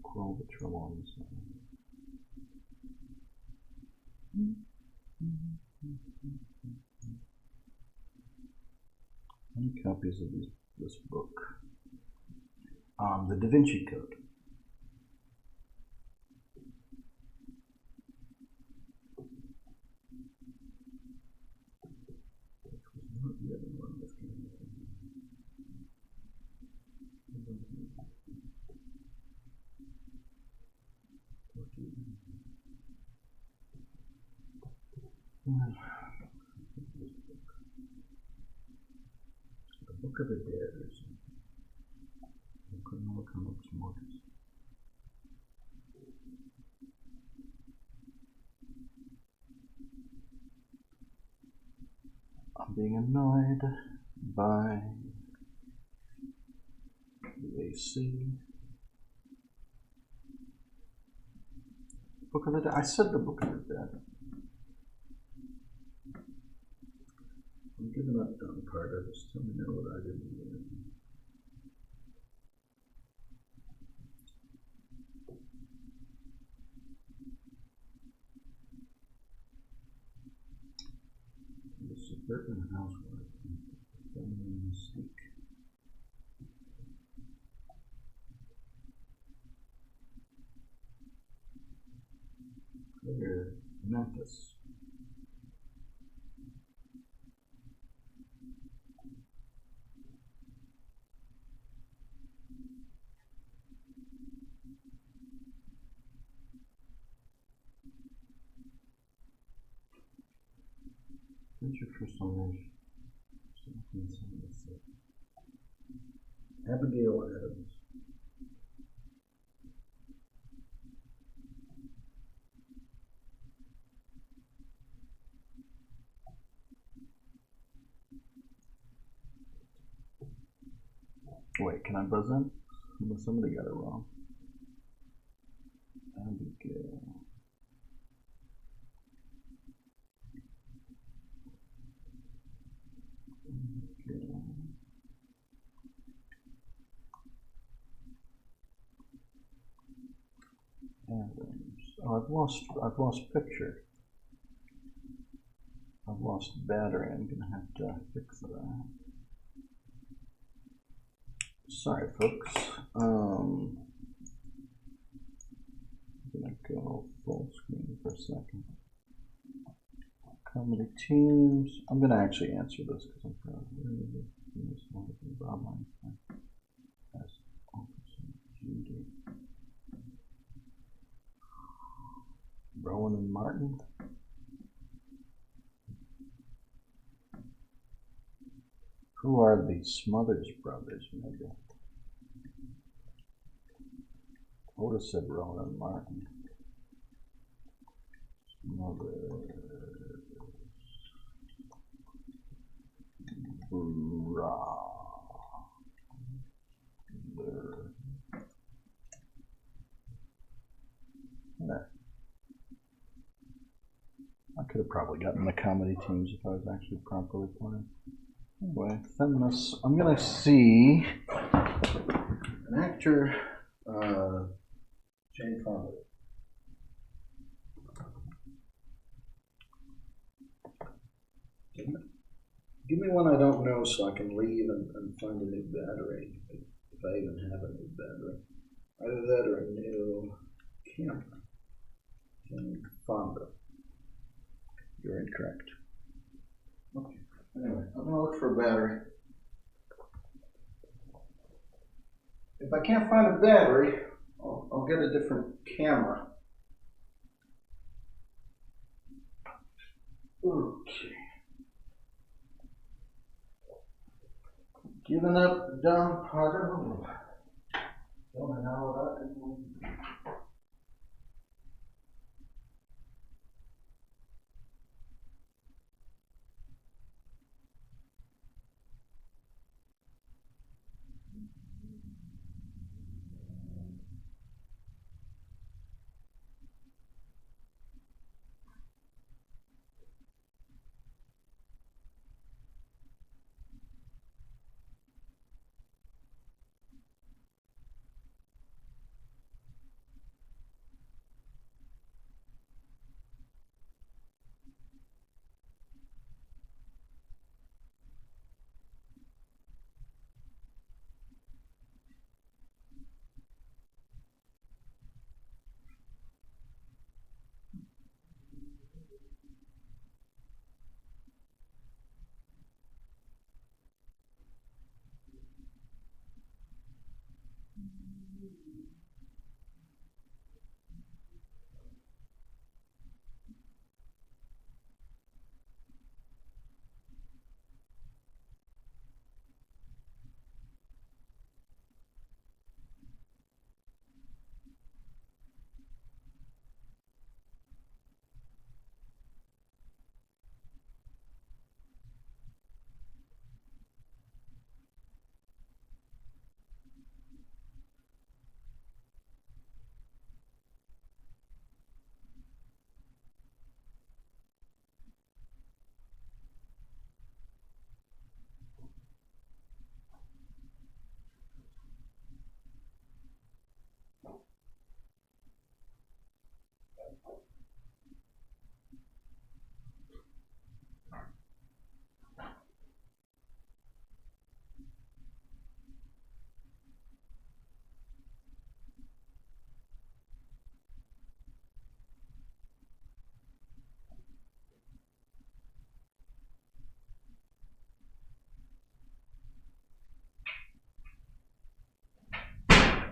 Crawl the trouble on this one. How many copies of this book? The Da Vinci Code. The Book of the Dead or something. I couldn't look on its markers. I'm being annoyed by the AC. Book of the Dead. I said the Book of the Dead. I'm giving up Don Carter. Just tell me now what I didn't do. The Suburban Housewife. Family Mystique. Clear Memphis. What's your first name? 1776. Abigail Adams. Wait, can I buzz in? Somebody got it wrong. Abigail. Oh, I've lost picture. I've lost battery. I'm gonna have to fix that. Sorry, folks. I'm gonna go full screen for a second. Comedy teams. I'm gonna actually answer this because I'm probably this one with Bob Einstein as Officer Judy. Rowan and Martin. Who are the Smothers Brothers, maybe? I would have said Roland Martin. Smothers. There. I could have probably gotten the comedy teams if I was actually properly playing. Anyway, feminists. I'm gonna see an actor, Jane Fonda. Give me one I don't know so I can leave and find a new battery, if I even have a new battery. Either that or a new camera. Jane Fonda. You're incorrect. Okay. Anyway, I'm gonna look for a battery. If I can't find a battery, I'll get a different camera. Okay. Giving up down part of the room. Don't know how that is.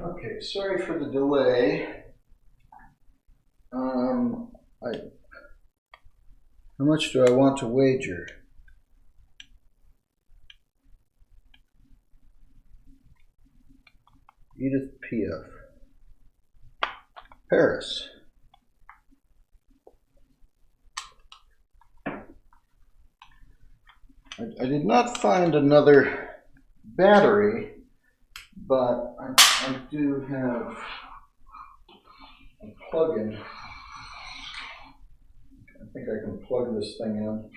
Okay, sorry for the delay. How much do I want to wager? Edith Piaf. Paris. I did not find another battery, but I do have a plug-in. I think I can plug this thing in.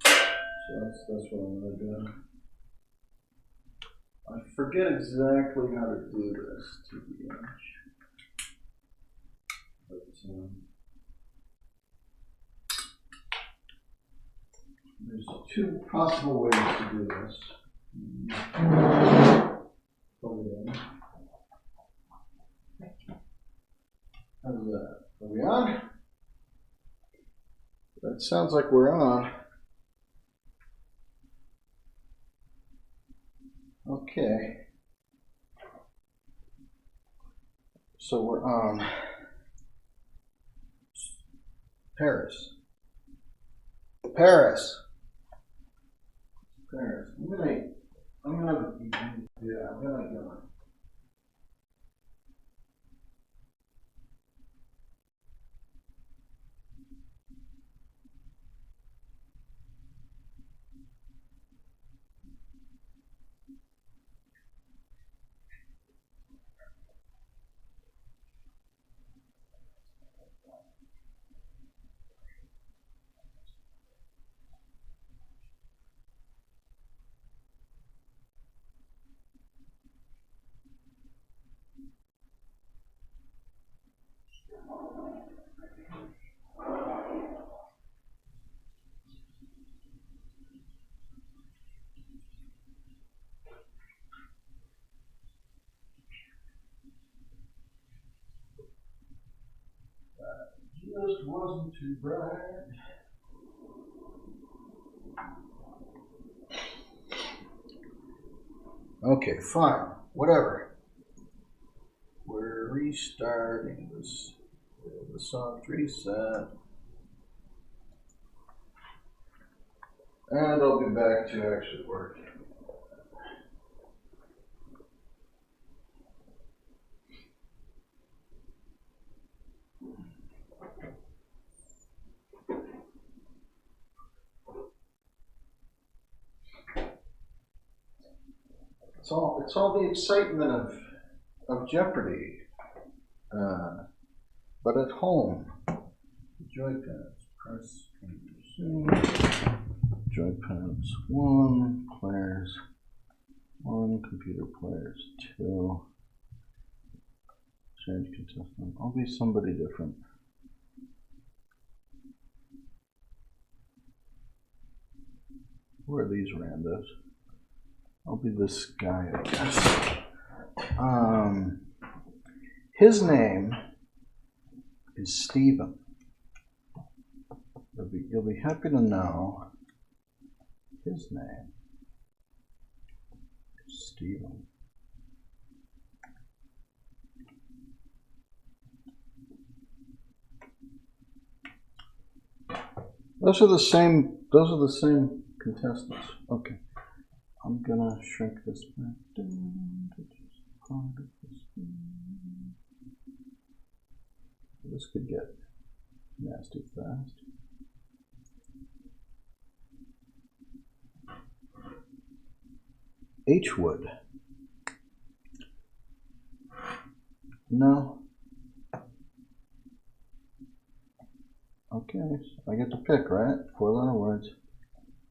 So that's what I'm going to do. I forget exactly how to do this, to be honest. But, there's two possible ways to do this. Plug it in. How's that? Are we on? That sounds like we're on. Okay. So we're on. Paris. Paris. Paris. I'm gonna. Just wasn't too bright. Okay, fine, whatever. We're restarting this. The soft reset. And I'll be back to actually working. It's all the excitement of Jeopardy, but at home. Joypads, press joypads 1, players 1, computer players 2. Change contestant. I'll be somebody different. Who are these randos? I'll be this guy, I guess. His name is Stephen. You'll be happy to know his name is Stephen. Those are the same contestants. Okay. I'm gonna shrink this back down to just part of this. This could get nasty fast. H Wood. No. Okay, so I get to pick, right? 4-letter words.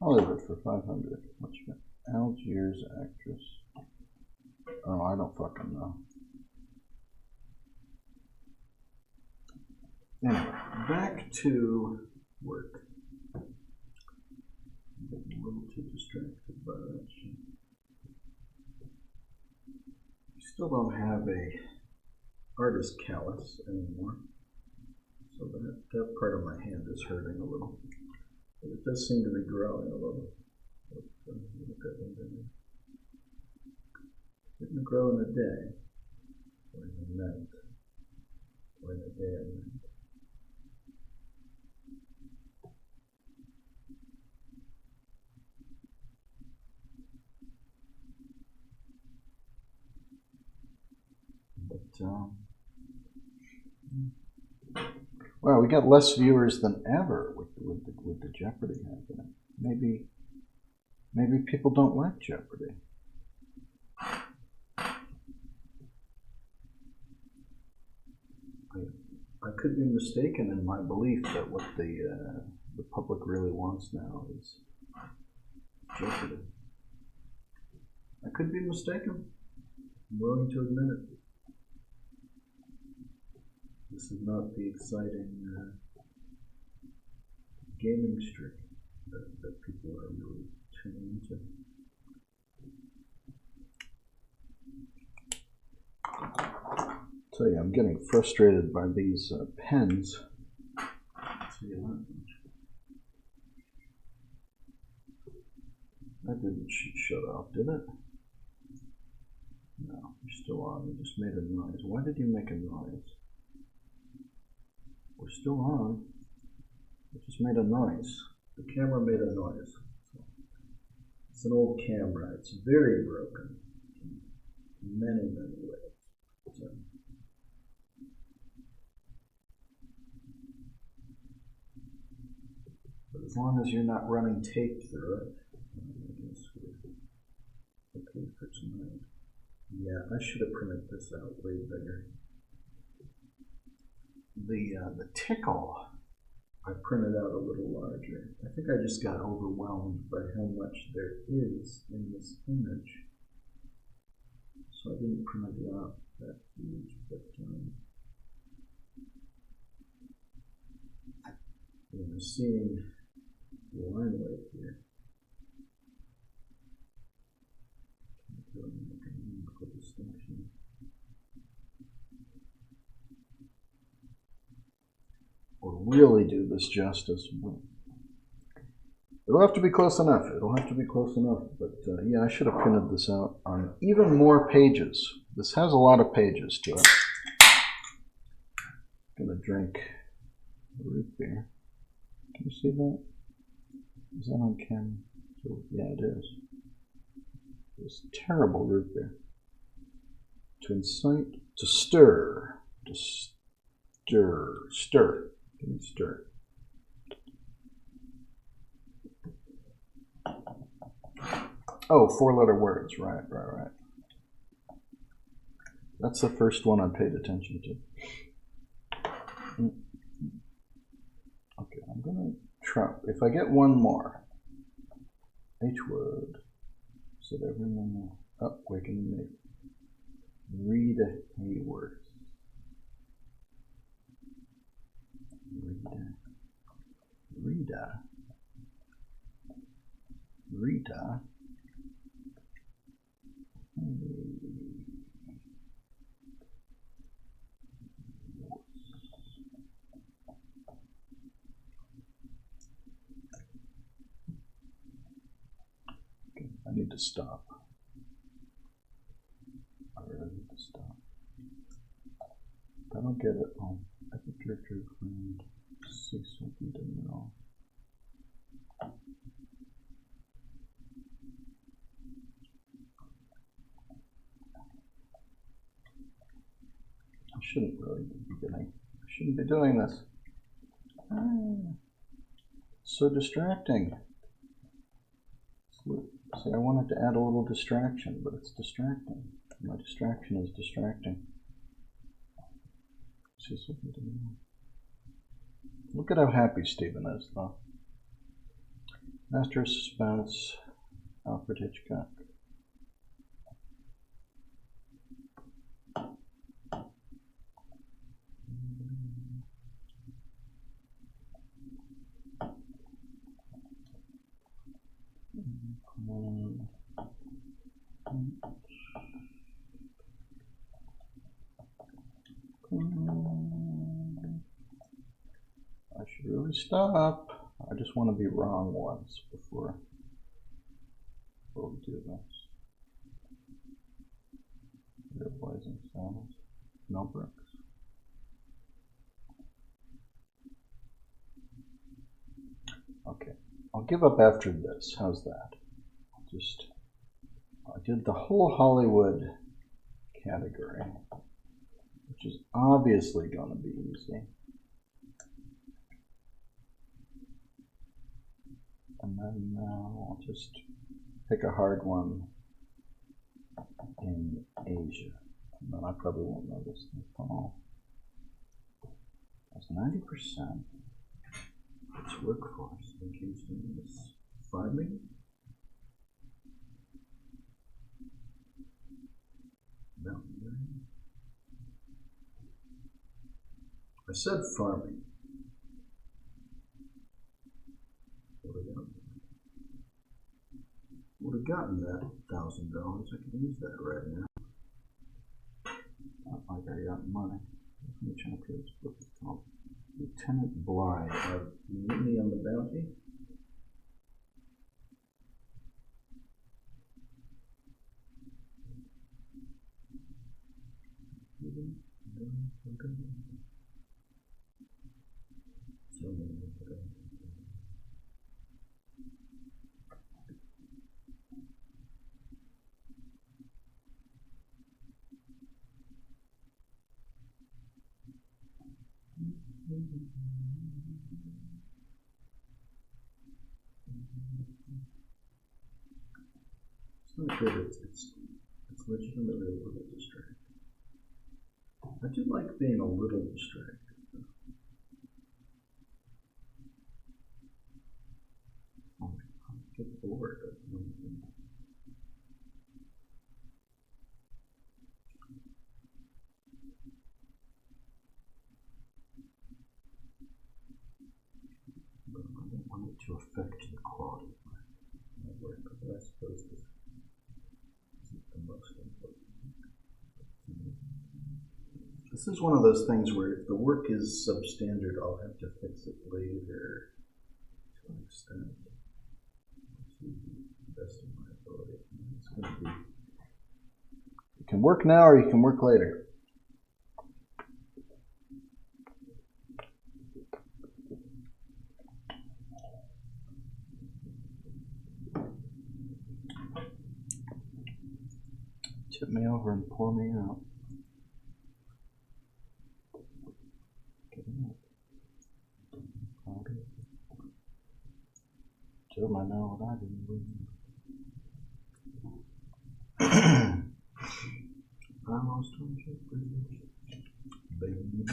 I'll leave it for 500. What's your Algiers actress? Oh, I don't fucking know. Anyway, back to work. I'm getting a little too distracted by that shit. I still don't have a artist callus anymore. So that part of my hand is hurting a little. But it does seem to be growing a little. Didn't grow in a day, or in a night, or in a day and night. Well, we got less viewers than ever with the Jeopardy happening. Maybe people don't like Jeopardy. I could be mistaken in my belief that what the public really wants now is Jeopardy. I could be mistaken. I'm willing to admit it. This is not the exciting gaming streak that people are really tuning into. Tell you, I'm getting frustrated by these pens. See that? That didn't shut off, did it? No, you're still on. You just made a noise. Why did you make a noise? We're still on. It just made a noise. The camera made a noise. So It's an old camera. It's very broken in many, many ways. So, but as long as you're not running tape through it, I guess we're okay for tonight. Yeah, I should have printed this out way bigger. The tickle, I printed out a little larger. I think I just got overwhelmed by how much there is in this image. So I didn't print it out that huge, but seeing the line weight here. Can't really make a meaningful distinction. Or really do this justice. It'll have to be close enough. It'll have to be close enough. But yeah, I should have printed this out on even more pages. This has a lot of pages to it. I'm gonna drink a root beer. Can you see that? Is that on camera? So, yeah, it is. This terrible root beer. To incite, to stir, stir. Can you stir? Oh, 4-letter words. Right. That's the first one I paid attention to. Okay, I'm gonna try. If I get one more, H word. Said everyone. Oh, wait, can you make Rita Hayworth? Rita. Okay, I need to stop. I really need to stop. If I don't get it, I think you're going to see something to know. I shouldn't really be beginning. I shouldn't be doing this. So distracting. See, I wanted to add a little distraction, but it's distracting. My distraction is distracting. See something to know. Look at how happy Stephen is, though. Master of Suspense, Alfred Hitchcock. I should really stop. I just want to be wrong once before we do this. Real blazing sounds. No bricks. Okay, I'll give up after this. How's that? I did the whole Hollywood category, which is obviously going to be easy. And then I'll just pick a hard one in Asia. And then I probably won't know this thing at all. That's 90%. It's workforce. I think he's doing this farming. Mountaineering. I said farming. Would have gotten that $1,000. I could use that right now. Not like I got money. Which chapter is this book is called? Lieutenant Bly. You meet me on the bounty? It's not good. It's legitimately a little distracting. I do like being a little distracted. I get bored. But I don't want it to affect the quality of my work, but I suppose this isn't the most important. This is one of those things where if the work is substandard, I'll have to fix it later to an extent. To the best of my ability. It's going to be. You can work now or you can work later. Tip me over and pour me out. Joe might know what I didn't win. I lost on Jeopardy. Baby.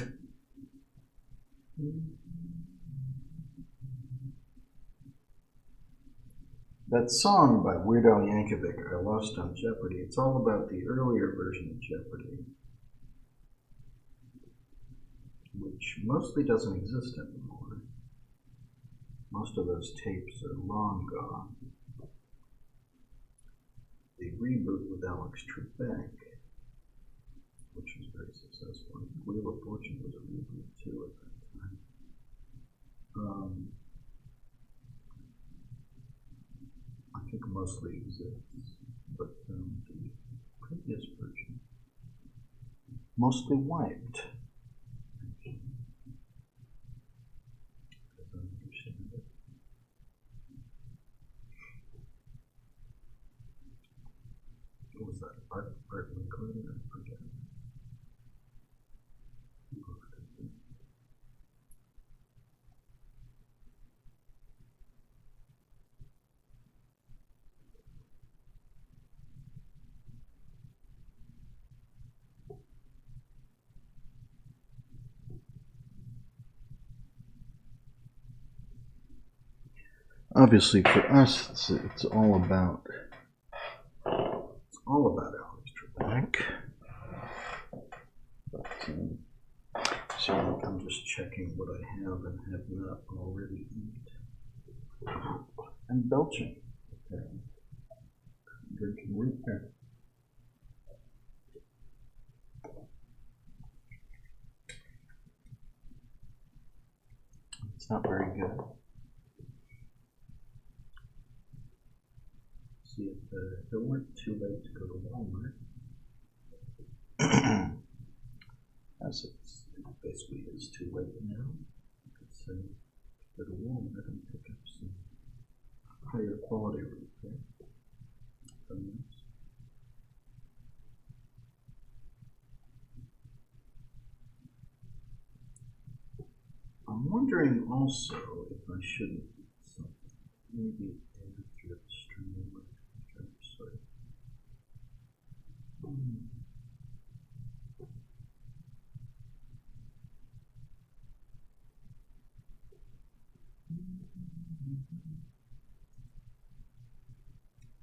That song by Weird Al Yankovic, I Lost on Jeopardy, it's all about the earlier version of Jeopardy, which mostly doesn't exist anymore. Most of those tapes are long gone. The reboot with Alex Trebek, which was very successful. Wheel of Fortune was a reboot too at that time. I think mostly exists, but the previous version mostly wiped. As I understand it. What was that? Art Lincoln? I forget. Obviously, for us, it's all about Alex Trebek. But so I'm just checking what I have and have not already eaten. And belching. Okay. Drinking root beer. It's not very good. See if it weren't too late to go to Walmart. As it basically is too late now. I could say go to Walmart and pick up some higher quality root beer. I'm wondering also if I shouldn't eat something. Maybe after the stream. Sorry.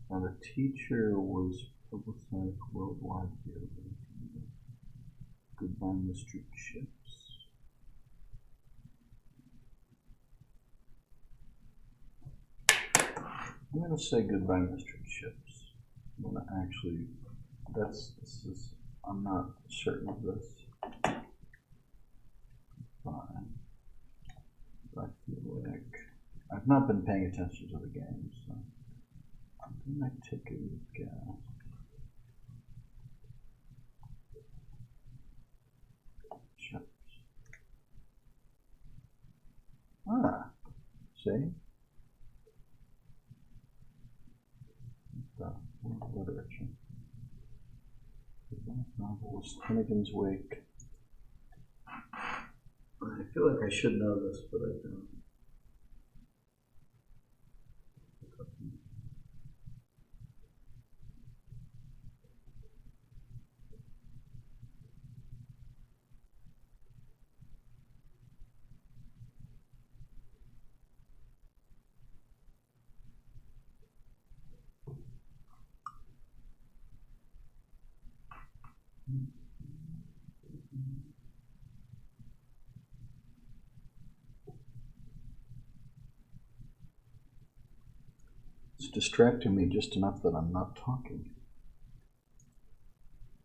Now the teacher was publicized worldwide here. Goodbye, Mr. Chips. I'm going to say goodbye, Mr. Chips. I'm going to actually, I'm not certain of this. Fine. But I feel like I've not been paying attention to the game, so I'm going to take a guess. Chips. Ah, see? Literature. The novel was Finnegan's Wake. I feel like I should know this, but I don't. It's distracting me just enough that I'm not talking.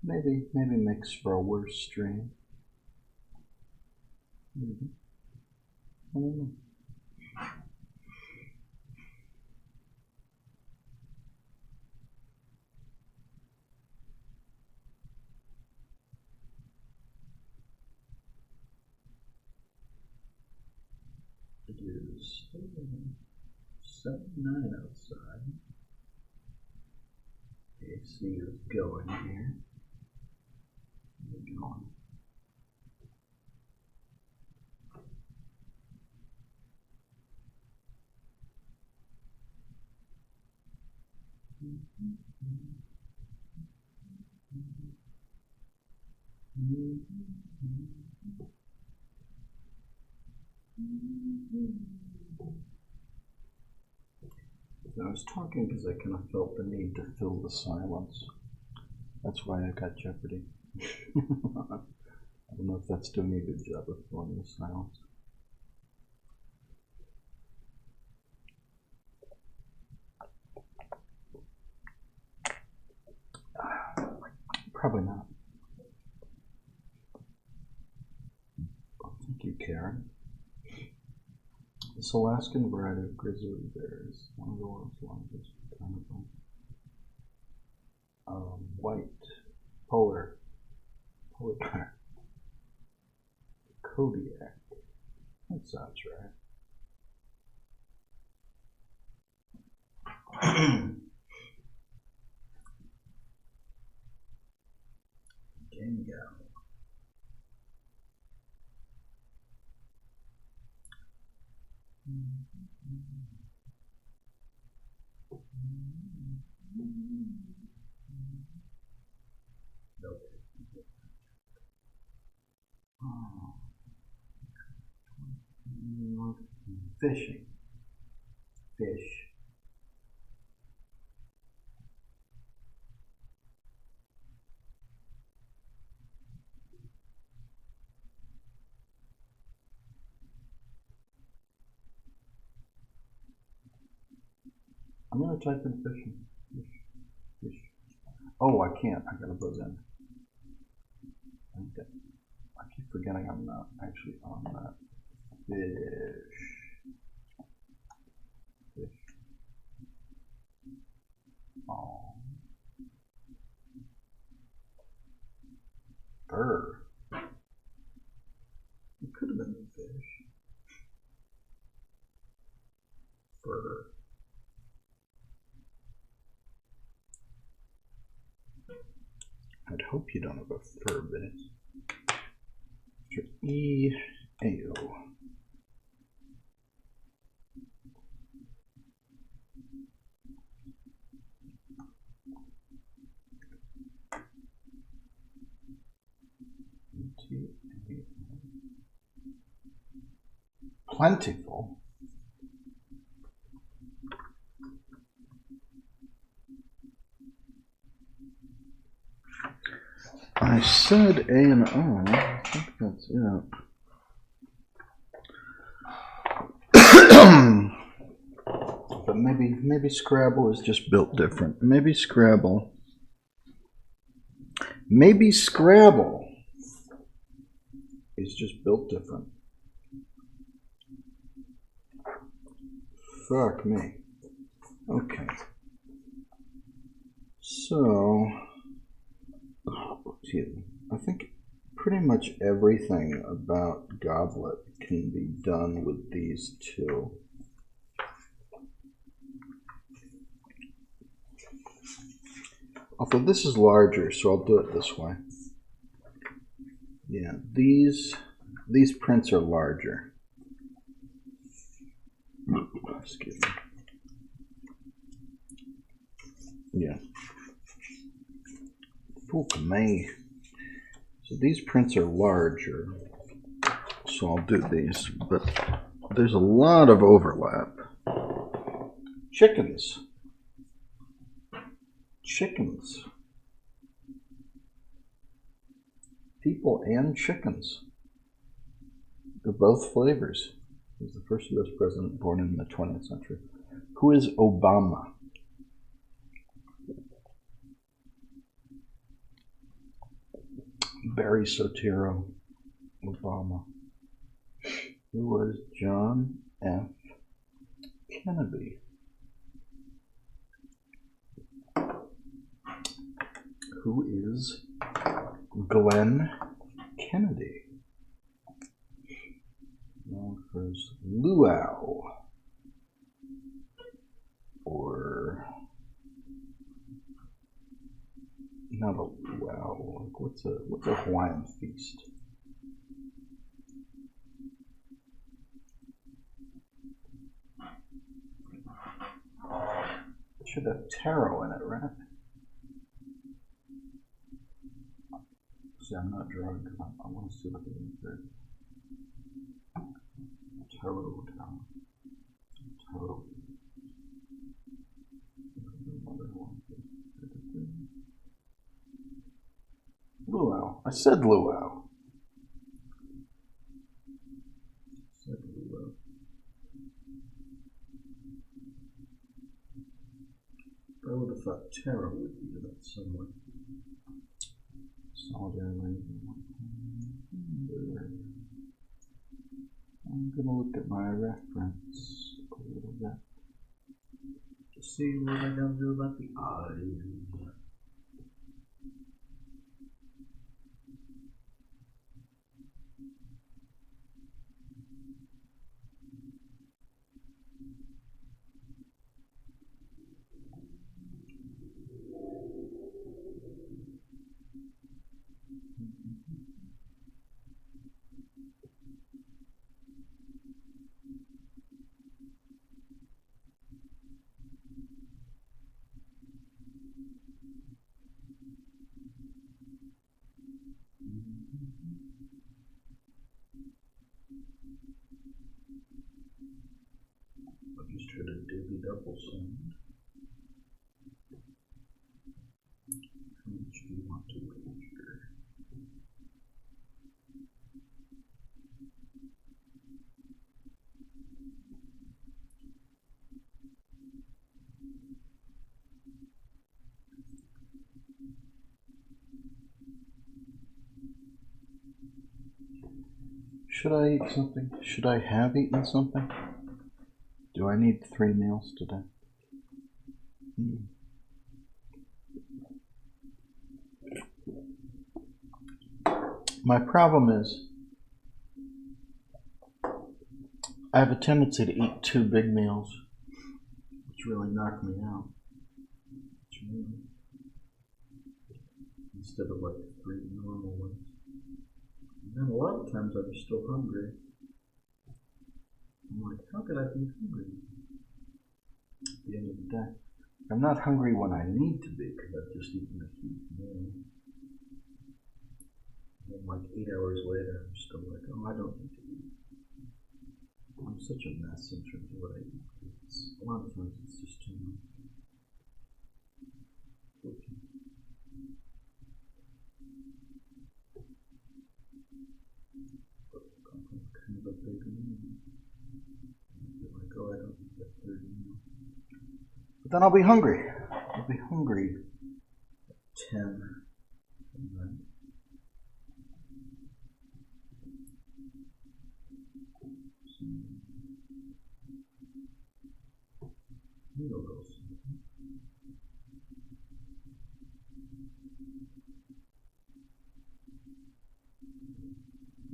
Maybe makes for a worse stream. Maybe. I don't know. It is 79 outside. AC is going here. We're going. I was talking because I kind of felt the need to fill the silence. That's why I got Jeopardy. I don't know if that's doing a good job of filling the silence. Probably not. Thank you, Karen. This Alaskan variety of grizzly bear is one of the world's largest carnivores. White, polar bear, Kodiak. That sounds right. Dingo. Fishing. Fish. I'm going to type in fishing. Fish. Oh, I can't. I got to buzz in. Okay. I keep forgetting I'm not actually on that. Fish. Oh. Fur. It could have been the fish. Fur. I'd hope you don't have a fur base. E-A-O. Plentiful. I said A and O. I think that's it. But maybe Scrabble is just built different. Maybe Scrabble is just built different. Fuck me. Okay. So, I think pretty much everything about Goblet can be done with these two. Although this is larger, so I'll do it this way. Yeah, these prints are larger. Excuse me. Yeah. Fuck me. So these prints are larger, so I'll do these, but there's a lot of overlap. Chickens. people and chickens. They're both flavors. He was the first U.S. president born in the 20th century. Who is Obama? Barry Soetoro Obama. Who was John F. Kennedy? Who is Glenn Kennedy? Known for his luau, or not a luau. Like what's a Hawaiian feast? It should have taro in it, right? See, I'm not drunk. I want to see what the answer is. Taro. Luau. I said luau. I would have thought taro would be that somewhere. Solidarity. I'm going to look at my reference a little bit to see what I got to do about the eyes. I just heard a Davy double sound. How much do you want to wager? Should I eat something? Should I have eaten something? Do I need 3 meals today? My problem is I have a tendency to eat 2 big meals, which really knock me out. Instead of like 3 normal ones. And then a lot of times I'm still hungry. I'm like, how could I be hungry at the end of the day? I'm not hungry when I need to be because I've just eaten a huge meal. And then like 8 hours later, I'm still like, oh, I don't need to eat. I'm such a mess in terms of what I eat. A lot of times it's just too much. Kind of a big meal. Like, oh, I don't need that third meal. But then I'll be hungry. I'll be hungry at 10 at night. Noodles.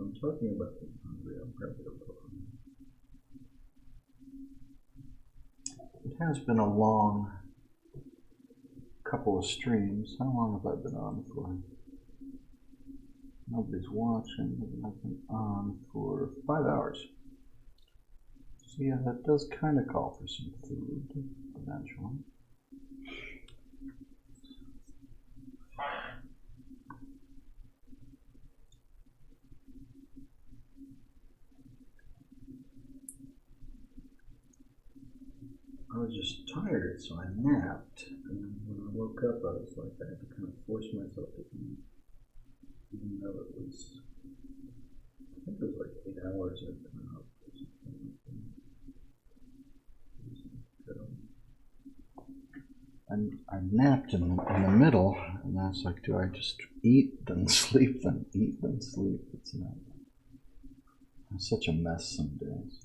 I'm talking about being hungry. I'm probably a little hungry. It has been a long couple of streams. How long have I been on for? Nobody's watching. I've been on for 5 hours. So yeah, that does kind of call for some food eventually. I was just tired, so I napped. And when I woke up, I was like, I had to kind of force myself to eat. Even though it was, I think it was like 8 hours I'd been up. And I napped in the middle, and I was like, do I just eat, then sleep, then eat, then sleep? It's not. I'm such a mess some days.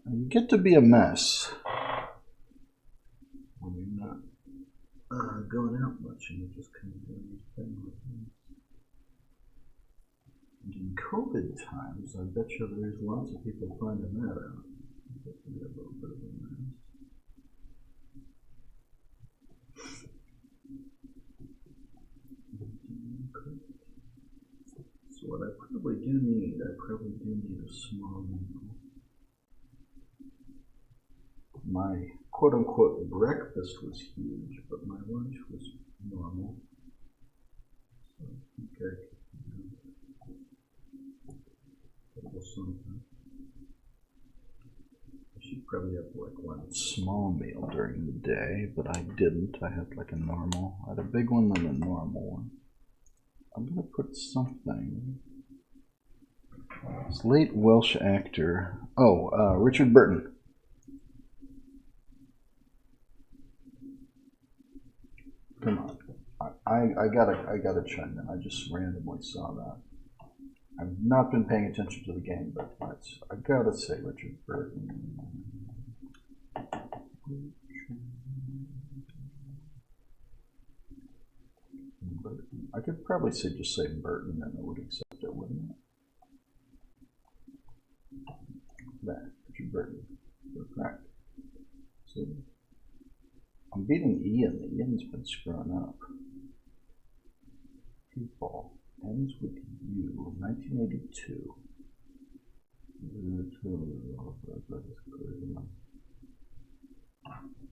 And you get to be a mess when you're not going out much and you're just kind of doing your thing with things. And in COVID times, I bet you there's lots of people finding that out. You get to be a little bit of a mess. So what I probably do need a small meal. My quote-unquote breakfast was huge, but my lunch was normal. So I think I could do a little something. I should probably have like one small meal during the day, but I didn't. I had like a normal. I had a big one and a normal one. I'm going to put something. This late Welsh actor. Oh, Richard Burton. Come on. I gotta chime in. I just randomly saw that. I've not been paying attention to the game, but I gotta say Richard Burton. I could probably just say Burton and it would accept it, wouldn't it? That, Richard Burton. Correct. See? I'm beating Ian. Ian's been screwing up. People. Ends with you. 1982.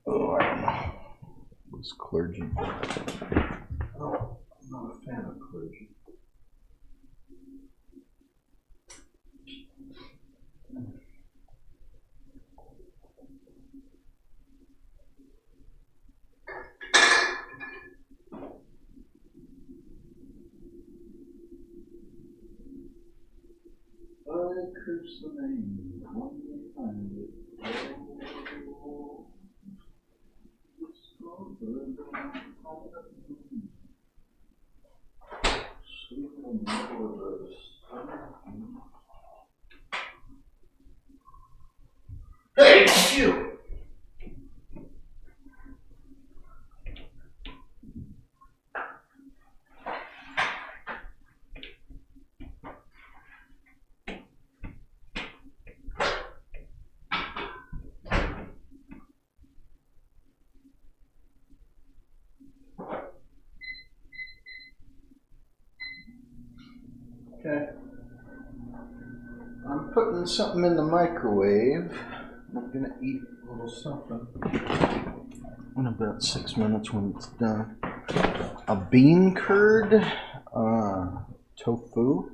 Oh, I don't know. It was clergy. Oh, I'm not a fan of clergy. I curse the name when we find it. Hey, you! Okay. I'm putting something in the microwave. I'm gonna eat a little something in about 6 minutes when it's done. A bean curd, tofu.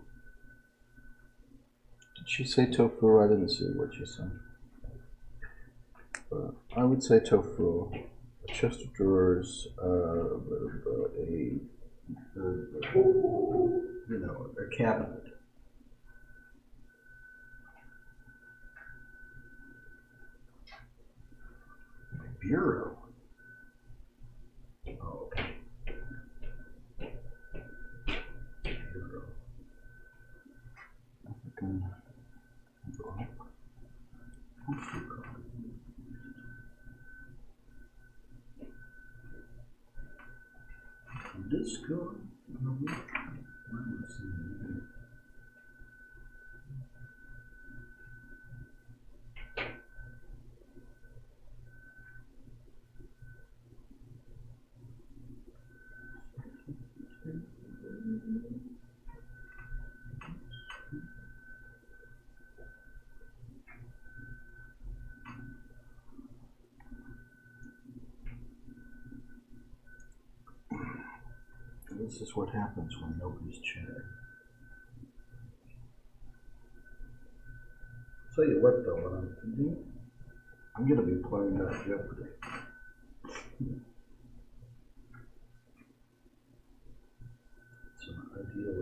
Did she say tofu? I didn't see what she said. But I would say tofu. A chest of drawers, a cabinet. Bureau. Oh, okay. Bureau. African envelope. Disco. This is what happens when nobody's chatting. Tell you what though, what I'm thinking, I'm going to be playing that Jeopardy. It's an ideal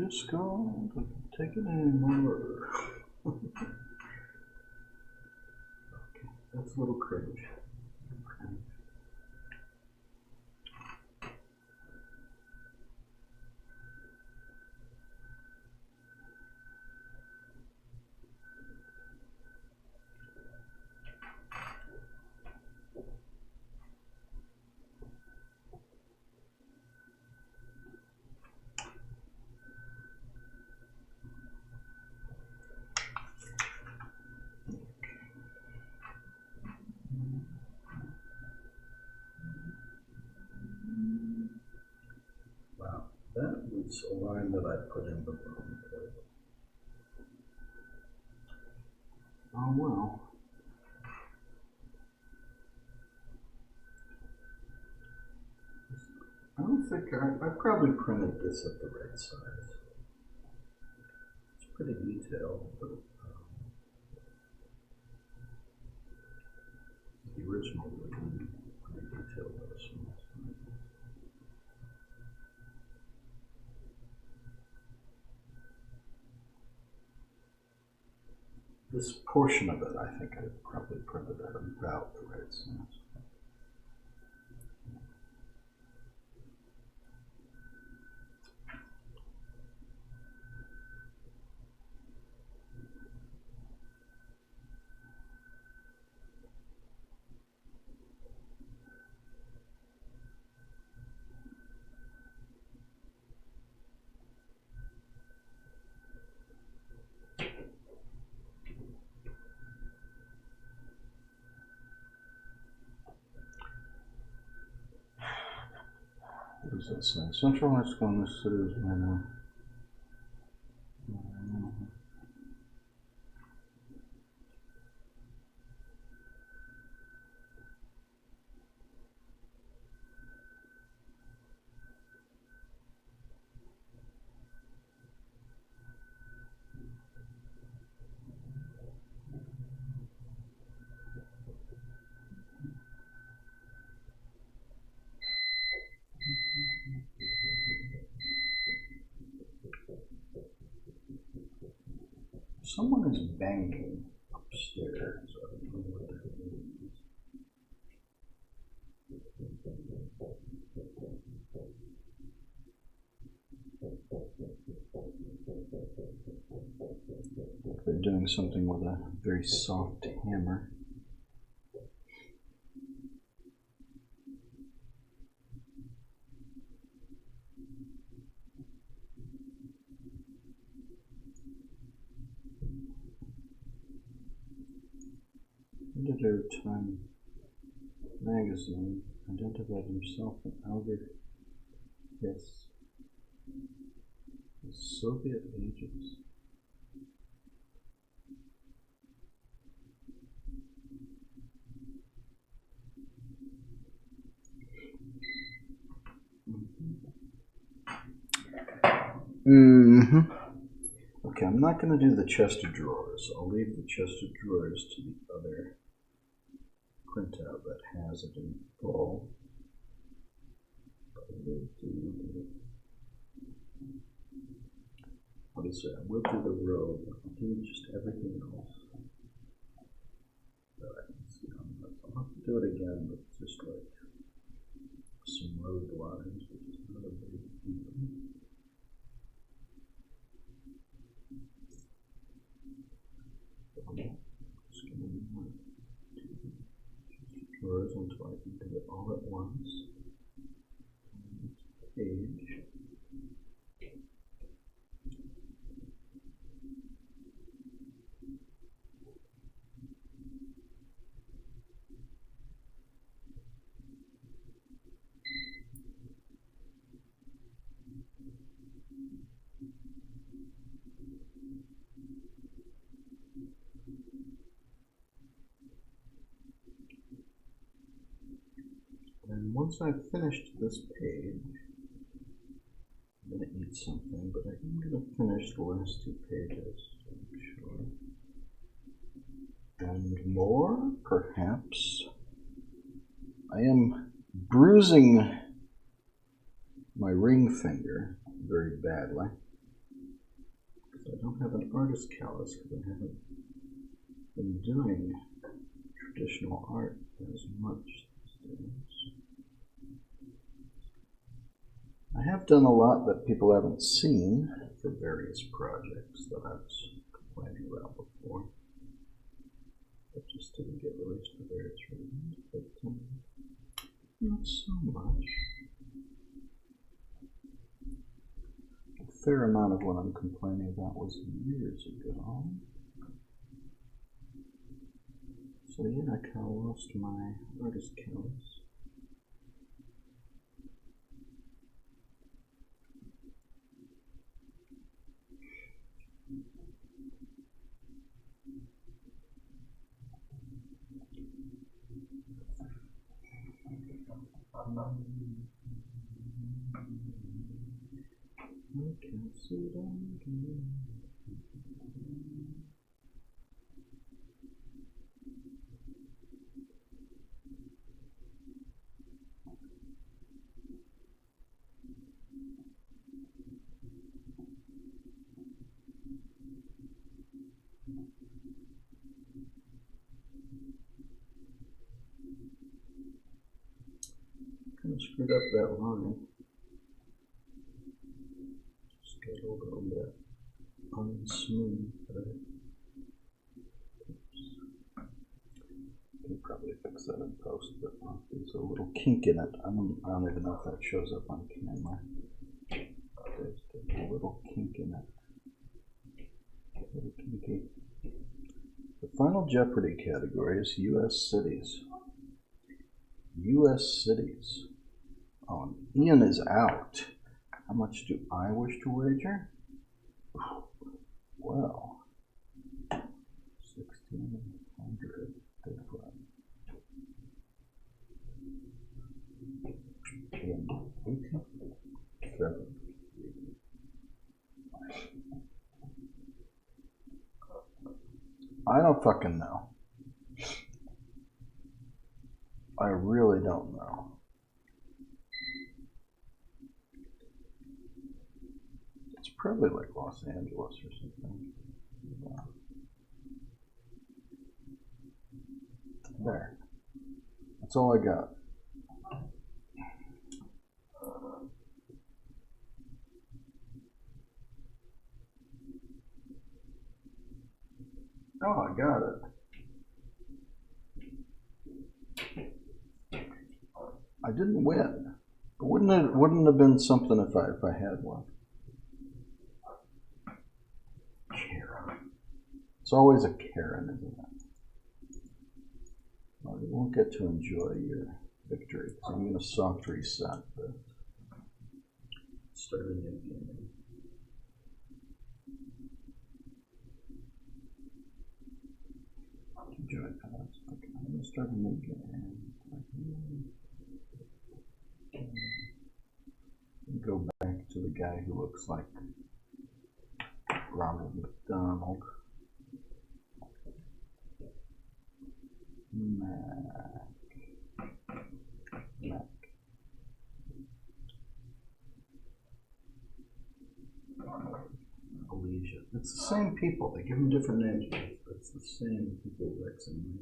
just called. Take it anymore. Okay, that's a little cringe. That was a line that I put in the wrong place. Oh well. I don't think I probably printed this at the right size. It's pretty detailed, but the original was pretty detailed. This portion of it, I think I probably printed at about the right size. What does that say? Central High School in the city is now. Someone is banging upstairs. I don't know what that means. They're doing something with a very soft hammer. Editor Time magazine identified himself an elder. Yes. The Soviet ages. Okay, I'm not going to do the chest of drawers. I'll leave the chest of drawers to the other printout that has it in full. Obviously, I will do the road. I'll do just everything else that I can see on that. I'll have to do it again with just like some road lines, which is not a big deal. Just going to do my drawers until I can do it all at once. Page. And once I've finished this page, I'm going to eat something, but I'm going to finish the last two pages, I'm sure. And more, perhaps. I am bruising my ring finger very badly. don't have an artist callus because I haven't been doing traditional art as much these days. I have done a lot that people haven't seen for various projects that I was complaining about before. That just didn't get released for various reasons, but not so much. A fair amount of what I'm complaining about was years ago. So yeah, I kind of lost my artist callus. I can see them again. Kind of screwed up that line. Just got a little bit unsmooth there. Can probably fix that in post, but there's a little kink in it. I don't even know if that shows up on camera. There's a little kink in it. A little kinky. The final Jeopardy category is U.S. cities. U.S. cities. Oh, Ian is out. How much do I wish to wager? Well, 1,600 different. In 18,7. I don't fucking know. I really don't know. It's probably like Los Angeles or something. Yeah. There. That's all I got. Oh, I got it. I didn't win. But wouldn't have been something if I had one. Karen. It's always a Karen, isn't it? Well, you won't get to enjoy your victory because I'm going to soft reset the start a new game. Enjoy past. Okay, I'm going to start a new game. Go back to the guy who looks like Ronald McDonald. Mac. Alicia. It's the same people. They give them different names, but it's the same people vexing me.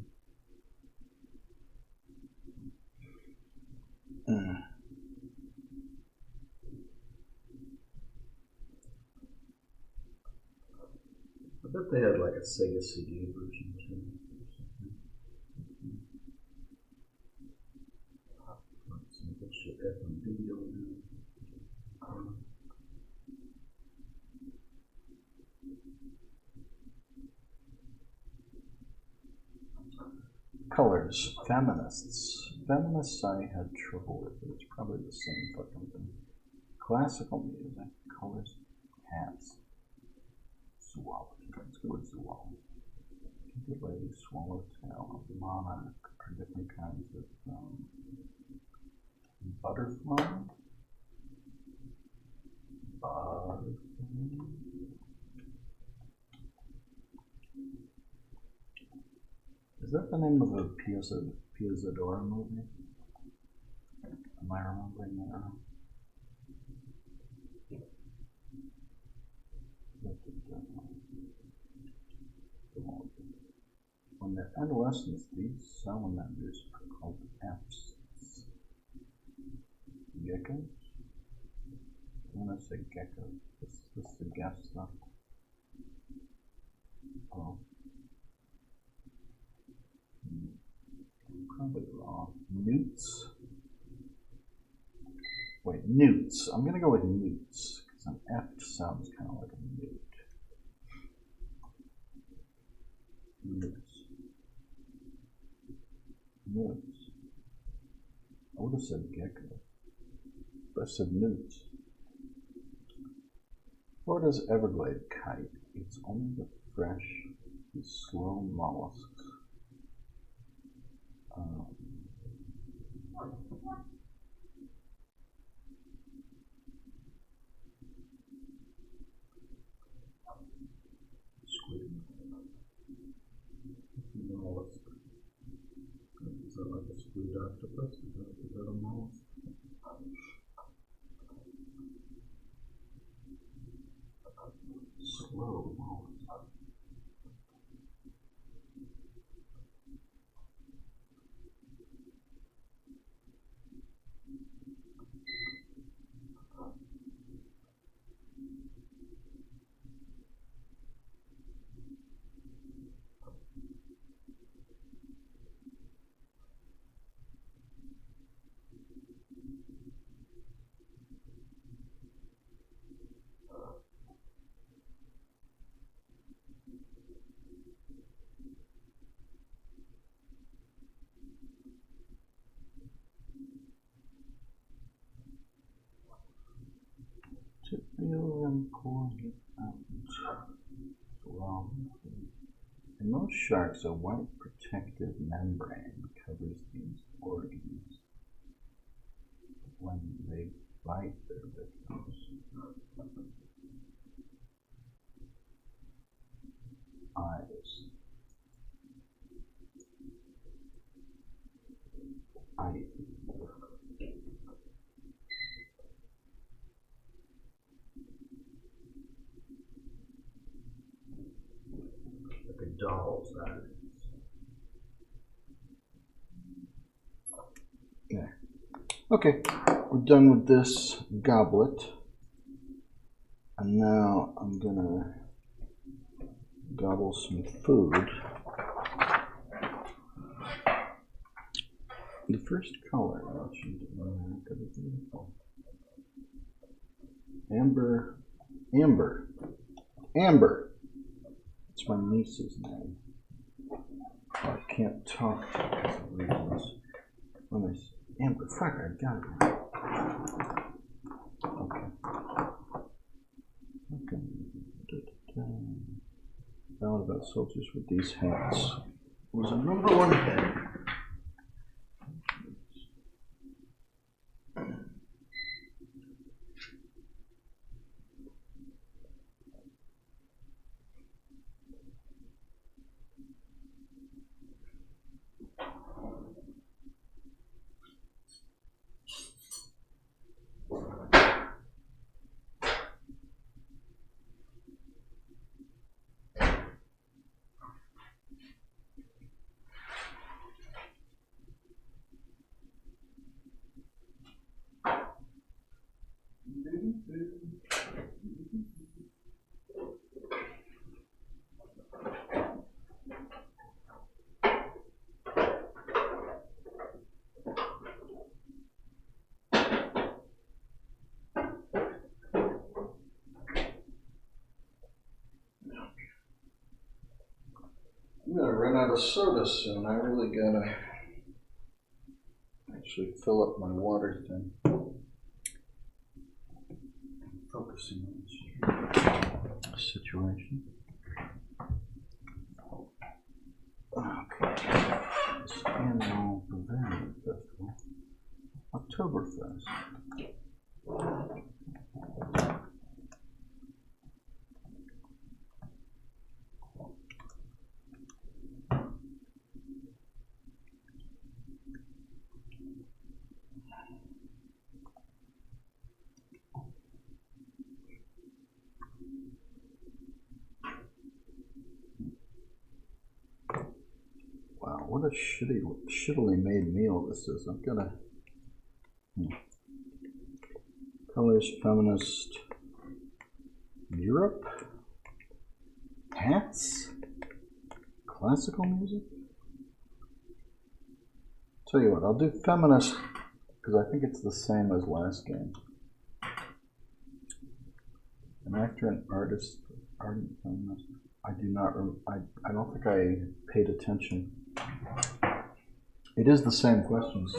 I bet they had like a Sega CD version too. Some good shit FMV going on. Colors. Feminists. Feminists I had trouble with, but it's probably the same fucking thing. Classical music. Colors. Hats. Zoology. Let's go with zoology. Good lady, swallowtail, monarch, are different kinds of butterfly. Is that the name of a Piazzadora movie? Am I remembering that wrong? adolescents, these salamanders are called F's. Geckos? I'm going to say gecko. This is the guess stuff. Oh. I'm probably wrong. Newts? Wait, newts. I'm going to go with newts, because an F sounds kind of like a newt. Newts. Newts. I would have said gecko, but I said newts. Florida's Everglade kite eats only the fresh and slow mollusks. Squid. Mollusk. Is that like a squid octopus? Is that a mollusk? Slow mollusk. To feel them pouring out. Well, in most sharks, a white protective membrane covers these organs when they bite their victims. Eyes. Eye. Like a doll's eyes. Yeah. Okay, we're done with this goblet. And now I'm gonna gobble some food. The first color I mentioned could be beautiful. Amber. Amber. Amber. It's my niece's name. I can't talk to her because of reasons. When I say Amber, fuck, I got it. Okay. Okay. Ballad about soldiers with these hats was a #1 hit. I'm gonna run out of soda soon. I really gotta actually fill up my water thing. Focusing on this situation. Okay. This annual Bavarian Festival, Oktoberfest. what a shittily made meal this is. I'm gonna colors, feminist, Europe, hats, classical music. Tell you what, I'll do feminist because I think it's the same as last game. An actor, an artist, ardent feminist. I do not. I don't think I paid attention. It is the same questions.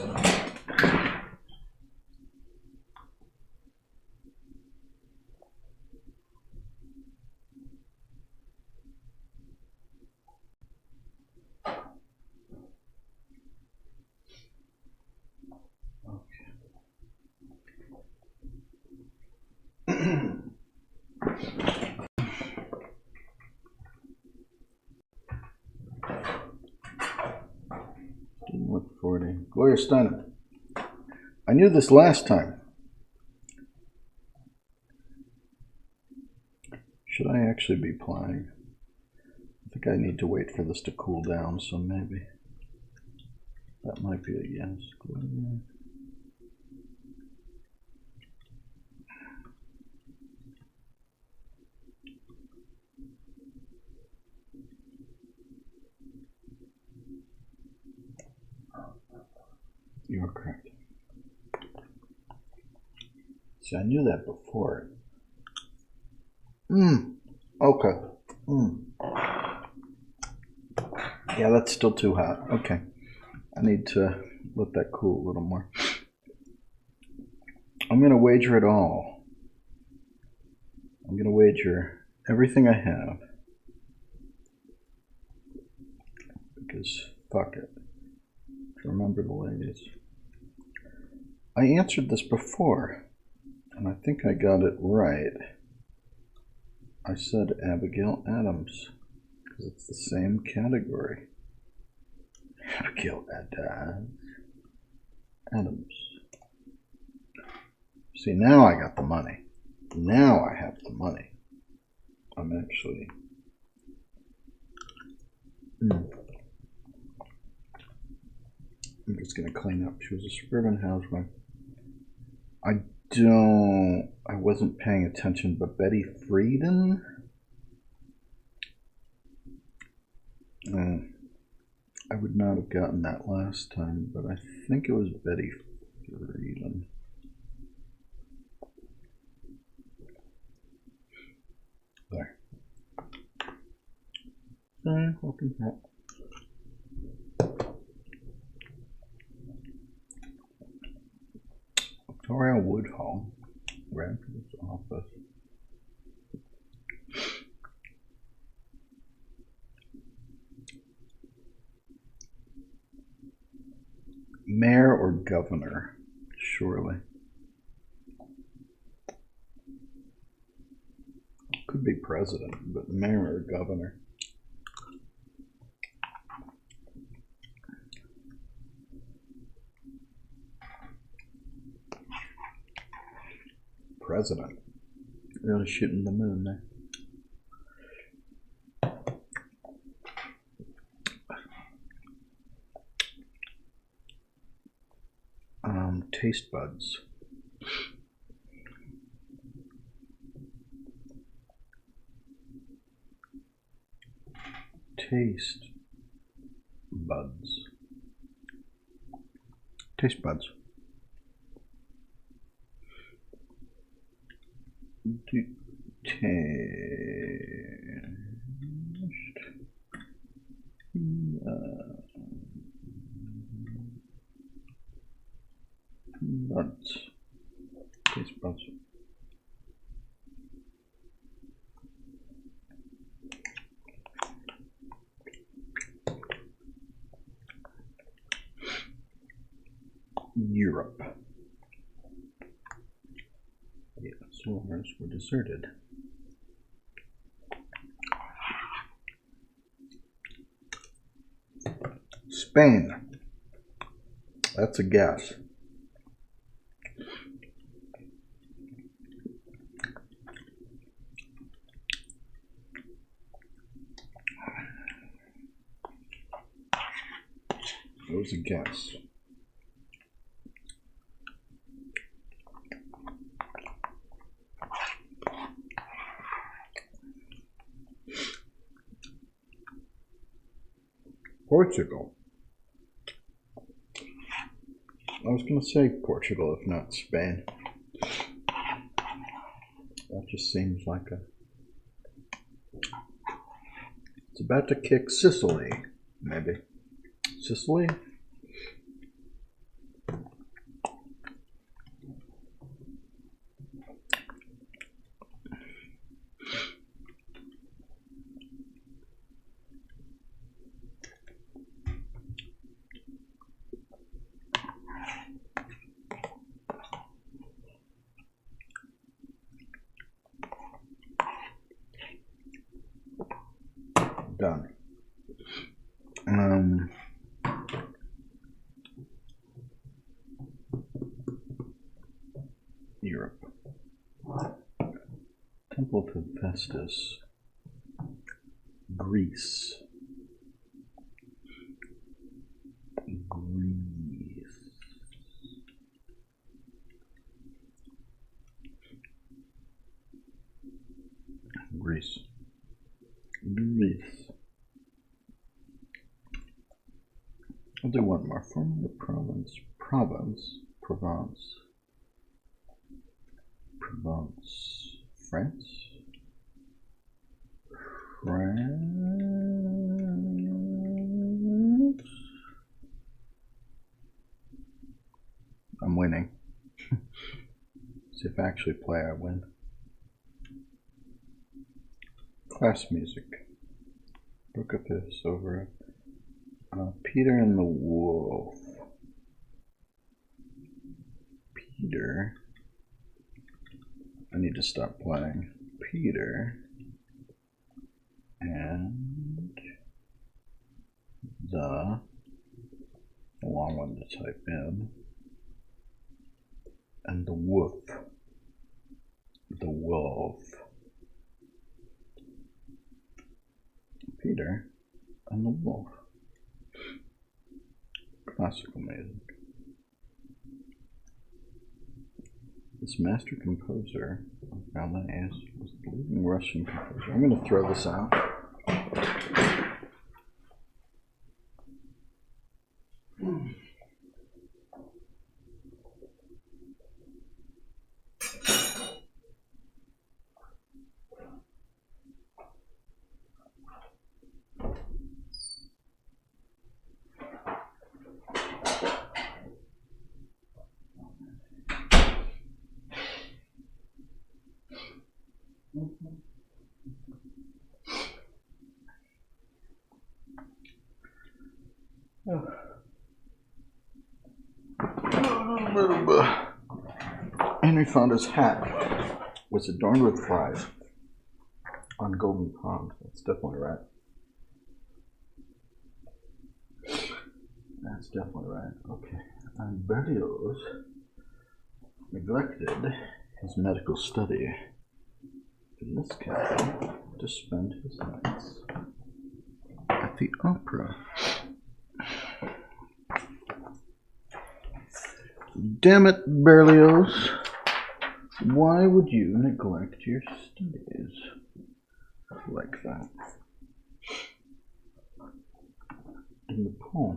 Gloria Steinem. I knew this last time. Should I actually be playing? I think I need to wait for this to cool down, so maybe that might be a yes. Gloria. You're correct. See, I knew that before. Okay. Yeah, that's still too hot. Okay. I need to let that cool a little more. I'm going to wager it all. I'm going to wager everything I have. Because, fuck it. Remember the ladies. I answered this before, and I think I got it right. I said Abigail Adams, because it's the same category. Abigail Adams. See, now I got the money. Now I have the money. I'm actually... I'm just going to clean up. She was a suburban housewife. I wasn't paying attention, but Betty Friedan? I would not have gotten that last time, but I think it was Betty Friedan. There. Welcome back. Victoria Woodhull ran for this office. Mayor or governor, surely. Could be president, but mayor or governor. President. Really shooting the moon there. Taste buds. Taste buds. Taste buds. Buds. Taste buds. Europe. Yeah, soldiers were deserted. Spain. That's a guess. That was a guess. Portugal. I was going to say Portugal, if not Spain. That just seems like a... It's about to kick Sicily, maybe. Sicily? Done. Europe. Temple to Festus. Greece. Greece. I'll do one more. Formerly Provence. Provence. France. I'm winning. See if I actually play, I win. Class music. Book of this over. Peter and the Wolf. Peter. I need to stop playing. Peter and the, a long one to type in, and the wolf. The wolf. Peter and the Wolf. Classical music. This master composer of ballets was the leading Russian composer. I'm going to throw this out. Henry Fonda's hat was adorned with flies on Golden Pond. That's definitely right. That's definitely right. Okay. And Berlioz neglected his medical study in this capital to spend his nights at the opera. Damn it, Berlioz. Why would you neglect your studies like that? In the poem,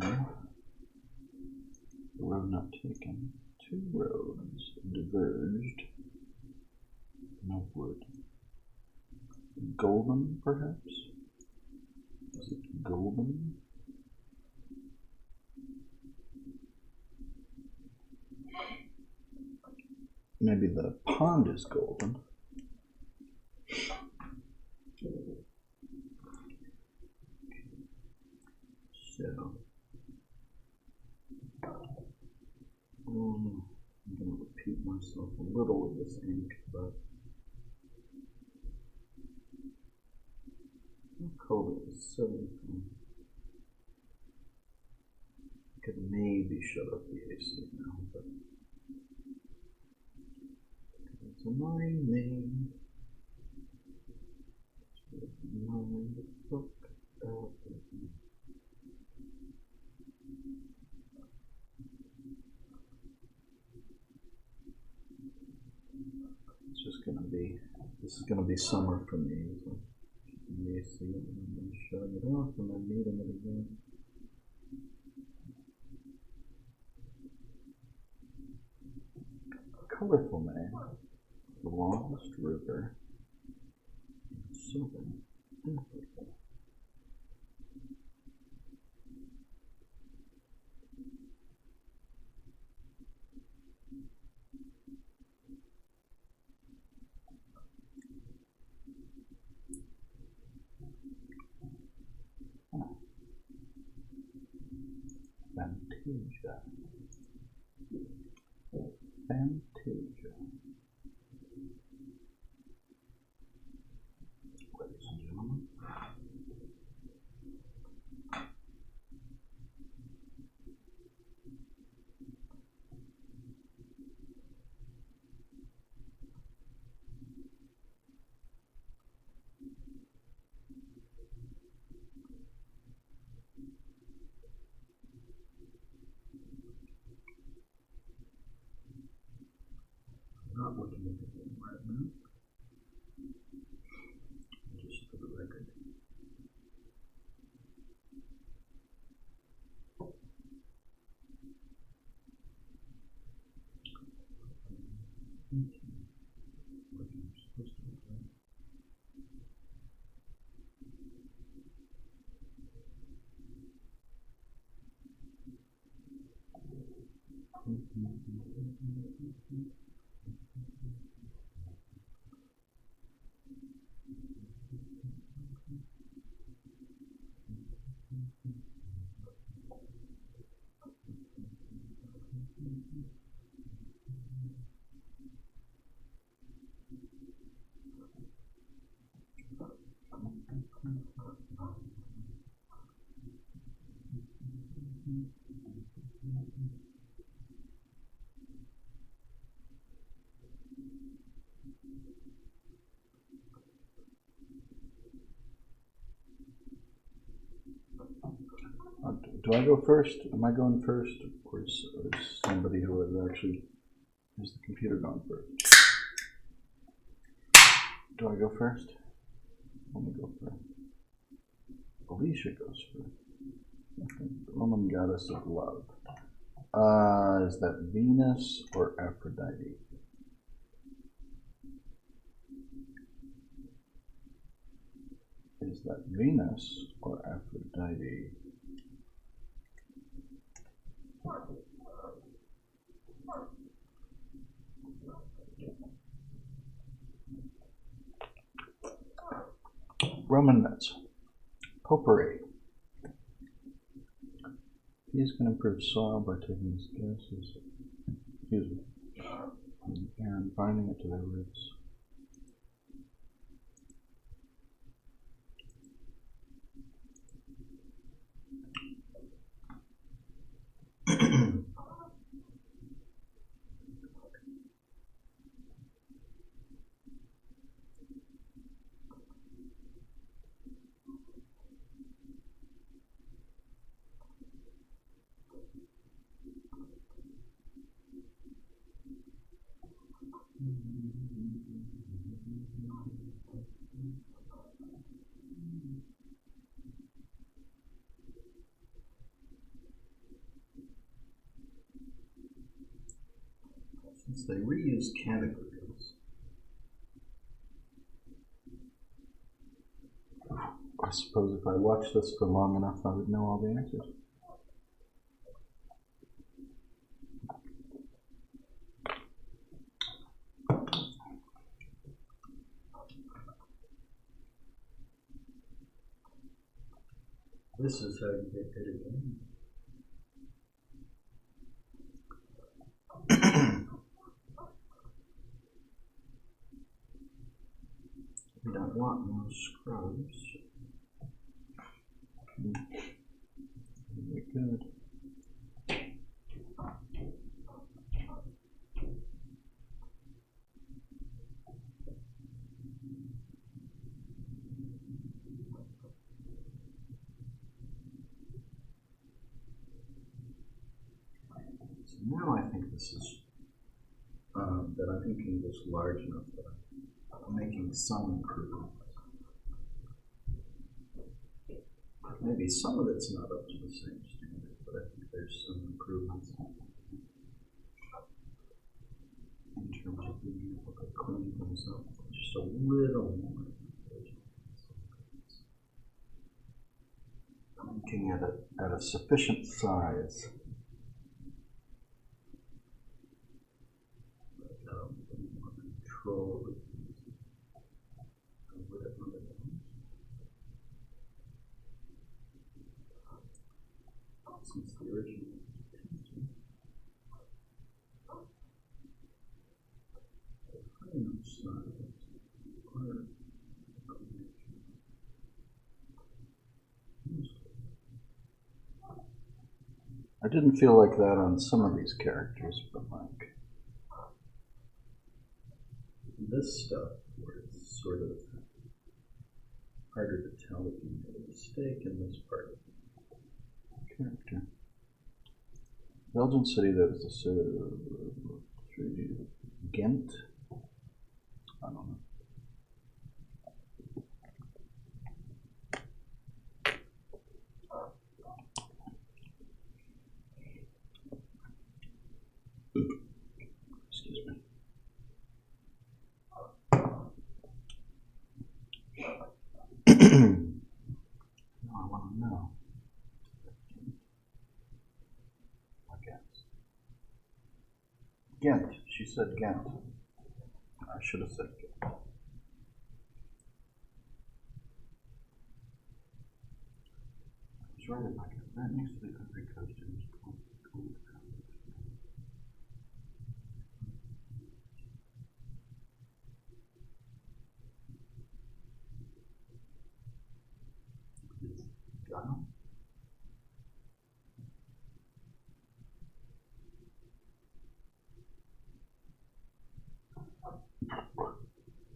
the road not taken, two roads diverged northward. Golden, perhaps? Is it golden? Maybe the pond is golden. So, I'm going to repeat myself a little with this ink, but how cold it is, 70. I could maybe shut up the AC now, but it's a mine name. Mind the book out of me. going to be summer for me. So you may see it and then shutting it off and then needing it again. Colorful name. The longest river in southern Africa. Fantasia. Fantasia. Ladies and gentlemen. Not looking at the game right now. Just for the record. What you're supposed to look like. Do I go first? Am I going first? Or is somebody who is actually, is the computer going first? Do I go first? Let me go first. Alicia goes first. Okay. The Roman goddess of love. Is that Venus or Aphrodite? Is that Venus or Aphrodite? Roman nuts. Potpourri. He's going to improve soil by taking his gases, excuse me, and binding it to their roots. Since they reuse categories, I suppose if I watched this for long enough, I would know all the answers. This is how you get good again. We don't want more scrubs. Very good. So now I think this is, that I'm thinking this large enough that making some improvements. Maybe some of it's not up to the same standard, but I think there's some improvements in terms of being able to clean things up just a little more. Looking at a sufficient size. More control. Since the original pretty much size. I didn't feel like that on some of these characters, but like this stuff where it's sort of harder to tell if you made a mistake in this part of the character. Belgian city that is Ghent? I don't know. Excuse me. No, I want to know. I guess. Ghent. She said Ghent. I should have said Ghent. I was right about it. Right next to the country coast in this cold. Ghana?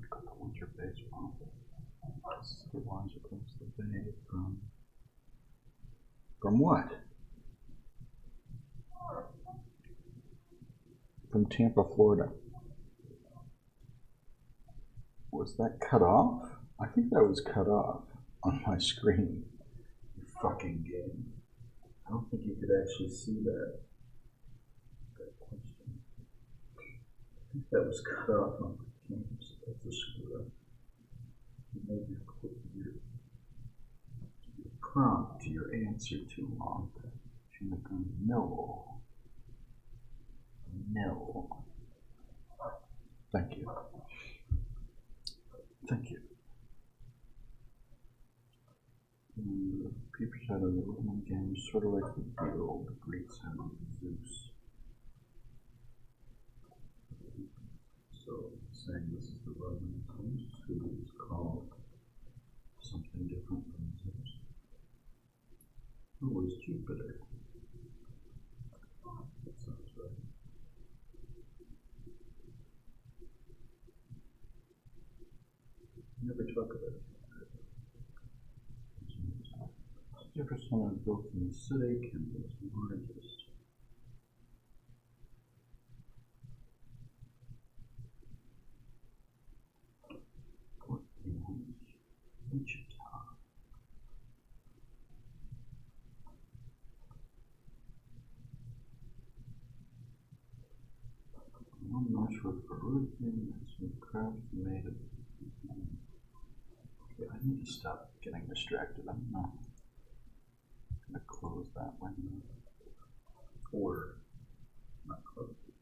Got the winter baseball. The lines across the bay from what? From Tampa, Florida. Was that cut off? I think that was cut off on my screen. You fucking game. I don't think you could actually see that. Good question. I think that was cut off on the game, so that's a screw up. Maybe I put your prompt, your answer too long. Should have gone no. No. Thank you. Thank you. People said of the Roman games, sort of like the old Greeks had Zeus. So, saying this is the Roman Zeus, who is called something different from Zeus. Who was Jupiter? That sounds right. Never talk about it. Jefferson was built in the city, Canada's largest. Port Village, Wichita. One Nashville for roofing, and some crafts made of. Okay, I need to stop getting distracted. I'm not going to close that window. Or not close it.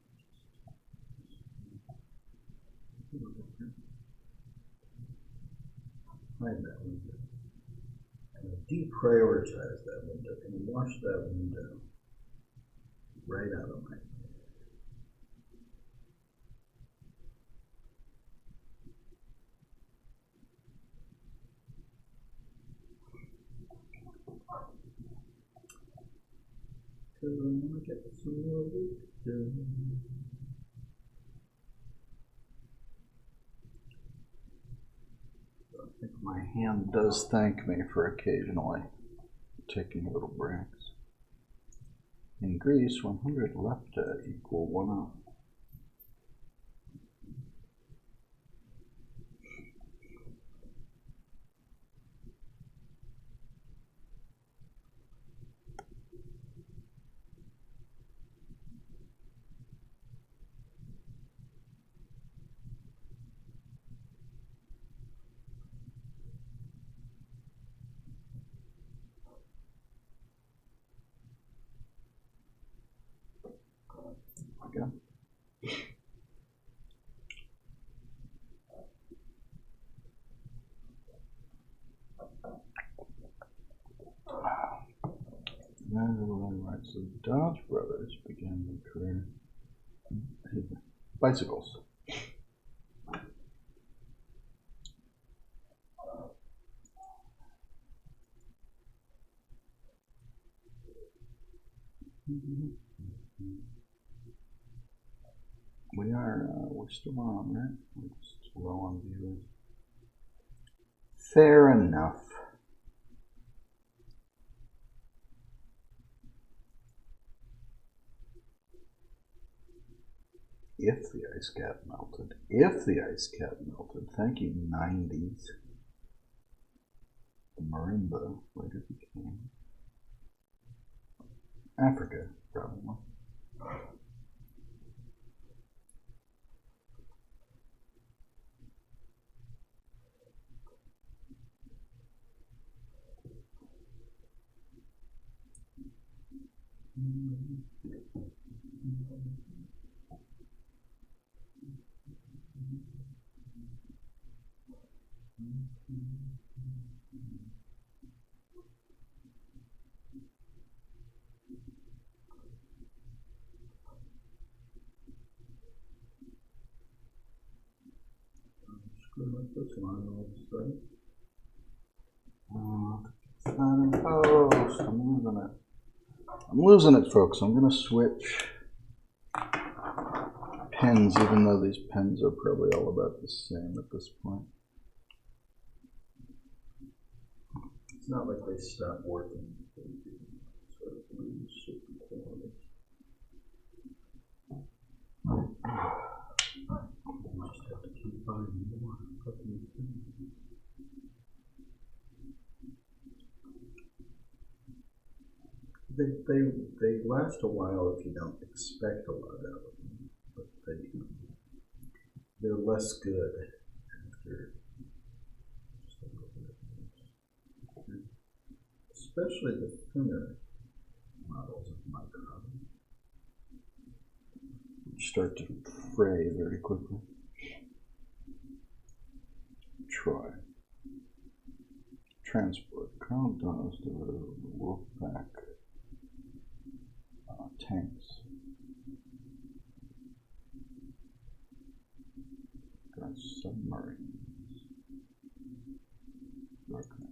Hide that window. And deprioritize that window and wash that window right out of my head. Because I want to get some more work done. I think my hand does thank me for occasionally taking little breaks. In Greece, 100 lepta equal 1 up. Alright, so the Dodge brothers began their career in bicycles. We're still on, right? We're just low on viewers. Fair enough. If the ice cap melted. If the ice cap melted. Thank you, 90s. The marimba later became Africa, probably. Screw up this line all of a sudden. It's not in post. I'm losing it. I'm losing it, folks. I'm going to switch pens, even though these pens are probably all about the same at this point. It's not like they stopped working. They sort of lose certain quality. You just have to keep buying more fucking things. They last a while if you don't expect a lot out of them, but they're less good after just a little bit. Especially the thinner models of micron, which start to fray very quickly. Try. Transport. Carl Dawes delivered Wolfpack tanks. Got submarines. Warcraft.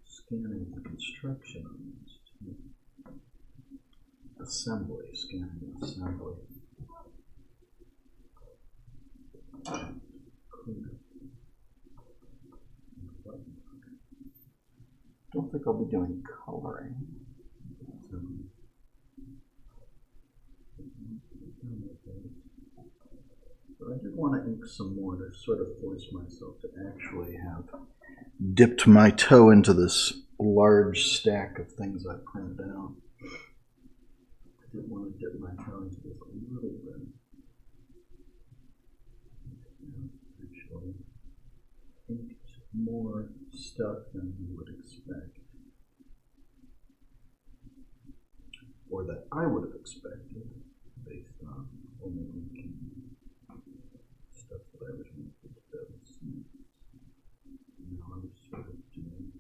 Scanning the construction on these too. Assembly, scanning assembly. Don't think I'll be doing coloring. But I did want to ink some more to sort of force myself to actually have dipped my toe into this large stack of things I printed out. I didn't want to dip my toe into this a little bit. Actually inked more stuff than you would expect. Or that I would have expected based on only inking stuff that I originally put together. Now I'm sort of doing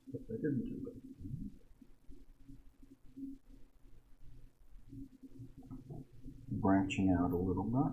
stuff I didn't do it. Branching out a little bit.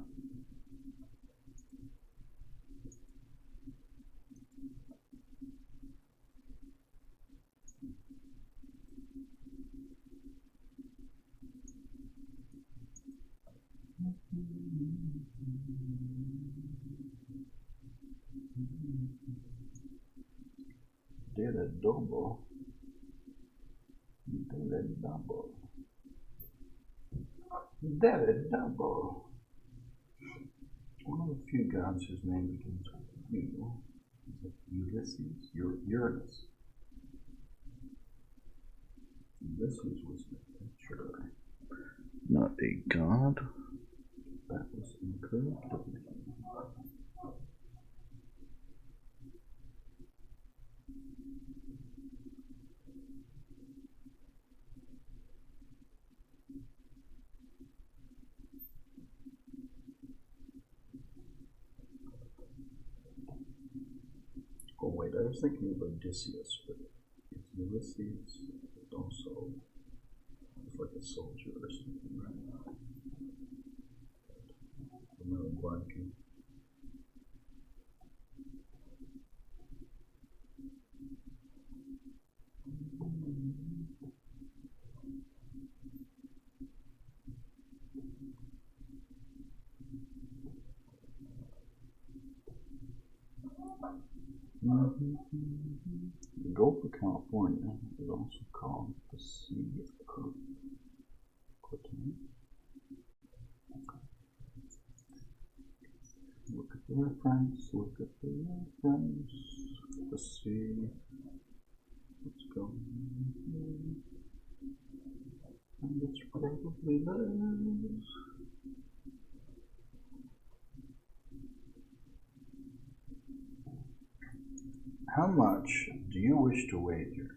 Did a double. Did a double. Did a double. One of the few gods whose name begins with U. Is it Ulysses? Uranus. Ulysses was the picture. Not a god. That was incorrect. I was thinking of Odysseus, but it's Ulysses. It's also it's like a soldier or something, right? I'm really blanking. The Gulf of California is also called the Sea of Cortez. Look at the reference, look at the reference. Let's see what's going on here. And it's probably this. How much do you wish to wager?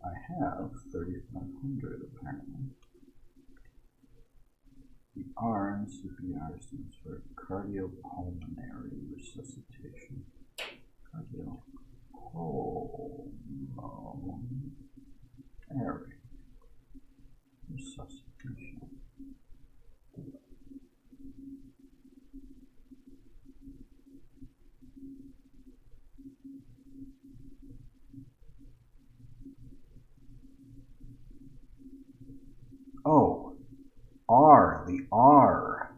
I have 3,500 apparently. The R in CPR stands for cardiopulmonary resuscitation. Cardiopulmonary resuscitation. Oh, R, the R.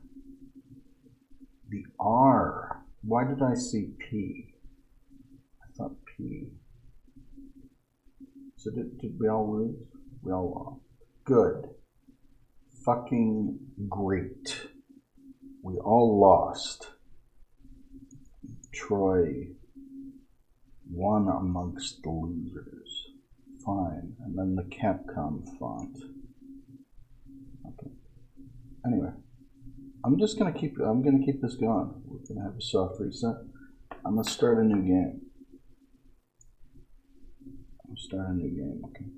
The R. Why did I see P? I thought P. So did we all lose? We all lost. Good. Fucking great. We all lost. Troy won amongst the losers. Fine. And then the Capcom font. Okay. Anyway, I'm gonna keep this going. We're gonna have a soft reset. I'm gonna start a new game. Okay.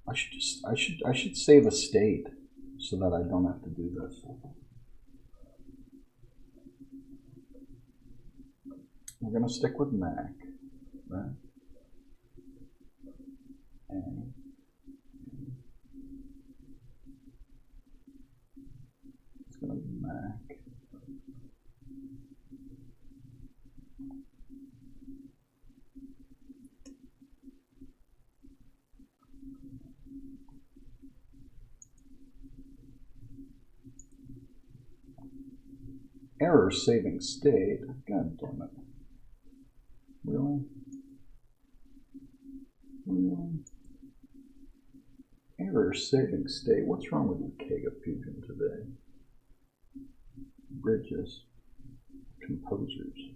I should save a state so that I don't have to do this. We're gonna stick with Mac, right? And it's gonna be Mac. Error saving state. God damn it. Really? Error saving state. What's wrong with you, Kega Fusion today? Bridges. Composers.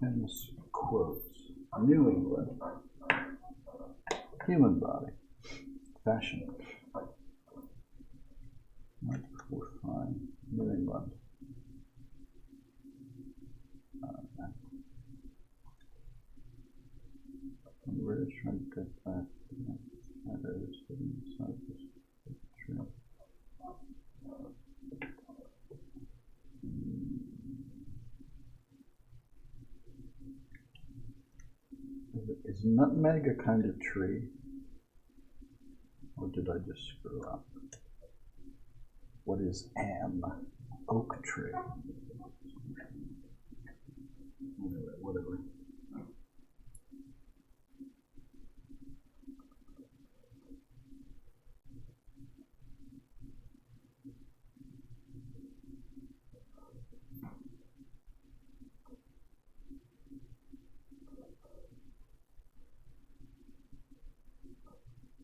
Famous quotes. New England. Human body. Fashion. We're fine. New England. We're just trying to get back to that is hidden inside this tree. Is nutmeg a kind of tree? Or did I just screw up? What is am? Oak tree. Whatever.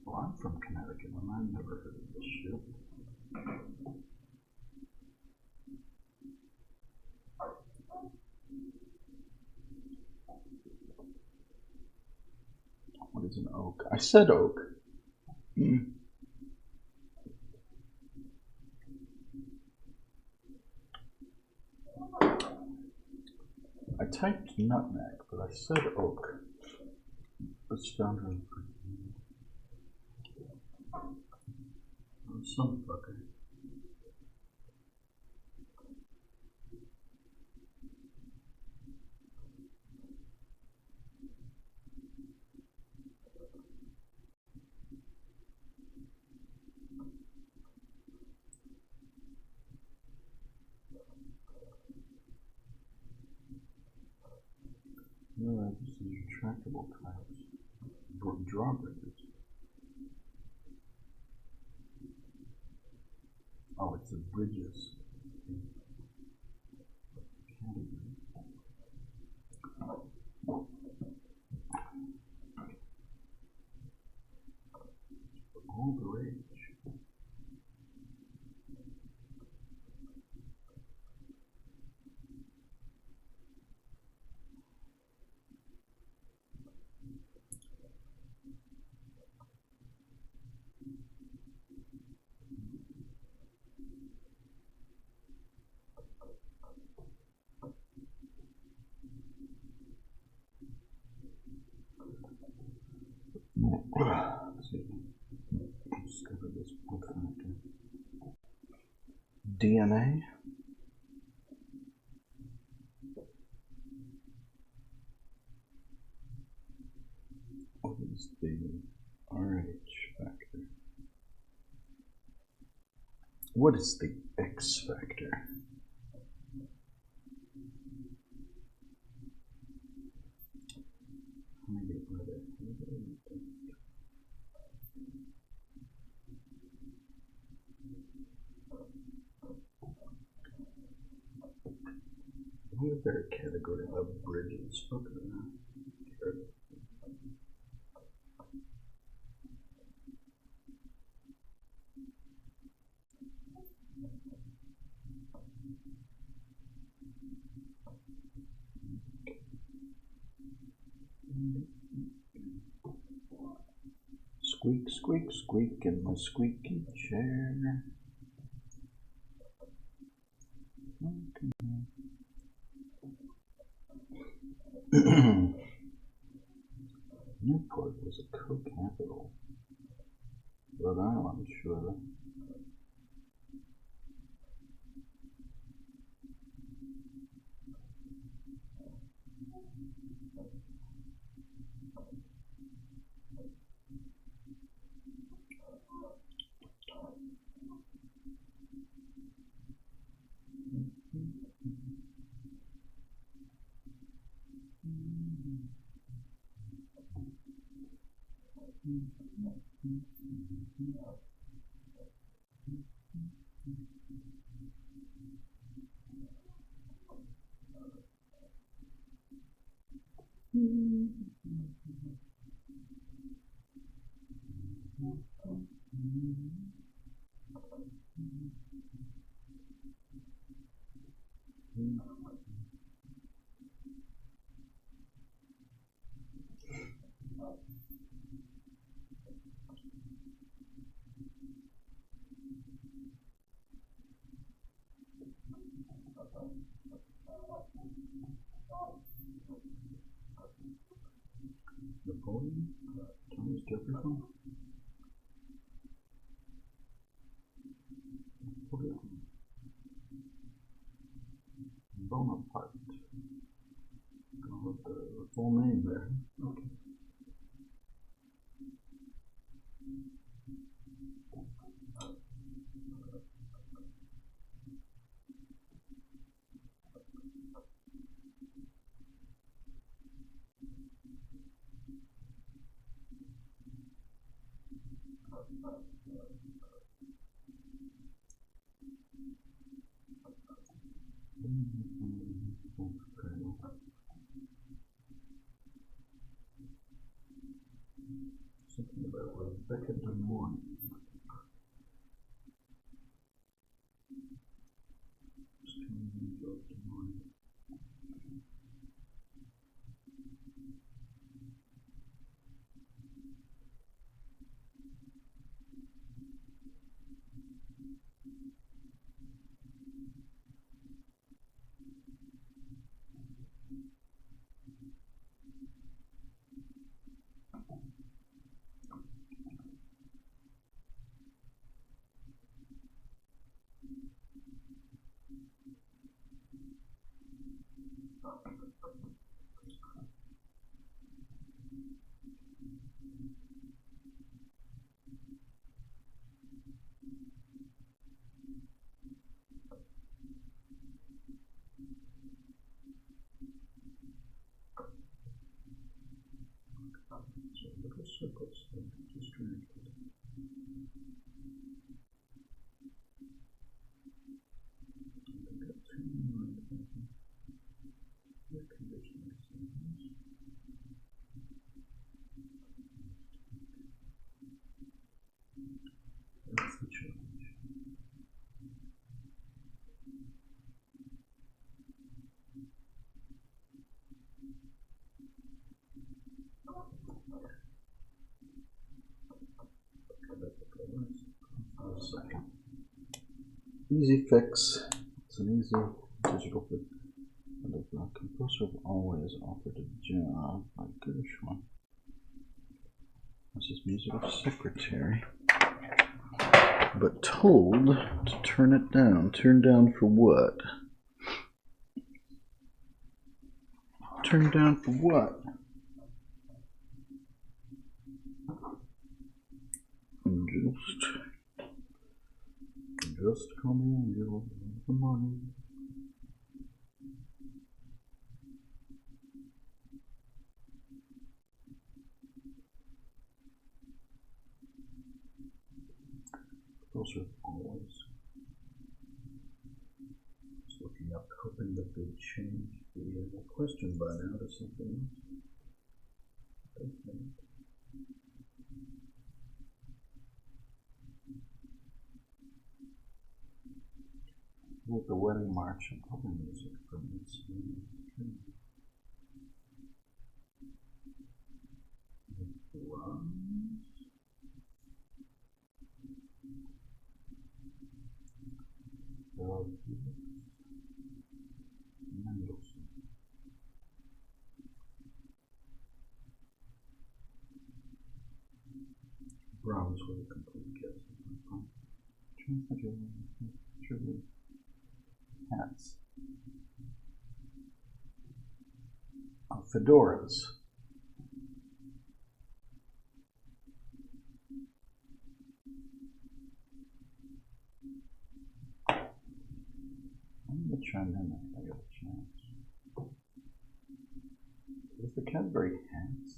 Well, I'm from Connecticut and I've never heard of this shit. What is an oak? I said oak. I typed nutmeg, but I said oak. Let's found her. Some fucker. No, this is retractable tiles. Drawbridges. Oh, it's the bridges. All the rage. Let's see. Discover this book factor. DNA. What is the RH factor? What is the X factor? Let me get rid of it. What is their category of bridges? Look at that. Squeak, squeak, squeak in my squeaky chair. Newport was a co-capital. Rhode Island, sure. Napoleon? Thomas Jefferson? Napoleon. Bonaparte. Go with the full name there. Okay. Something about Rebecca Des Moines. easy fix. It's an easy digital fix. And if the composer have always offered a job, my goodness one. This is musical secretary. But told to turn it down. Turn down for what? Turn down for what? Just come in, you'll have the money. Those are always just looking up, hoping that they change the question by now to something else. Okay. With the wedding march and other music from this Brahms with a complete guess. Hats. Fedoras. I'm going to chime in if I get a chance. Is the Cadbury hats?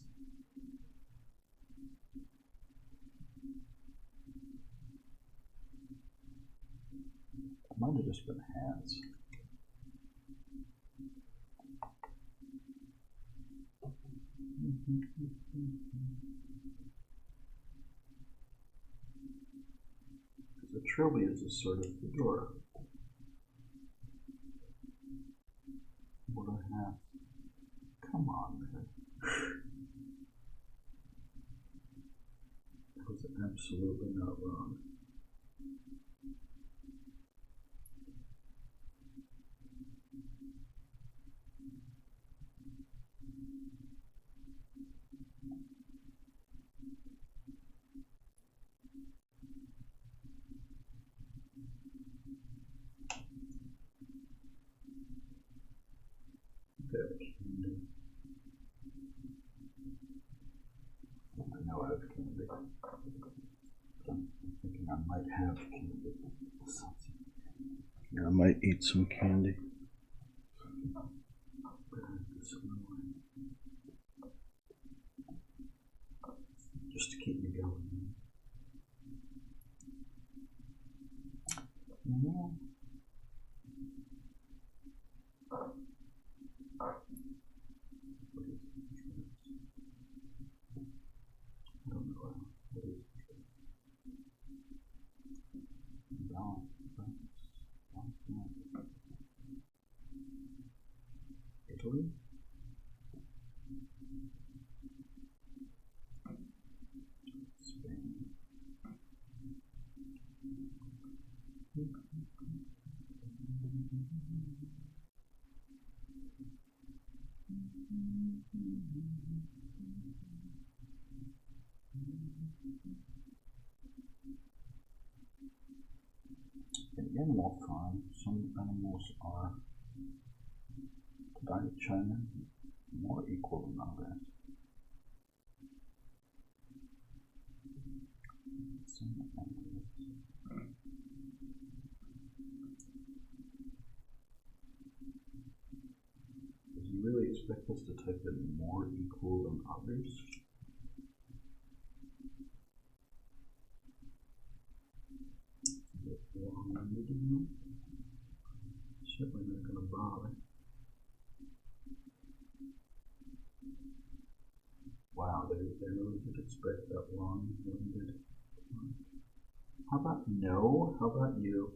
It might have just been hats. The trilby is a sort of fedora. What I have? Come on, man. That was absolutely not wrong. I know I have candy. I'm thinking I might have candy. I might eat some candy. Just to keep me going. Yeah. Italy? Spain. In Animal Farm, some animals are, diet China, more equal than others. Does he really expect us to type in more equal than others? Certainly not going to bother. Wow, they really did expect that long-winded. How about no? How about you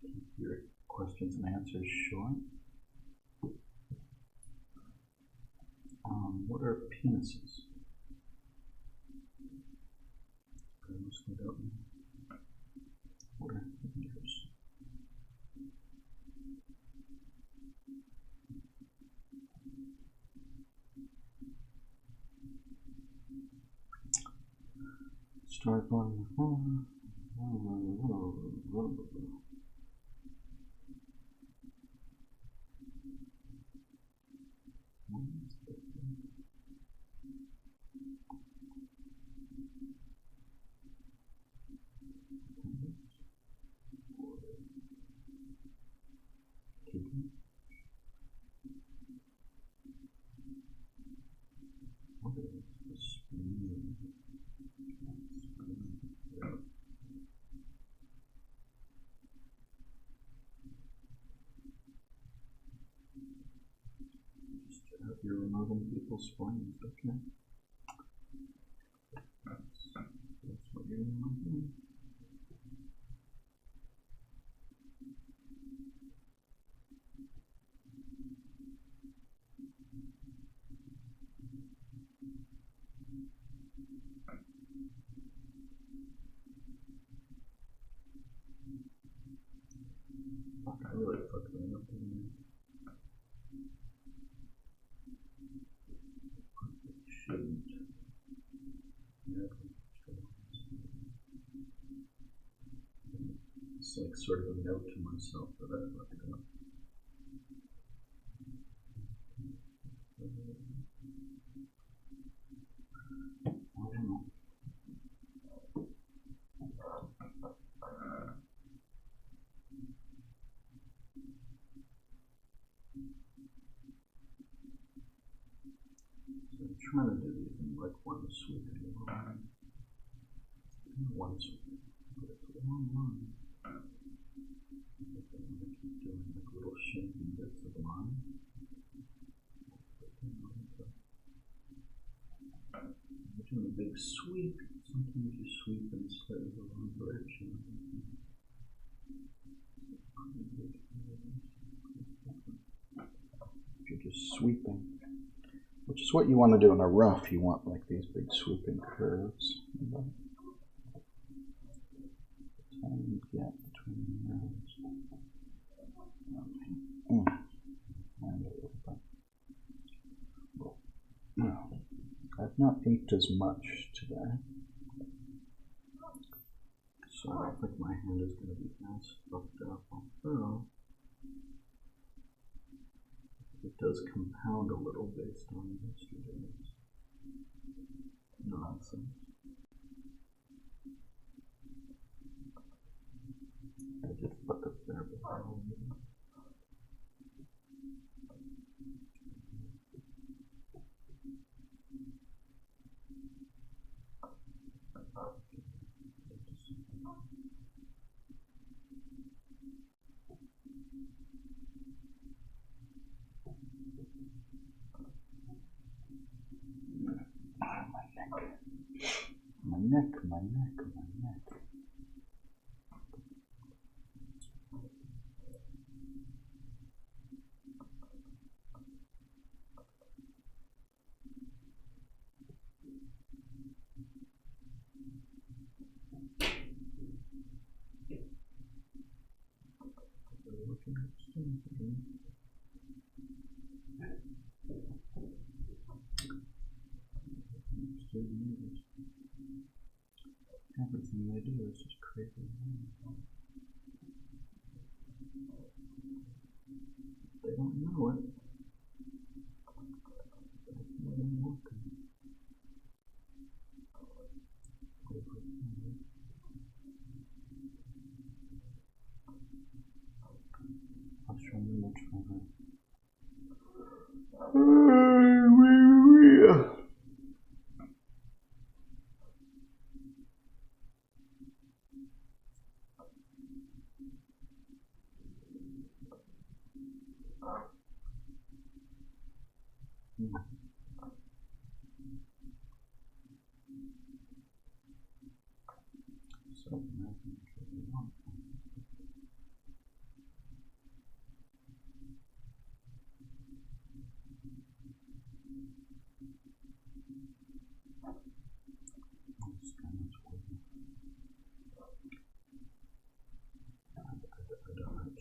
keep your questions and answers short? What are penises? I mostly don't know. What are fingers? start going. You're removing people's spines, okay? That's what you're removing. Fuck, I really fucked that up, didn't I? Shouldn't. Yeah. It's like sort of a note to myself that I fucked up. I don't know. So I'm trying to do these in like one sweep at a time. One sweep, but it's a long line. I'm gonna keep doing like little shaping bits of line. You're doing a big sweep. Sometimes you sweep in slightly the wrong direction. You're just sweeping, which is what you want to do in a rough. You want like these big sweeping curves. Tiny gap between the rounds. And a little bit. Well, I've not inked as much today, so I don't think my hand is going to be as fucked up, although it does compound a little based on yesterday's nonsense. I did fuck up there before. My neck. Everything they do is just crazy. They don't know it. I'll show you much further. So I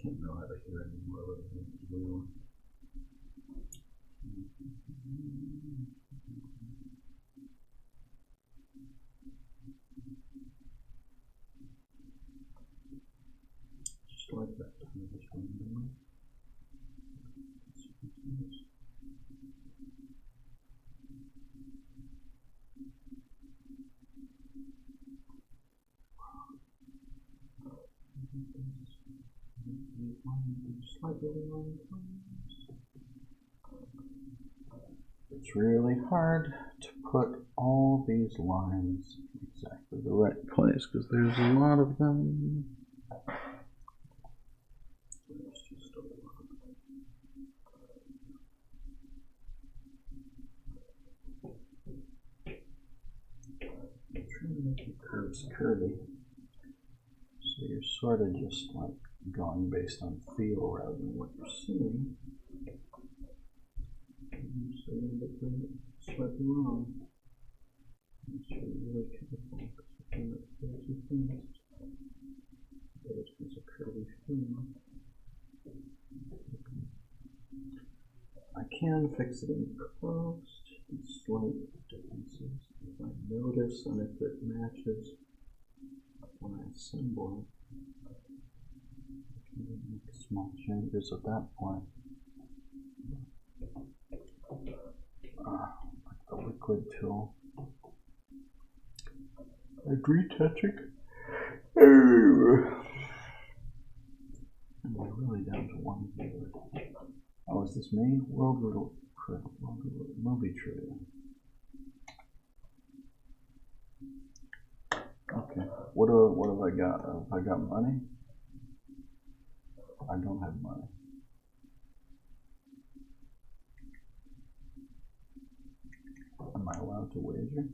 can't know how to hear anymore other than the wheel. It's really hard to put all these lines in exactly the right place because there's a lot of them. There's just a lot. I'm trying to make the curves curvy, so you're sort of just like going based on feel rather than what you're seeing. So you're going to get slightly wrong. Make sure you're really careful because you cannot feel too fast. There's just a curvy feel. I can fix it in post and slight differences if I notice and if it matches when I assemble it. I can make small changes at that point. Like the liquid tool. Like retouching. And we're really down to one here. Oh, is this me? World movie trivia. Okay. What have I got? Have I got money? I don't have money. Am I allowed to wager?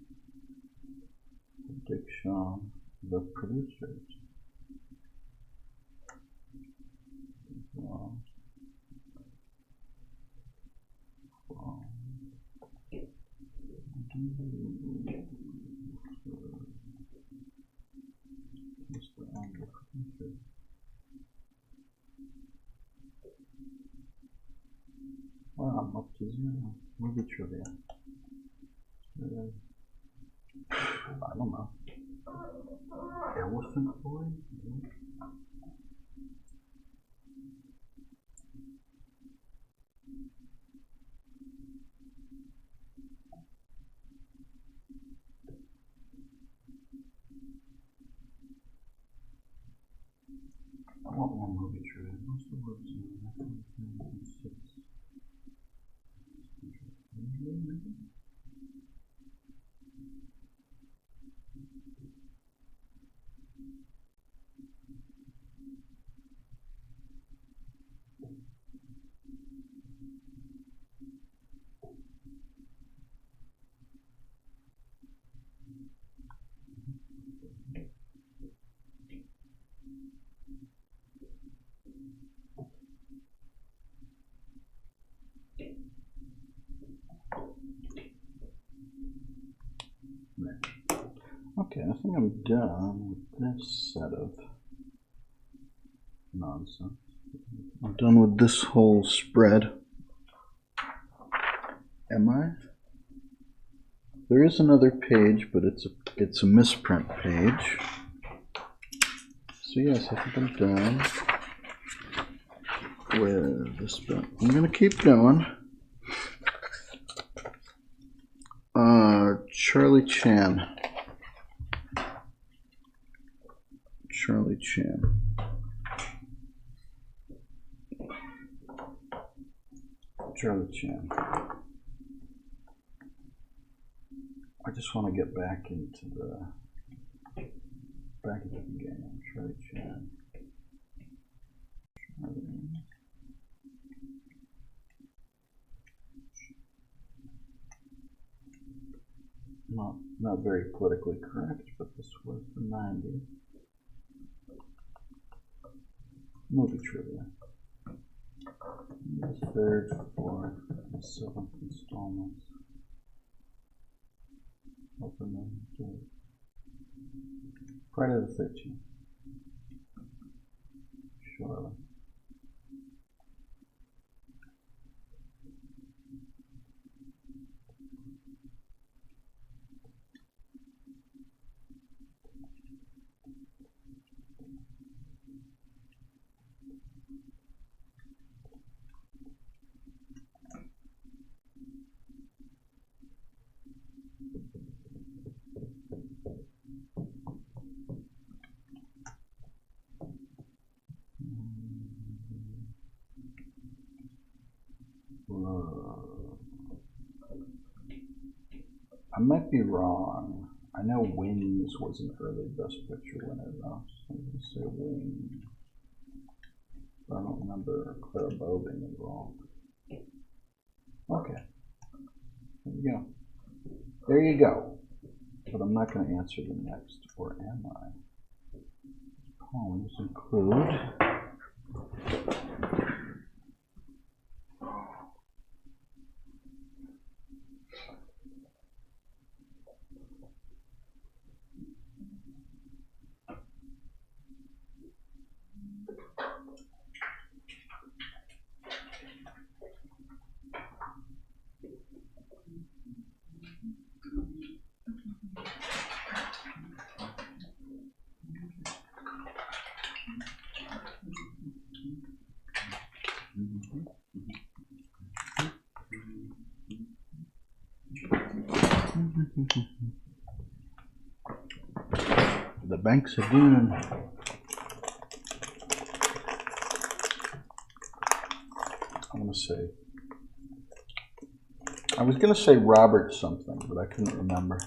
Prediction. The producers. Wow. Wow. Wow, I'm up to 0. Movie trivia. I don't know. Elephant Boy? I want more movie trivia. Most of the words in 1996. Okay, I think I'm done with this set of nonsense. I'm done with this whole spread. Am I? There is another page, but it's a misprint page. So yes, I think I'm done with this bit. I'm gonna keep going. Charlie Chan. Charlie Chan. Charlie Chan. I just want to get back into the game. Charlie Chan. Not very politically correct, but this was the 90s. Movie trivia. The third, fourth, and seventh installments. Open them to Friday the 13th. Surely. I might be wrong. I know Wings was an early Best Picture winner, though. So I'm going to say Wings. I don't remember Clara Bow being involved. Okay. There you go. There you go. But I'm not going to answer the next, or am I? Poems include. The Banks of Dune. I'm going to say. I was going to say Robert something, but I couldn't remember.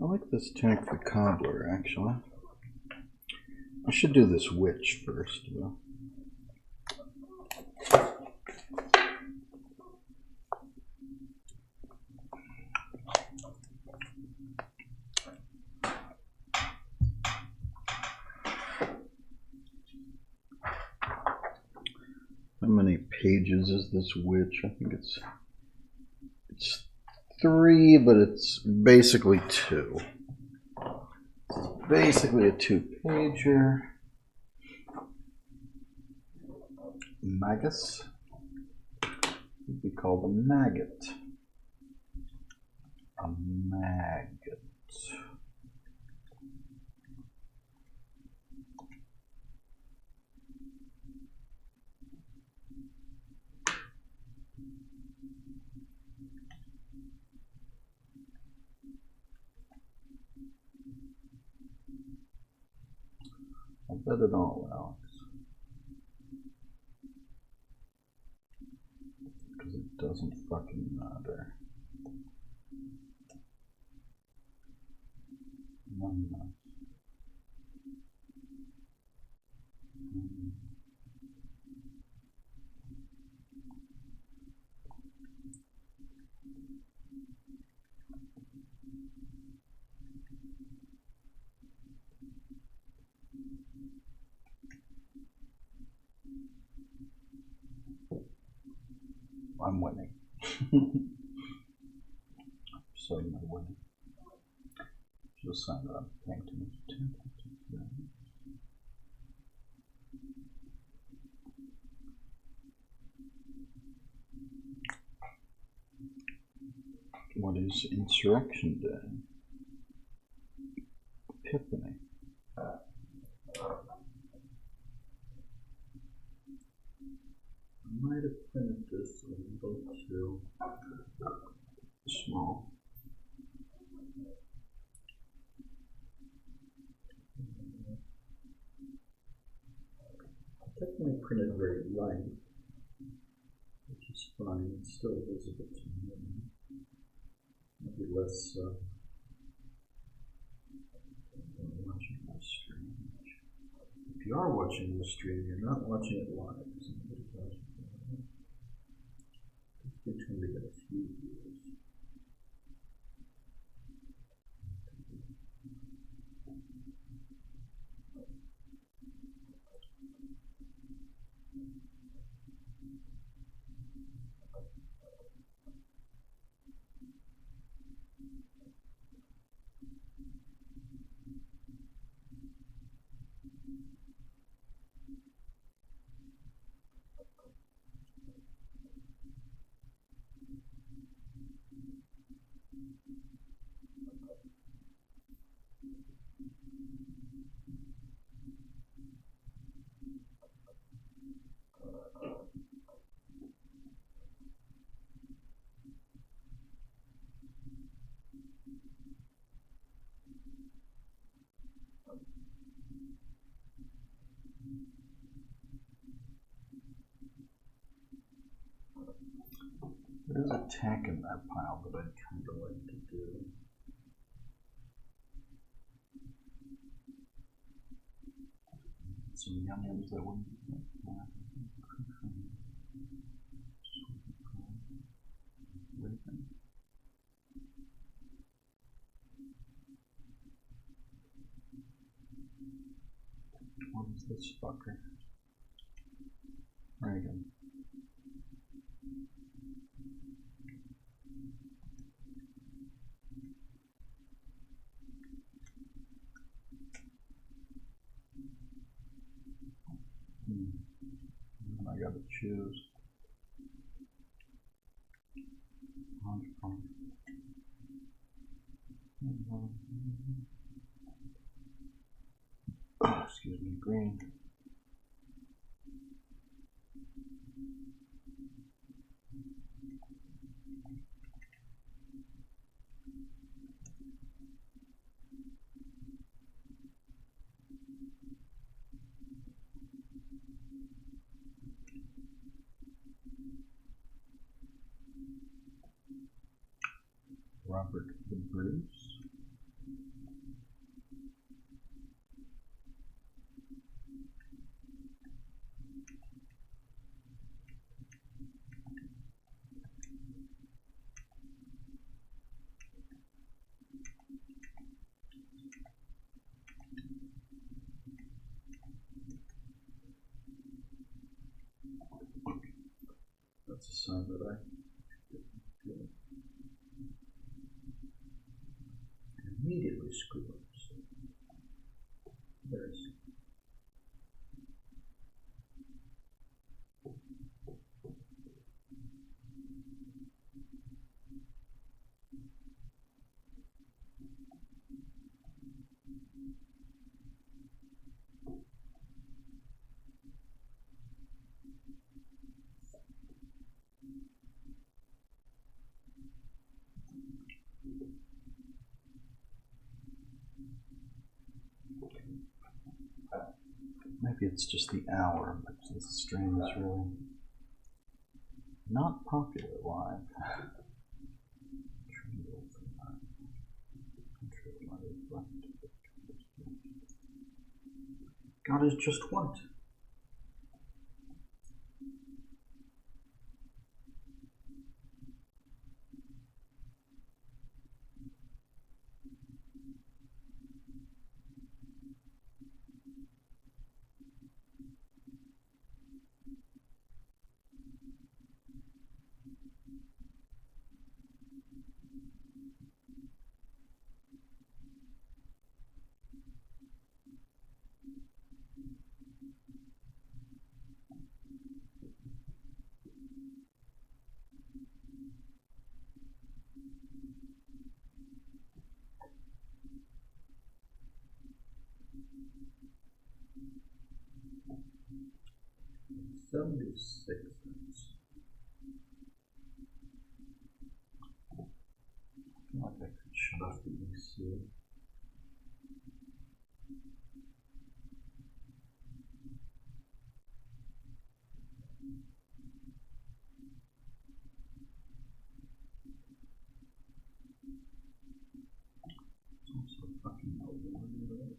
I like this tunic for Cobbler, actually. I should do this witch first, though. How many pages is this witch? I think it's 3, but it's basically 2. It's basically a 2-pager. Magus would be called a maggot. A maggot. I'll bet it all, Alex. Because it doesn't fucking matter. None of I'm winning. So I'm winning. Just sign it up. Thank you. What is Insurrection Day? Epiphany. I might have printed this a little too small. I definitely printed very light, which is fine. It's still visible to me. Maybe less watching the stream. If you are watching the stream, you're not watching it live. We're trying to get a few viewers. There's a tack in that pile that I'd kind of like to do. Some yum-yums that wouldn't be that. What is this fucker? Reagan. And I gotta choose. Excuse me, green. Robert the Bruce. That's a sign that I it's just the hour, but this stream is really not popular live. God is just what? I feel like I could shut off the EC. It's also fucking overloaded.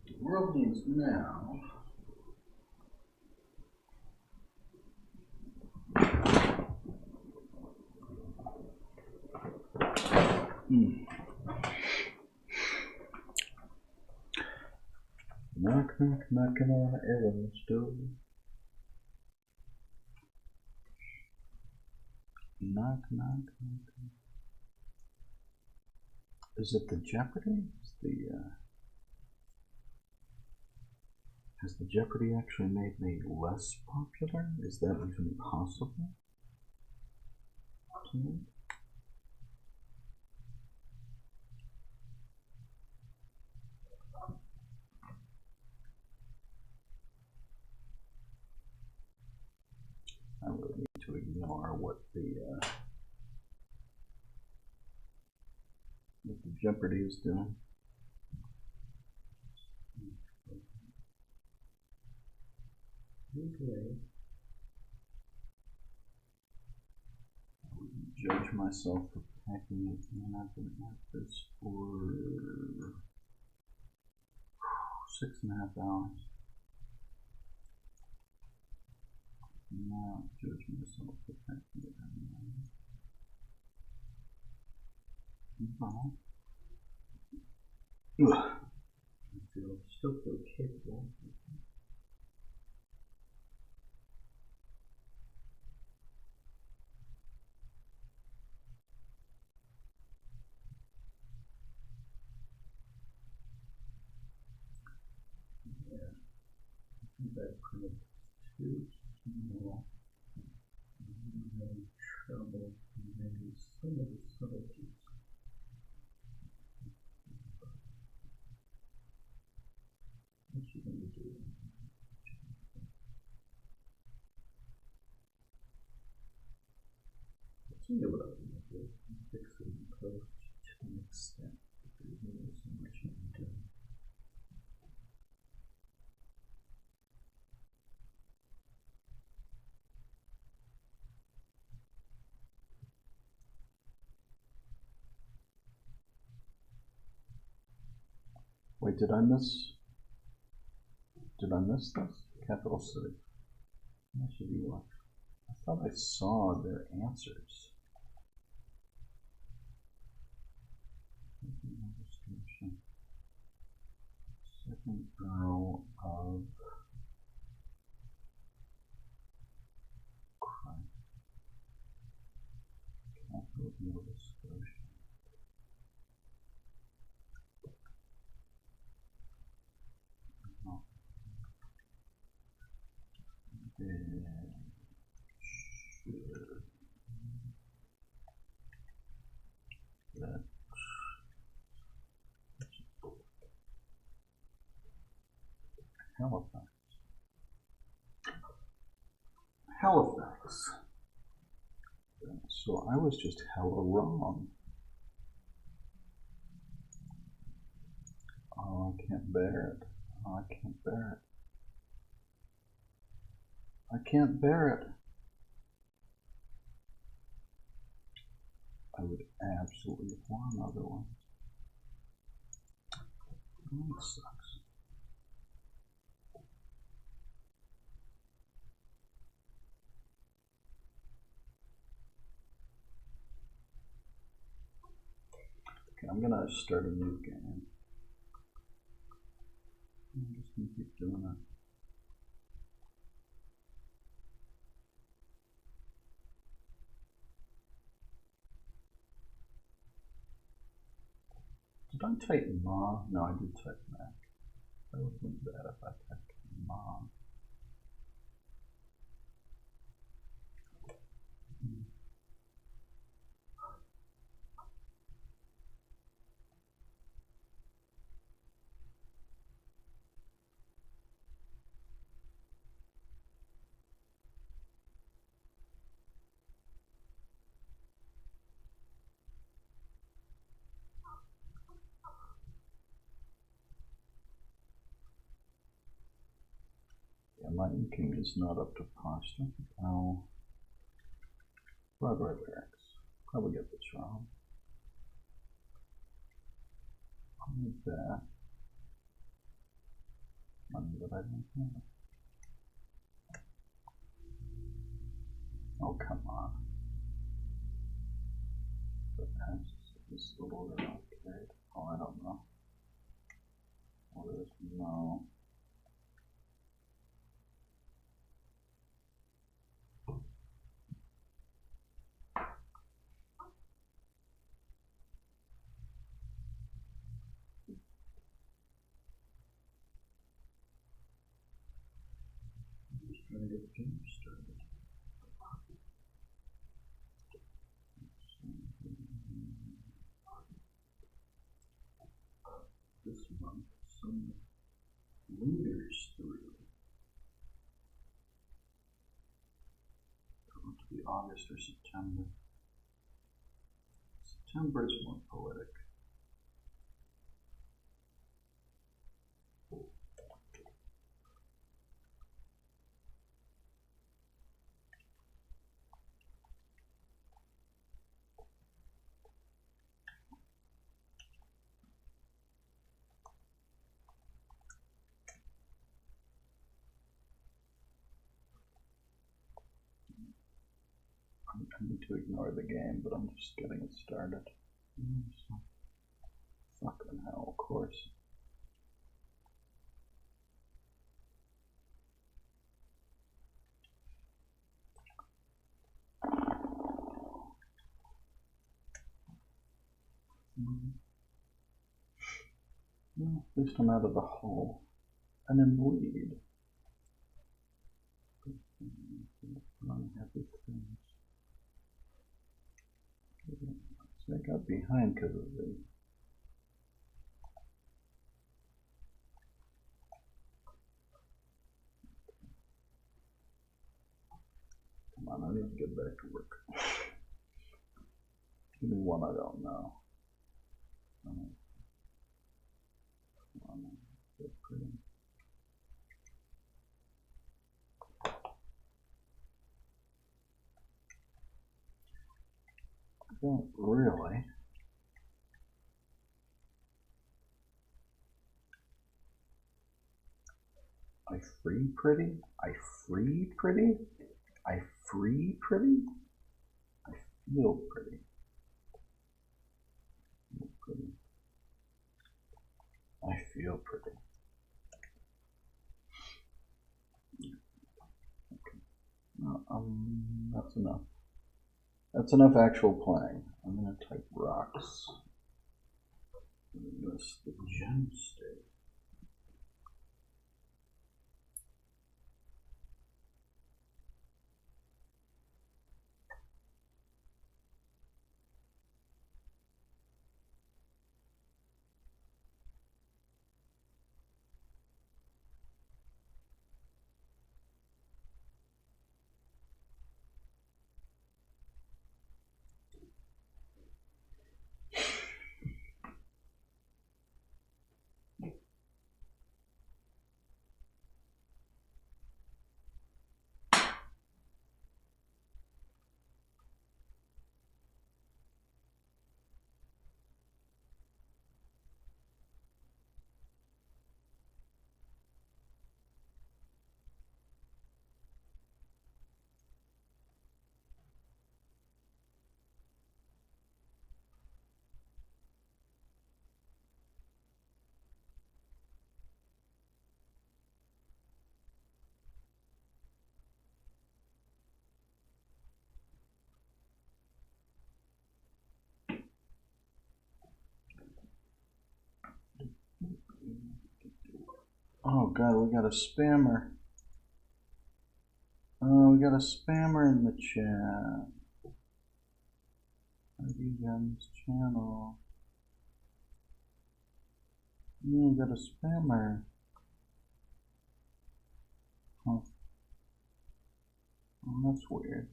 The world needs now knock, knock, knocking on everyone's door. Knock, knock, knock. Is it the Jeopardy? Has the Jeopardy actually made me less popular? Is that even possible? I really need to ignore what the Jeopardy is doing. Okay. I wouldn't judge myself for packing it in. I've been at this for 6.5 hours. Not judge myself for packing it in. I still feel capable. too small. I'm having trouble conveying some of the subtleties. What you going to do? I'll tell you what I'm going to do. Fix it in post to an extent. There's only so much I can do. Wait, did I miss this? Capital C. That should be what? I thought I saw their answers. Second row of crime. Capital Nova Scotia. Oh. That Halifax. So I was just hella wrong. Oh, I can't bear it. Oh, I can't bear it. I can't bear it. I would absolutely want another one. Oh, that sucks. Okay, I'm gonna start a new game. I'm just gonna keep doing it. Did I type Ma? No, I did type Mac. That would have been bad if I typed Ma. Yeah, my inking is not up to pasta. Oh, Broadway lyrics. Probably get this wrong. I'll need that. Money that I don't have. Oh, come on. But this little arcade. Oh, I don't know. What is no? I'm just trying to get the game started. This month, some looters through. Going to be August or September. September is more poetic. I need to ignore the game, but I'm just getting it started. So, fucking hell, of course. Well, at least I'm out of the hole and in the lead. everything. So I got behind because of the. Come on, I need to get back to work. Give me one I don't know. Don't really. I free pretty? I free pretty? I free pretty? I feel pretty. I feel pretty. Okay. That's enough. That's enough actual playing. I'm going to type rocks. That's the gem state. Oh god, we got a spammer. Oh, we got a spammer in the chat. RDGem's channel. Yeah, we got a spammer. Huh. Oh, that's weird.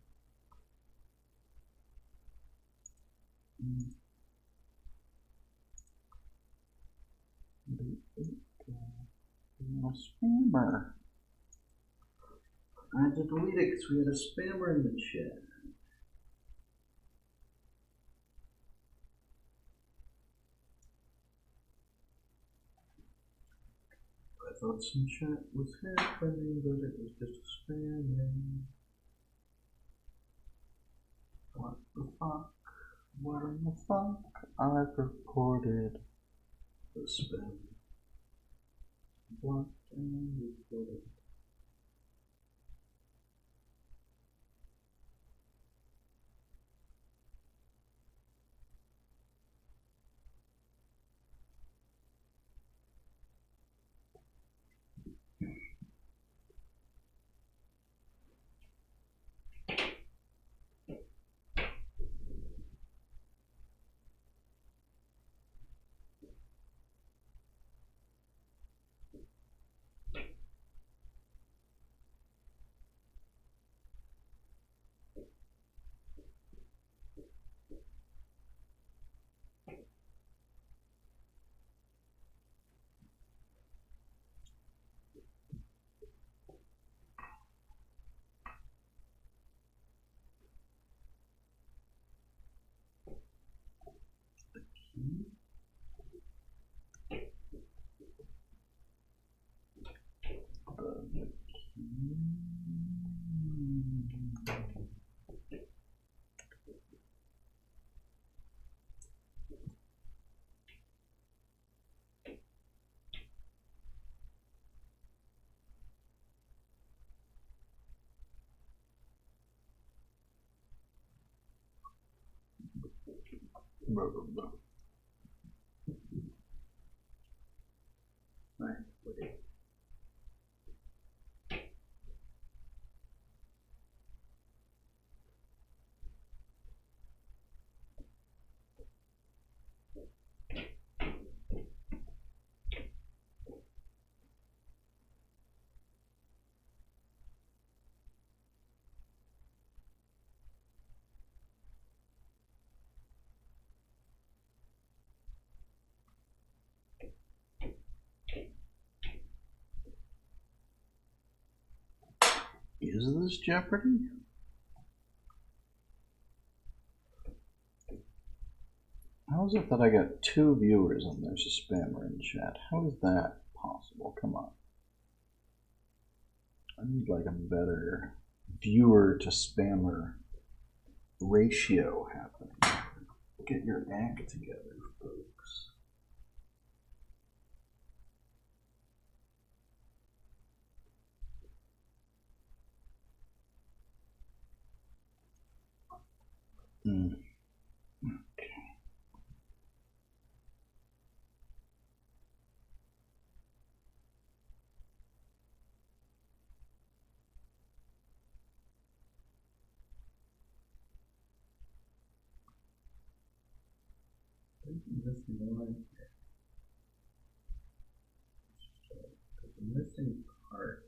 No spammer. I had to delete it because we had a spammer in the chat. I thought some chat was happening, but it was just a spamming. What the fuck? What in the fuck? I've reported the spam. Blocked and reported. Blah, blah, blah. Right, wait. Is this Jeopardy? How is it that I got 2 viewers and there's a spammer in chat? How is that possible? Come on. I need like a better viewer to spammer ratio happening. Get your act together, folks. Okay. Missing one here. The missing part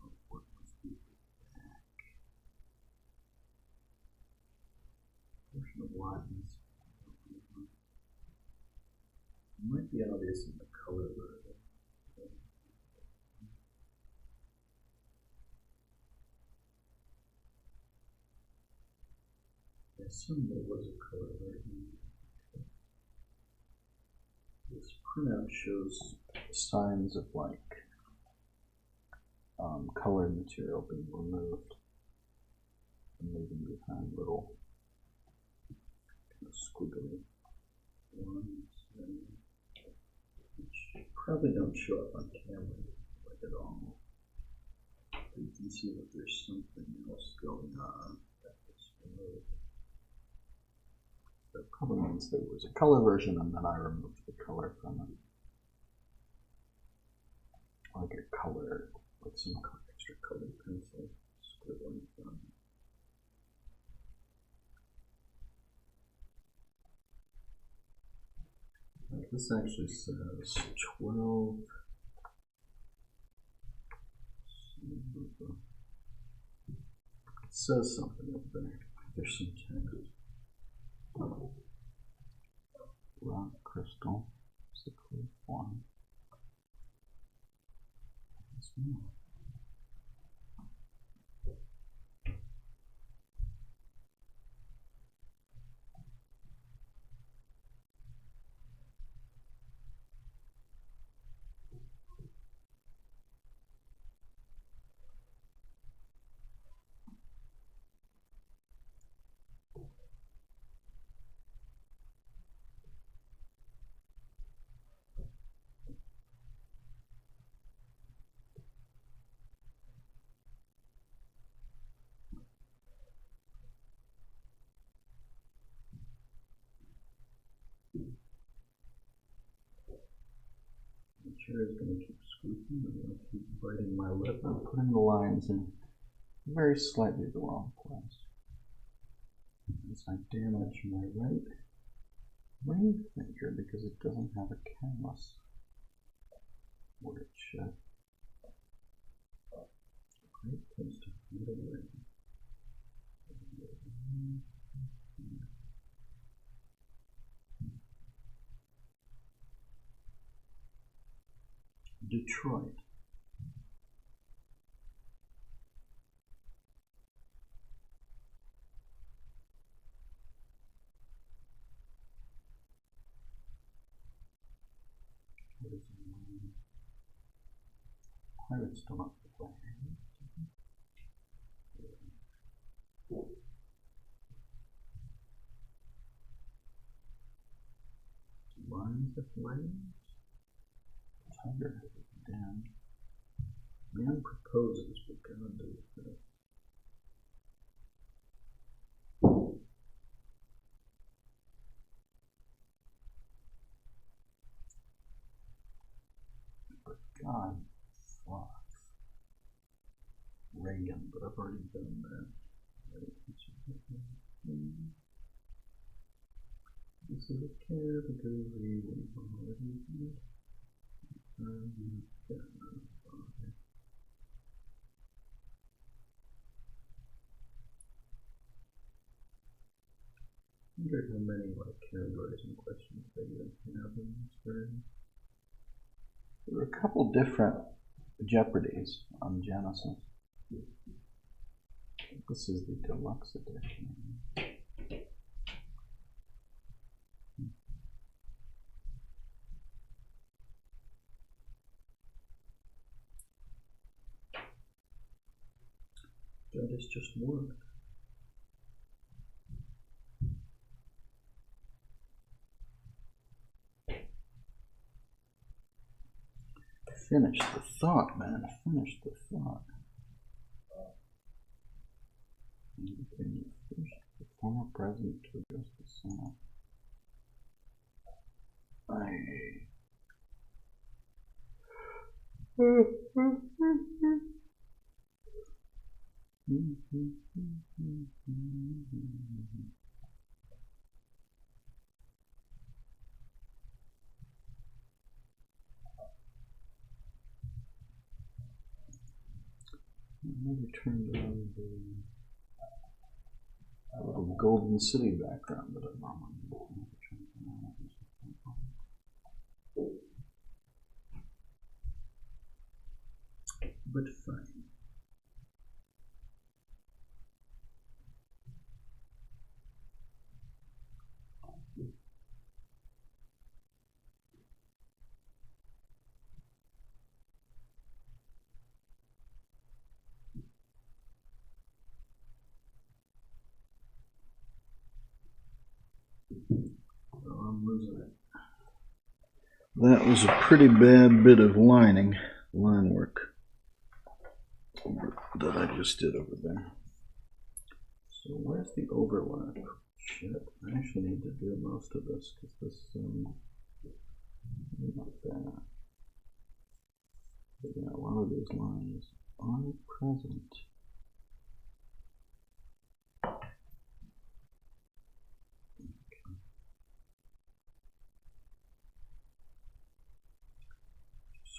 of what must be back. Portion of lines. It might be obvious in the color version. I assume there was a color version. This printout shows signs of like colored material being removed and leaving behind little kind of squiggly ones, which probably don't show up on camera like at all. But you can see that there's something else going on that was removed. That probably means there was a color version and then I removed the color from it. Like a color, like some extra colored pencil scribbling from it. Like this actually says 12. It says something up there. There's some text. Rock crystal is the clear form. The chair is going to keep squeaking. I'm going to keep biting my lip. I'm putting the lines in very slightly the wrong place. As I damage my right ring finger because it doesn't have a callus where it should. Great place to put a ring. Detroit. Pirates still up the play. Lines of flames. Tiger has it down. Man proposes, but God does it. But God fuck. Reagan, but I've already done that. This is a care because we already did. I wonder how many like categories and questions they even have in this version. There were a couple different Jeopardies on Genesis. This is the deluxe edition. That is just work. Finish the thought, man. Finish the thought. The former president to address the Senate. Maybe turned on the little Golden City background that I normally do. But fine. I'm losing it. That was a pretty bad bit of line work that I just did over there. So where's the overlap? Shit, I actually need to do most of this because this not that. But yeah, a lot of these lines are present.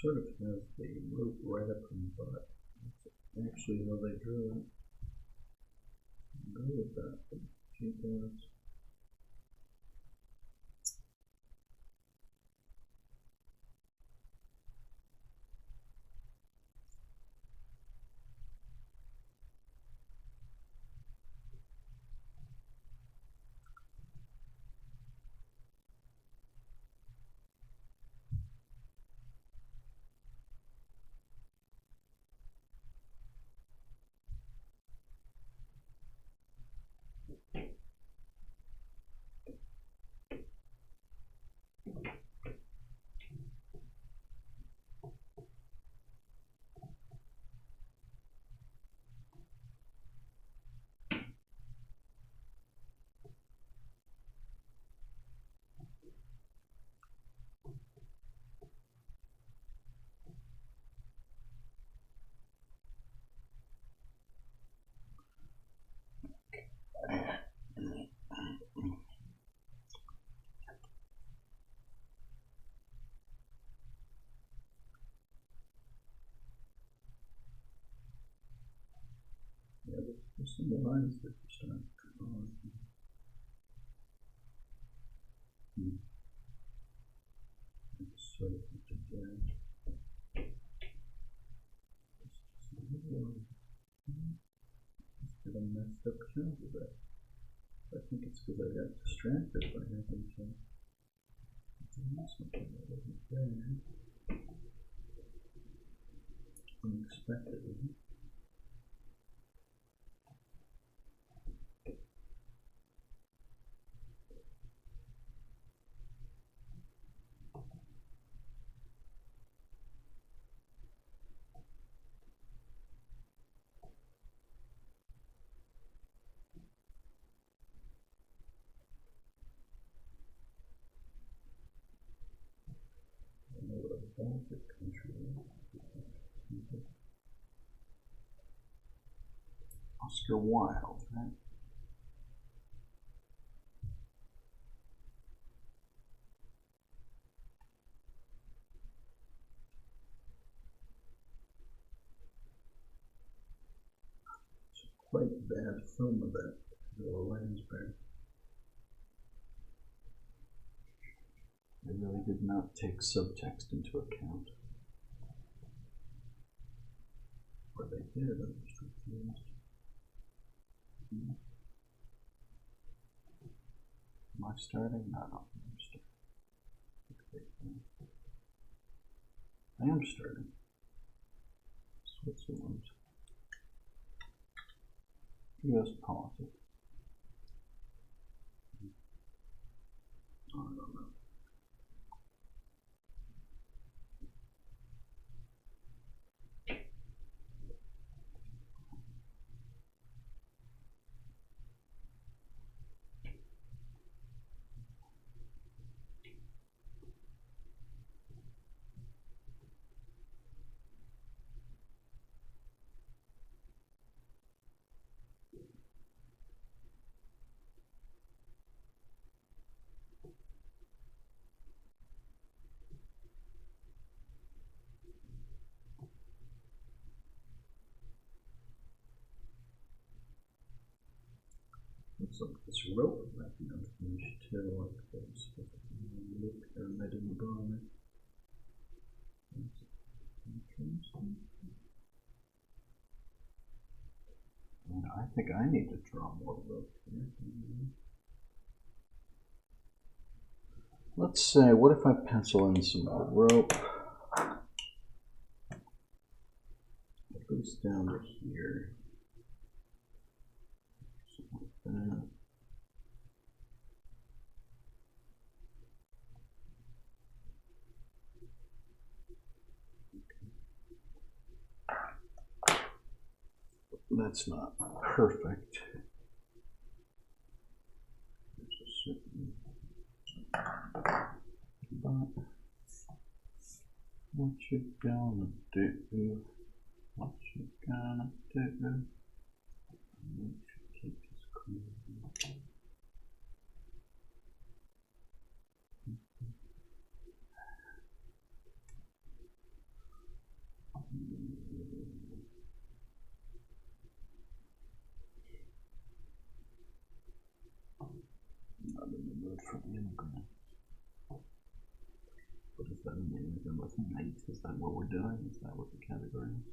Sort of has the loop right up in the butt. That's actually how they drew it. I'll go with that. She does. Yeah, there's some lines that are starting to come on. I just sort of put it down. Just get a messed up count of that. I think it's because I got distracted by having to do something that wasn't there. Unexpectedly. Baltic country. Oscar Wilde, right? It's quite a bad film of that Lansbury. They really did not take subtext into account. Or they did, I was confused. Am I starting? No, I'm starting. I am starting. Switzerland. U.S. politics. I don't know. Looks like this rope might be unfinished too, like this. Look, and I didn't bother. And I think I need to draw more rope here. Let's say, what if I pencil in some more rope? It goes down to here. Something like that. That's not perfect. There's a certain, but what you gonna do? What you gonna do? Make sure to keep this clean. Not in the mood for the anagram. What is that in the anagram with night? Is that what we're doing? Is that what the category is?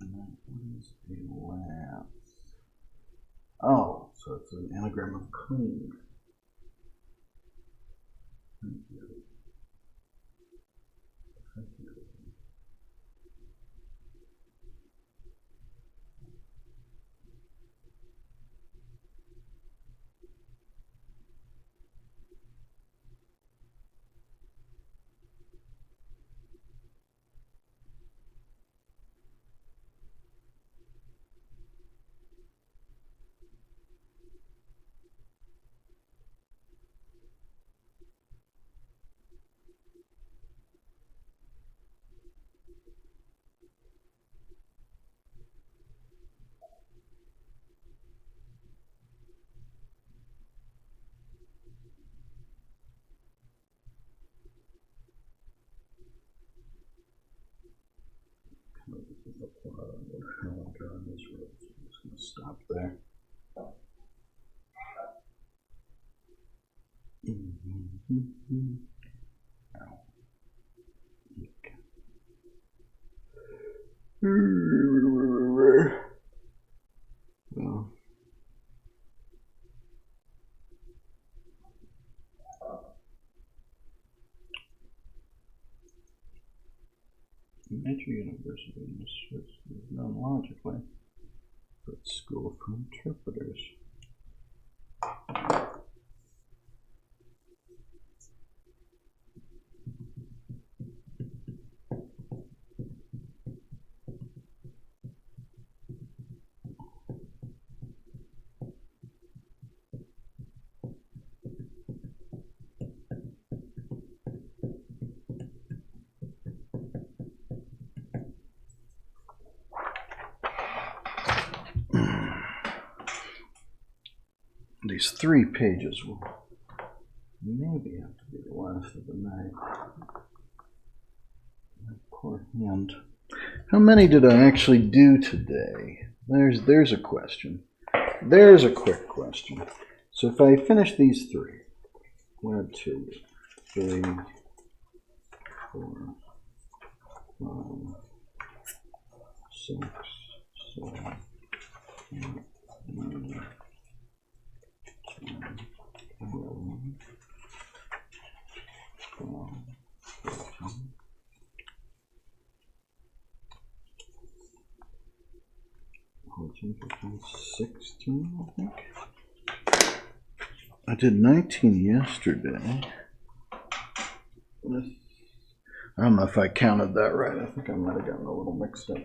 And then what is a lance? Oh, so it's an anagram of clean. Thank you. Thank you. This is the plot. I wonder how I'm drawing this rope. So I'm just going to stop there. Well, Major university in the Swiss is known logically for its school for interpreters. These 3 pages will maybe have to be the last of the night. My poor hand. How many did I actually do today? There's a question. There's a quick question. So if I finish these 3, 1, 2, 3, 4, 5, 6, 7, 8, 9, 10, 11, 12, 13, 14, 15, 16, I think. I did 19 yesterday. I don't know if I counted that right. I think I might have gotten a little mixed up.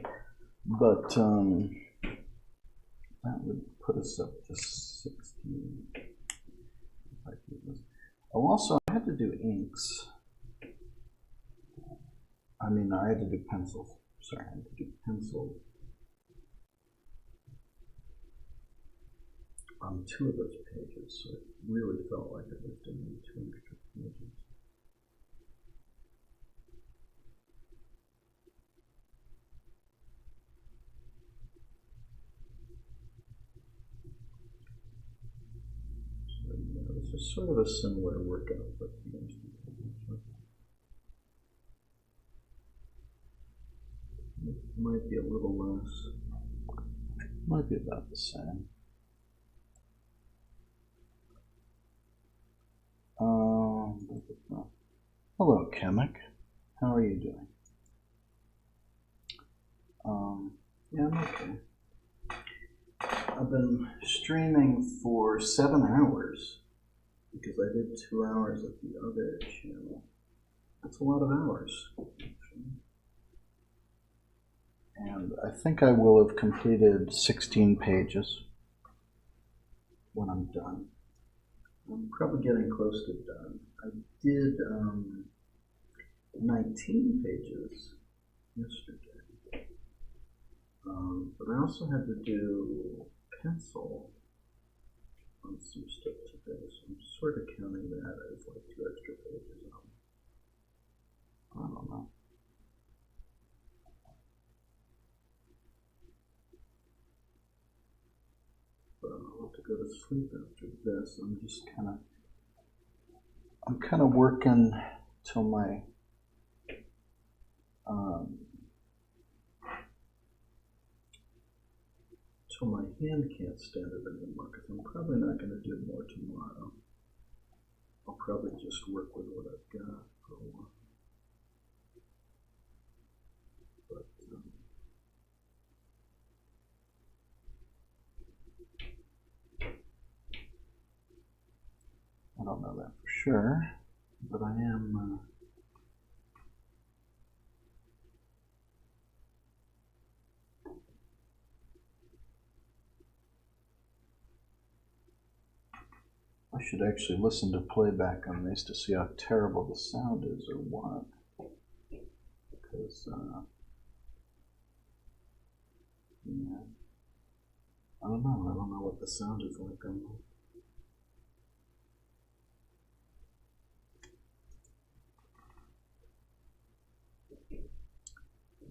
But that would put us up to 16. If I do this. Oh, also, I had to do inks. I mean, I had to do pencils. Sorry, I had to do pencils on 2 of those pages, so it really felt like I was doing 2 extra pages. So, yeah, this is sort of a similar workout, but it might be a little less. Might be about the same. Hello, Chemic. How are you doing? Yeah, I'm okay. I've been streaming for 7 hours because I did 2 hours at the other channel. That's a lot of hours, actually. And I think I will have completed 16 pages when I'm done. I'm probably getting close to done. I did 19 pages yesterday. But I also had to do pencil on some stuff today, so I'm sort of counting that as like 2 extra pages. I don't know. But I'll have to go to sleep after this. I'm kind of working till my hand can't stand it anymore, because I'm probably not going to do more tomorrow. I'll probably just work with what I've got for a while. But I don't know that for sure, but I am I should actually listen to playback on these to see how terrible the sound is or what. Because, yeah. I don't know what the sound is like on them.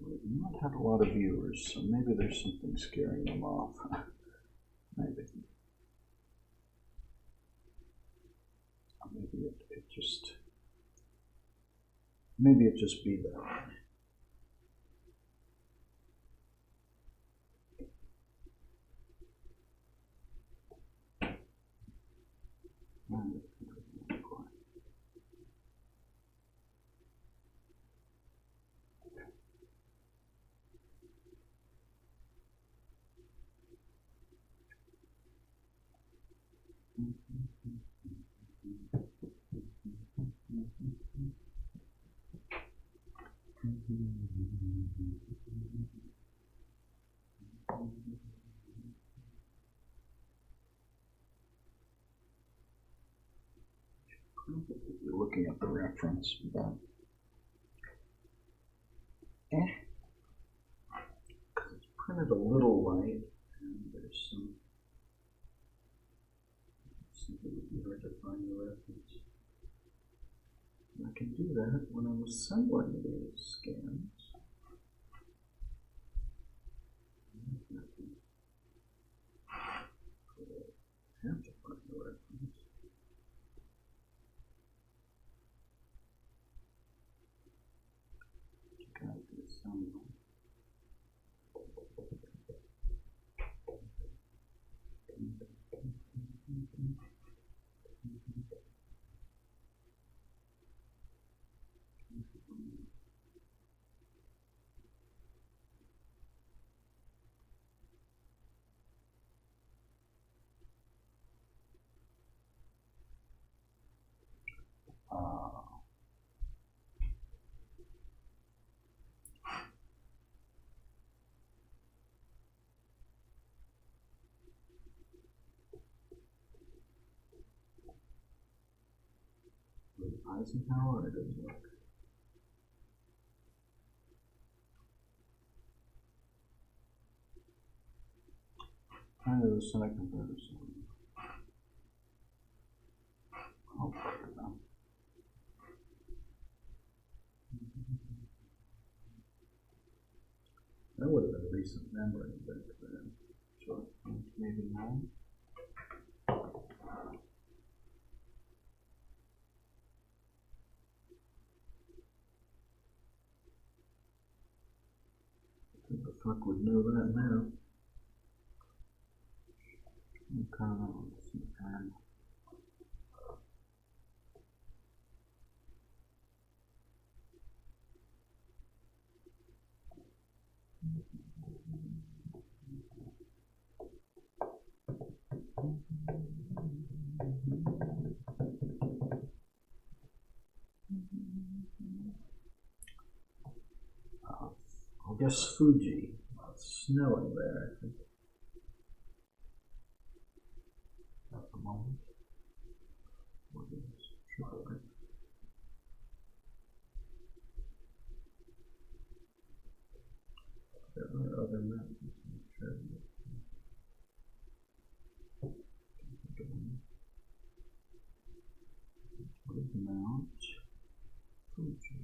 We've not had a lot of viewers, so maybe there's something scaring them off. Maybe. Maybe it just be that way. You're looking at the reference, but because it's printed a little light, and there's some. It would be hard to find the reference. And I can do that when I'm assembling these scans. I have to find the reference. Gotta do something. Eisenhower? It doesn't work. Kind of the Senate comparison. I'll put it down. That would have been recent memory back then. Sure. Maybe not. Who the fuck would know that now? Okay. I'll guess Fuji. It's snowing there, I think. At the moment. What is triple A? There are other mountains. What is Mount Fuji?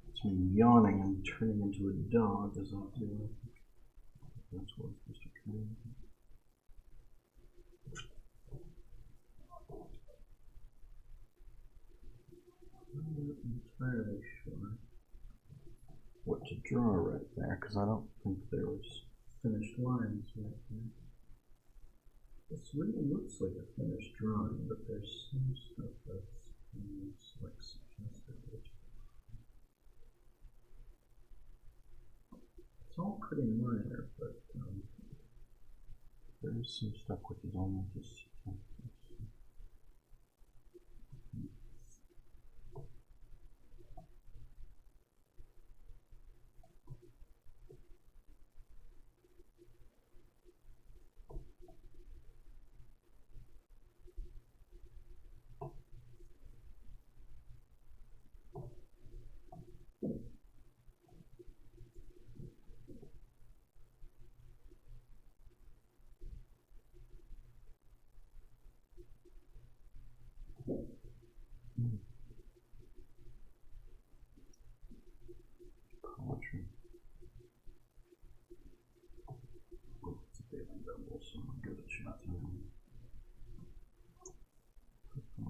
It's me yawning and turning into a dog as I do it. That's what Mr. Kennedy. I'm not entirely sure What to draw right there, because I don't think there was finished lines right there. This really looks like a finished drawing, but there's some stuff that's like suggested. It's all pretty minor, but there is some stuff which is only just poetry. Oh, it's a daily double, so I'll give it a shot to him.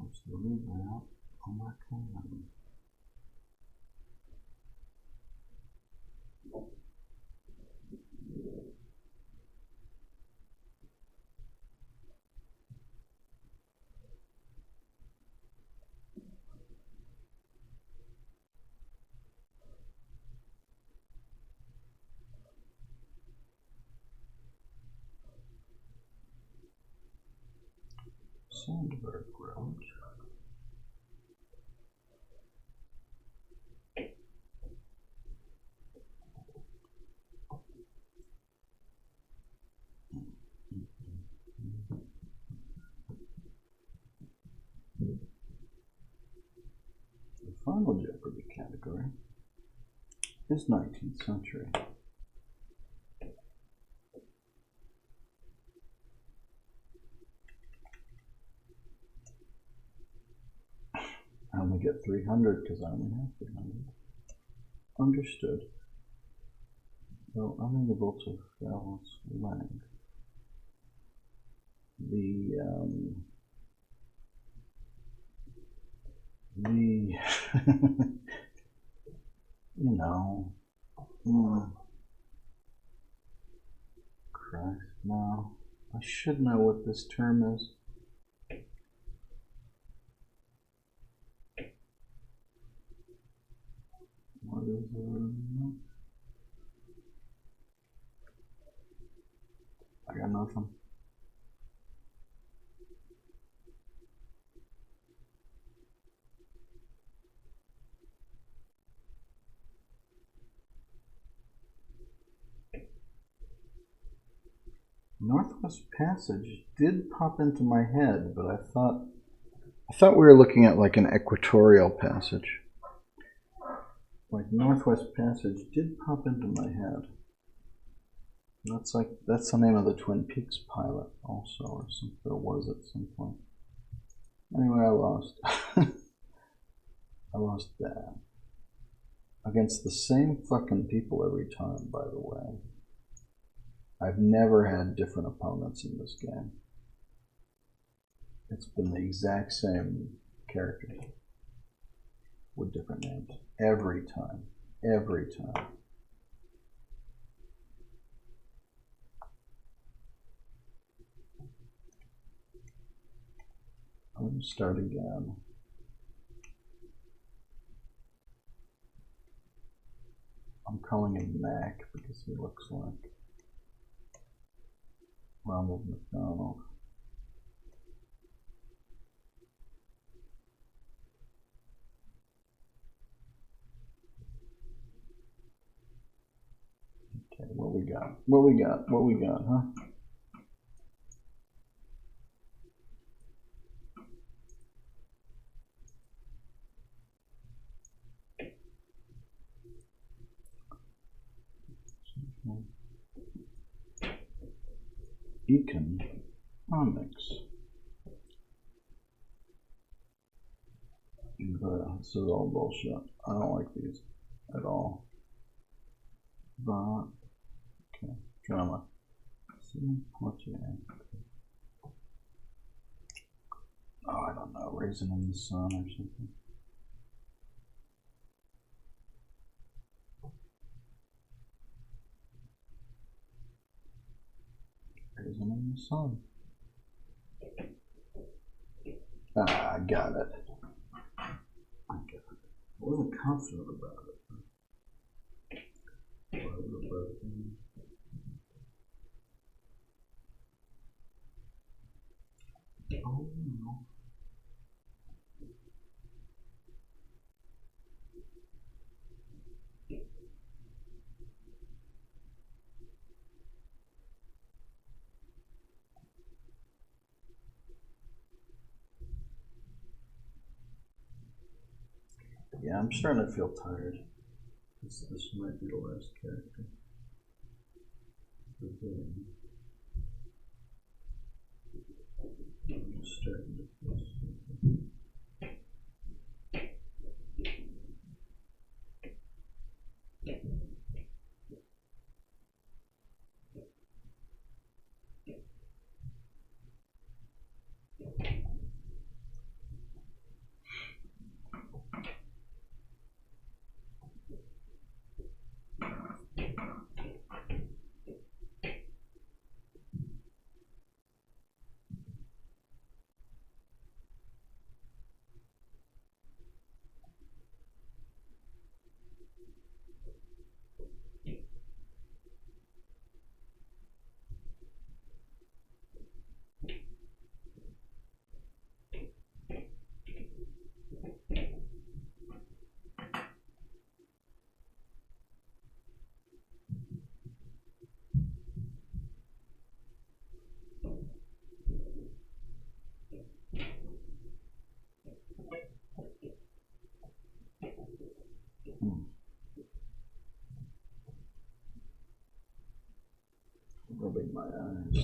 Let's remove that on my can. Sandberg Road. The final Jeopardy category is 19th century. I only get 300 because I only have 300. Understood. Well, unable to balance length. You know, Christ, no. I should know what this term is. What is it? I got nothing. Northwest Passage did pop into my head, but I thought we were looking at like an equatorial passage. Like Northwest Passage did pop into my head. That's the name of the Twin Peaks pilot also, or something, or was at some point. Anyway, I lost. I lost bad. Against the same fucking people every time, by the way. I've never had different opponents in this game. It's been the exact same characters with different names every time. Every time. I'm going to start again. I'm calling him Mac because he looks like Ronald McDonald. Okay, what we got? What we got? What we got, huh? Economics. This is all bullshit. I don't like these at all. But, okay, drama. See, what's your name? Oh, I don't know, Raisin in the Sun or something. Raisin in the Sun. Ah, I got it. I wasn't confident about it. Oh no. Yeah, I'm starting to feel tired. This might be the last character. I'm just starting to feel something. Rubbing my eyes.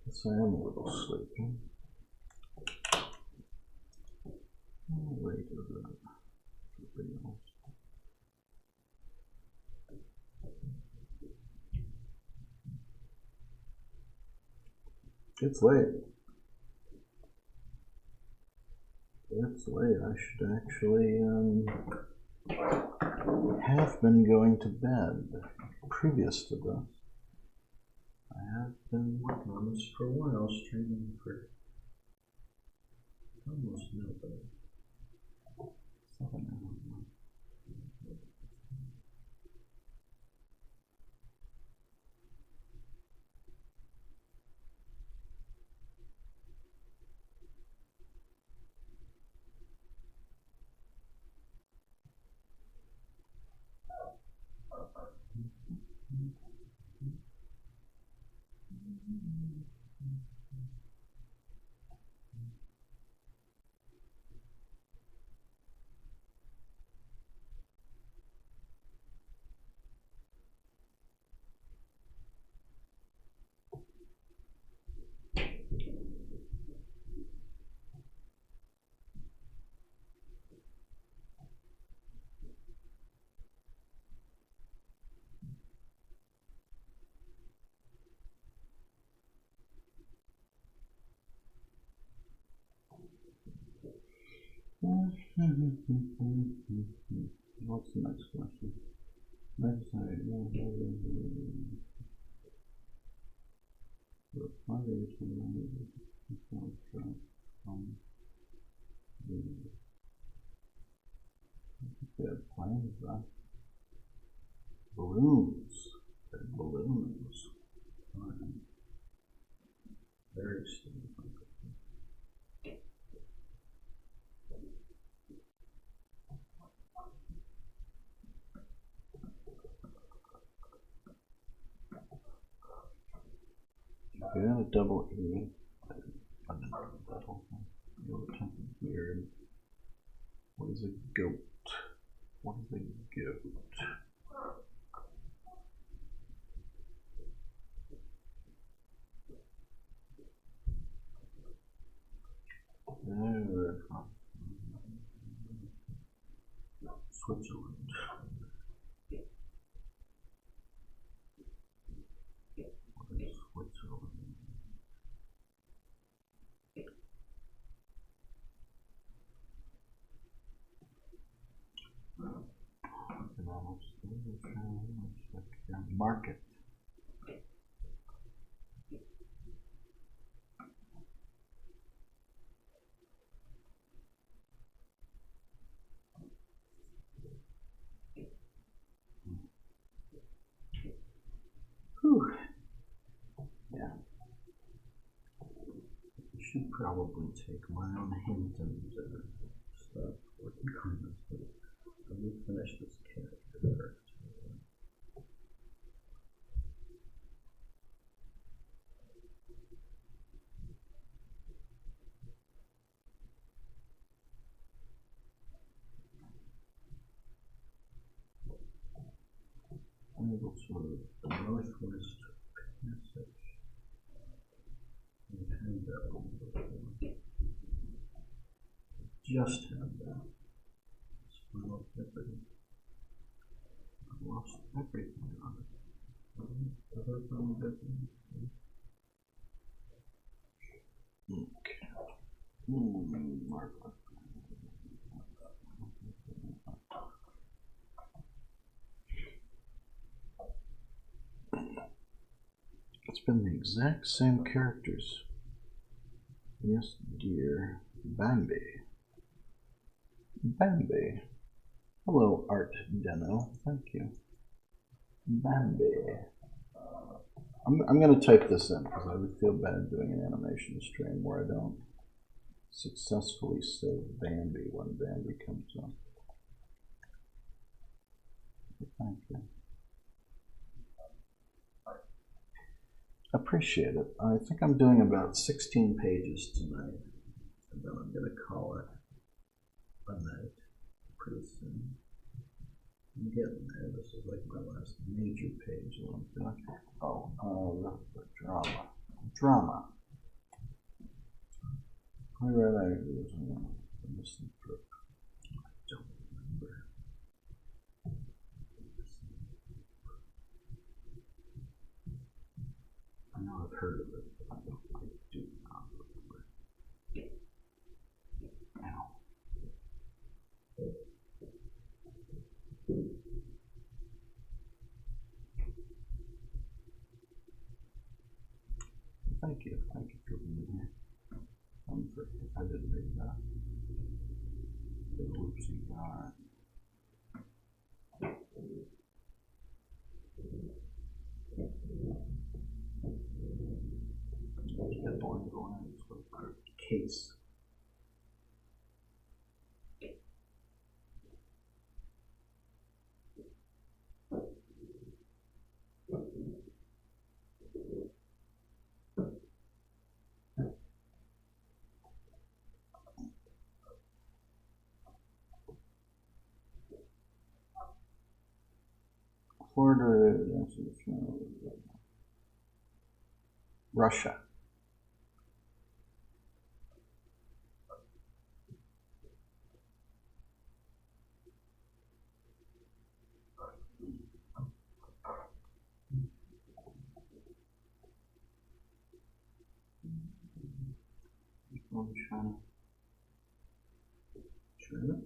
Guess I am a little sleepy. Oh, wait a minute. Something else. It's late. It's late. I should actually have been going to bed previous to this. I have been working on this for a while, streaming for almost nobody. 7 hours. What's the next question? Planes, balloons. They're balloons. Very steampunk. If you have a double E, that'll be weird. What is a goat? What is a goat? Switzerland. What is Switzerland? Market. Whew. Yeah. I should probably take my own hint and stuff working on this, but I will finish this character first. Sort of the Northwest Passage. We've had that one before. Just had that. Final Jeopardy. I've lost everything on it. Other Final Jeopardy. Okay. Mark. It's been the exact same characters. Yes, dear. Bambi. Bambi. Hello, Art Deno. Thank you. Bambi. I'm going to type this in because I would feel bad doing an animation stream where I don't successfully say Bambi when Bambi comes up. Thank you. Appreciate it. I think I'm doing about 16 pages tonight, and then I'm going to call it a night pretty soon. I'm getting there. This is like my last major page that I'm doing. Oh, the drama. Drama. I read I missing trip. I don't remember. I know I've heard of it, but I do not remember. Now. Thank you for being here. I didn't read that. The whoopsie guy. Get the one going with Case. supported Russia. China. China.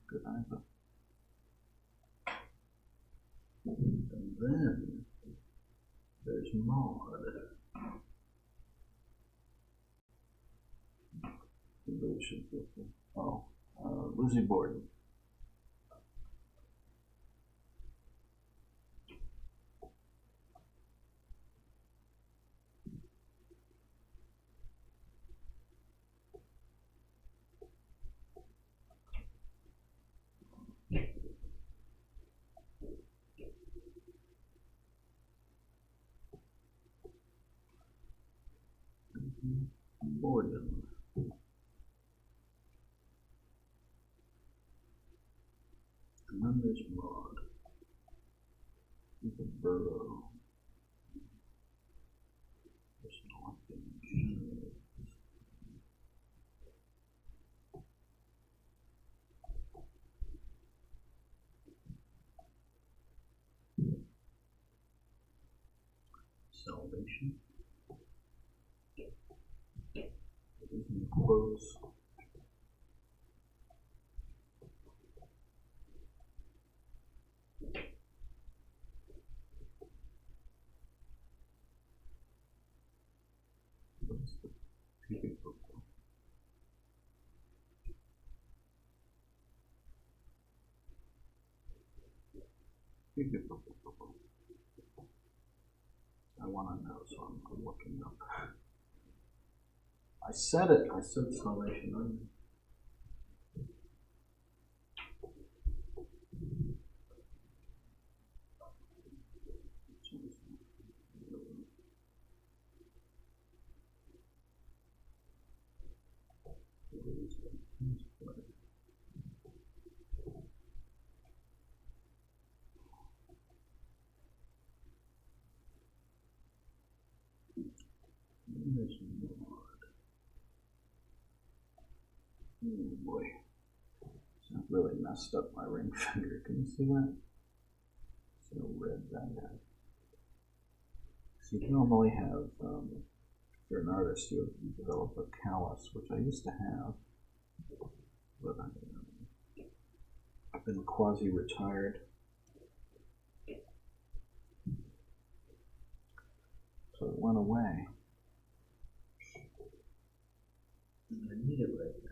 Good either. And then there's Maud. Oh, Lizzie Borden. Borden. And then there's Maud. The Burrow. Salvation. It isn't close. I want to know, so I'm looking up. I said it. I said Salvation Army. Oh boy, that really messed up my ring finger. Can you see that? So red that is. So you normally have, if you're an artist, you develop a callus, which I used to have, but I've been quasi-retired. So it went away. I need it right now.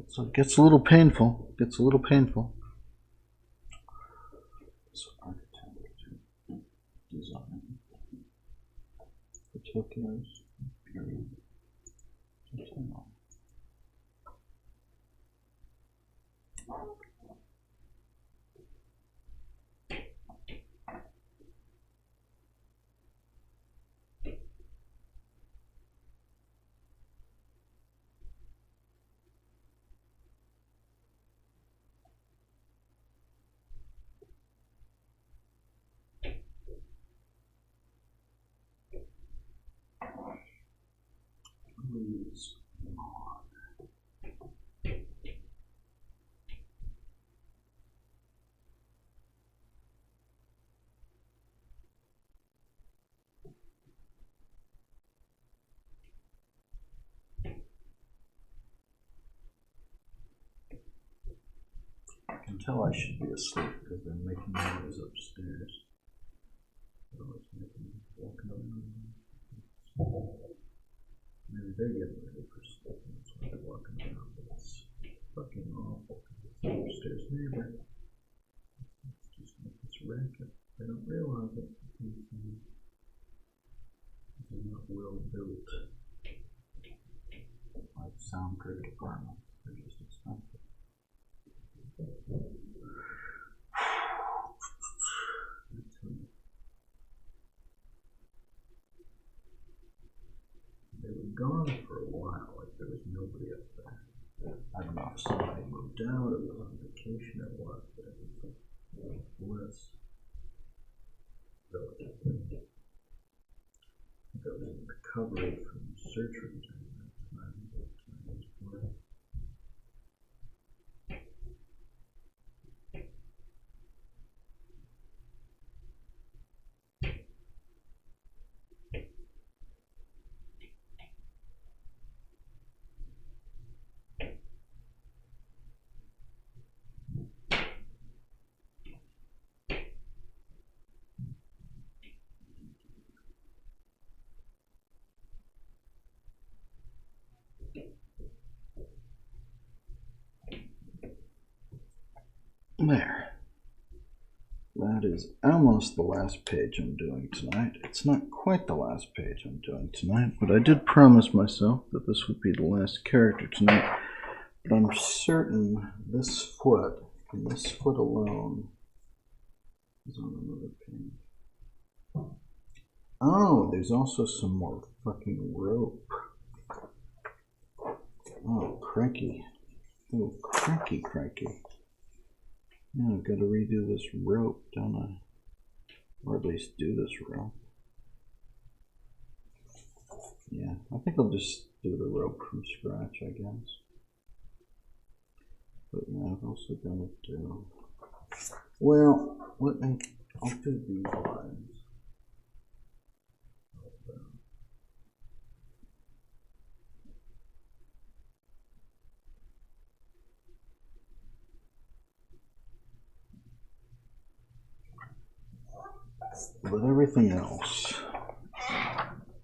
So it gets a little painful. Gets a little painful. So architecture, design, particulars, period, detail. Please, Maud. I can tell I should be asleep because they're making noise upstairs. Maybe they're getting ready for sleep, and that's why they're walking around, but it's fucking awful. It's the upstairs neighbor. It's just like this racket. They don't realize it. They're not well built. Like soundproof apartments, they're just expensive. They were gone for a while, like there was nobody up there. I don't know if somebody moved out, it was on vacation or what, but it was less relatively. I think I was in recovery from surgery during that time. There. That is almost the last page I'm doing tonight. It's not quite the last page I'm doing tonight, but I did promise myself that this would be the last character tonight. But I'm certain this foot, and this foot alone, is on another page. Oh, there's also some more fucking rope. Oh, cranky. Oh, cranky. Yeah, I've got to redo this rope, don't I? Or at least do this rope. Yeah, I think I'll just do the rope from scratch, I guess. But yeah, I've also got to do... Well, I'll do these lines. But everything else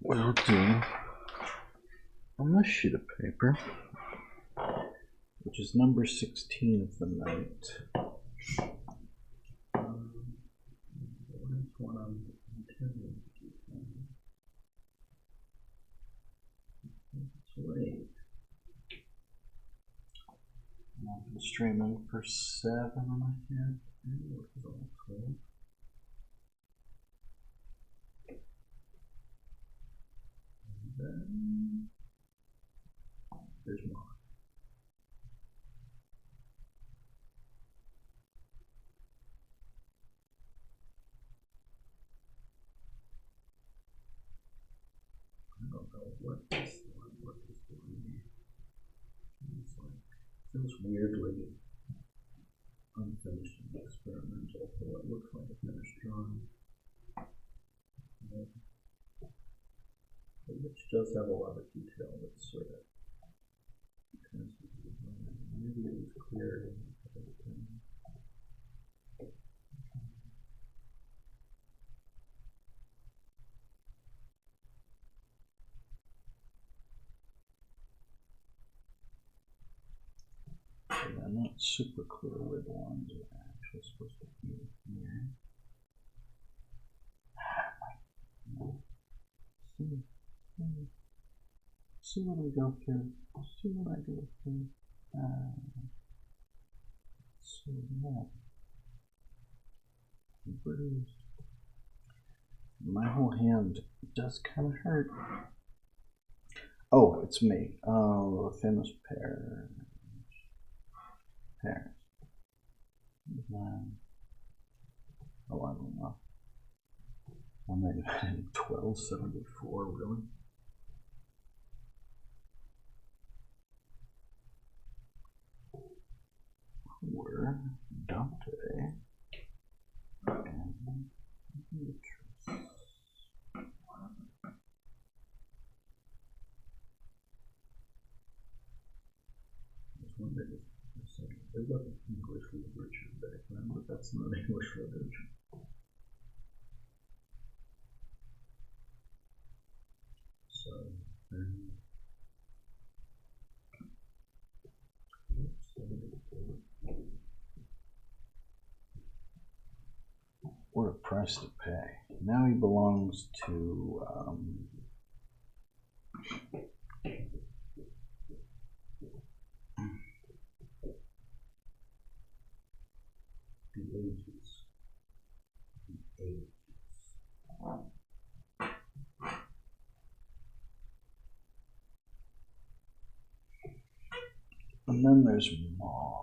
we'll do on this sheet of paper, which is number 16 of the night. That's what I'm intending to do. It's late. I've been streaming for 7.5 years. It's all 12. Then there's more. I don't know what this doing. It's like, feels weirdly unfinished and experimental for what looks like a finished drawing. Which does have a lot of detail that's sort of maybe it was clear. I'm not super clear where the lines are actually supposed to be here. See what I go through. See what I go through. So yeah. Bruised. My whole hand does kind of hurt. Oh, it's me. Oh, famous pear. Pears. Oh, I don't know. I made it in 1274, really? Were Dante and Beatrice. There wasn't English literature back then, but that's not English literature. So, and price to pay. Now he belongs to the ages. The ages. And then there's Maud.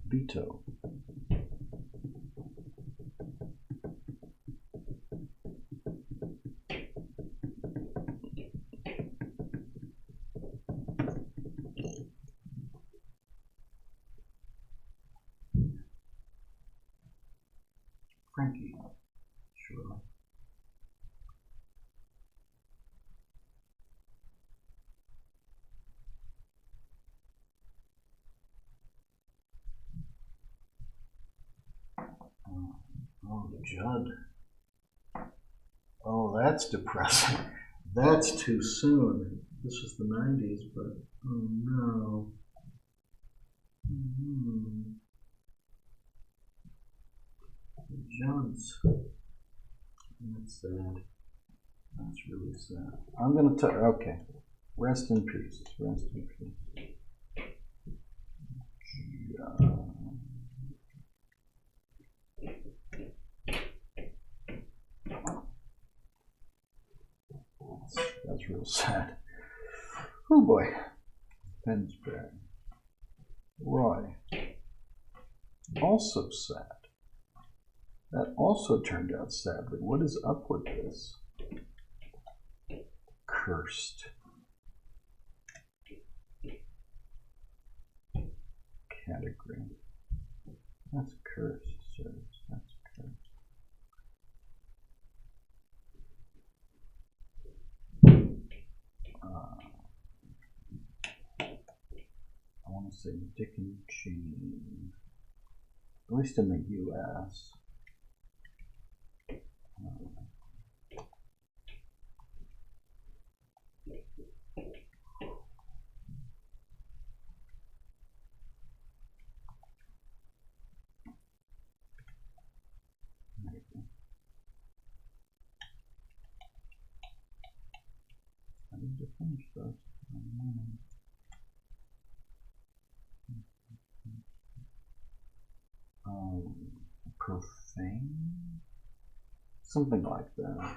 Veto. Frankie. Sure. Oh, Judd. Oh, that's depressing. That's too soon. This was the 90s, but oh no. Judd's. That's sad. That's really sad. I'm gonna tell. Okay. Rest in peace. Rest in peace. That's real sad. Oh boy. Pensbury. Roy. Also sad. That also turned out sadly. What is up with this? Cursed. Category. That's cursed, sirs. That's cursed. I want to say Dick and Jane. At least in the US. I need to finish those. Profane? Something like that.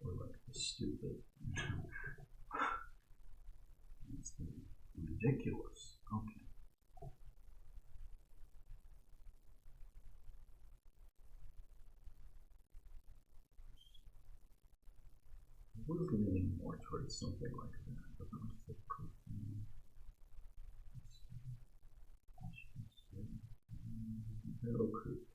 Or like stupid. It's ridiculous. Okay. I was leaning more towards something like that, but I was like profane. Middle group.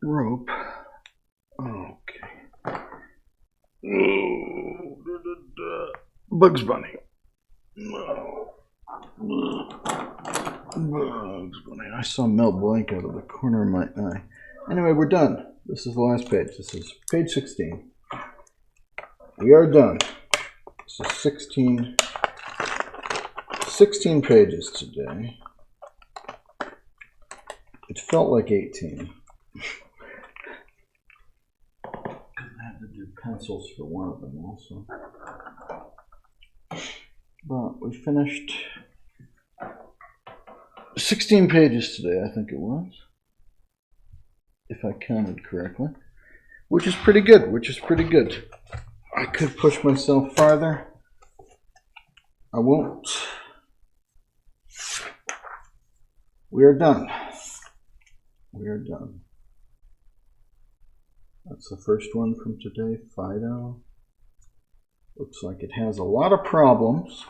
Rope. Okay. Bugs Bunny. Bugs Bunny. I saw Mel Blanc out of the corner of my eye. Anyway, we're done. This is the last page. This is page 16. We are done. This is 16 16 pages today. It felt like 18. I had to do pencils for one of them also. But we finished 16 pages today, I think it was, if I counted correctly, which is pretty good, I could push myself farther. I won't. We are done. We are done. That's the first one from today, Fido. Looks like it has a lot of problems,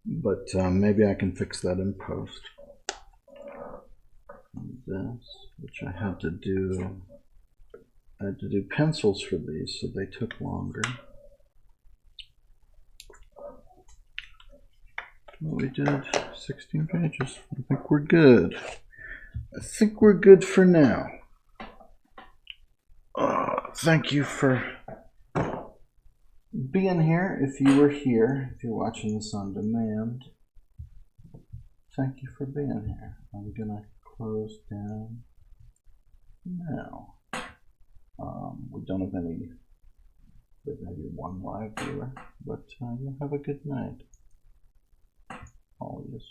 but maybe I can fix that in post. And this, which I had to do pencils for these, so they took longer. Well, we did 16 pages. I think we're good. I think we're good for now. Thank you for being here. If you were here, if you're watching this on demand, thank you for being here. I'm gonna close down now. We don't have any, but maybe one live viewer, but you have a good night. Always.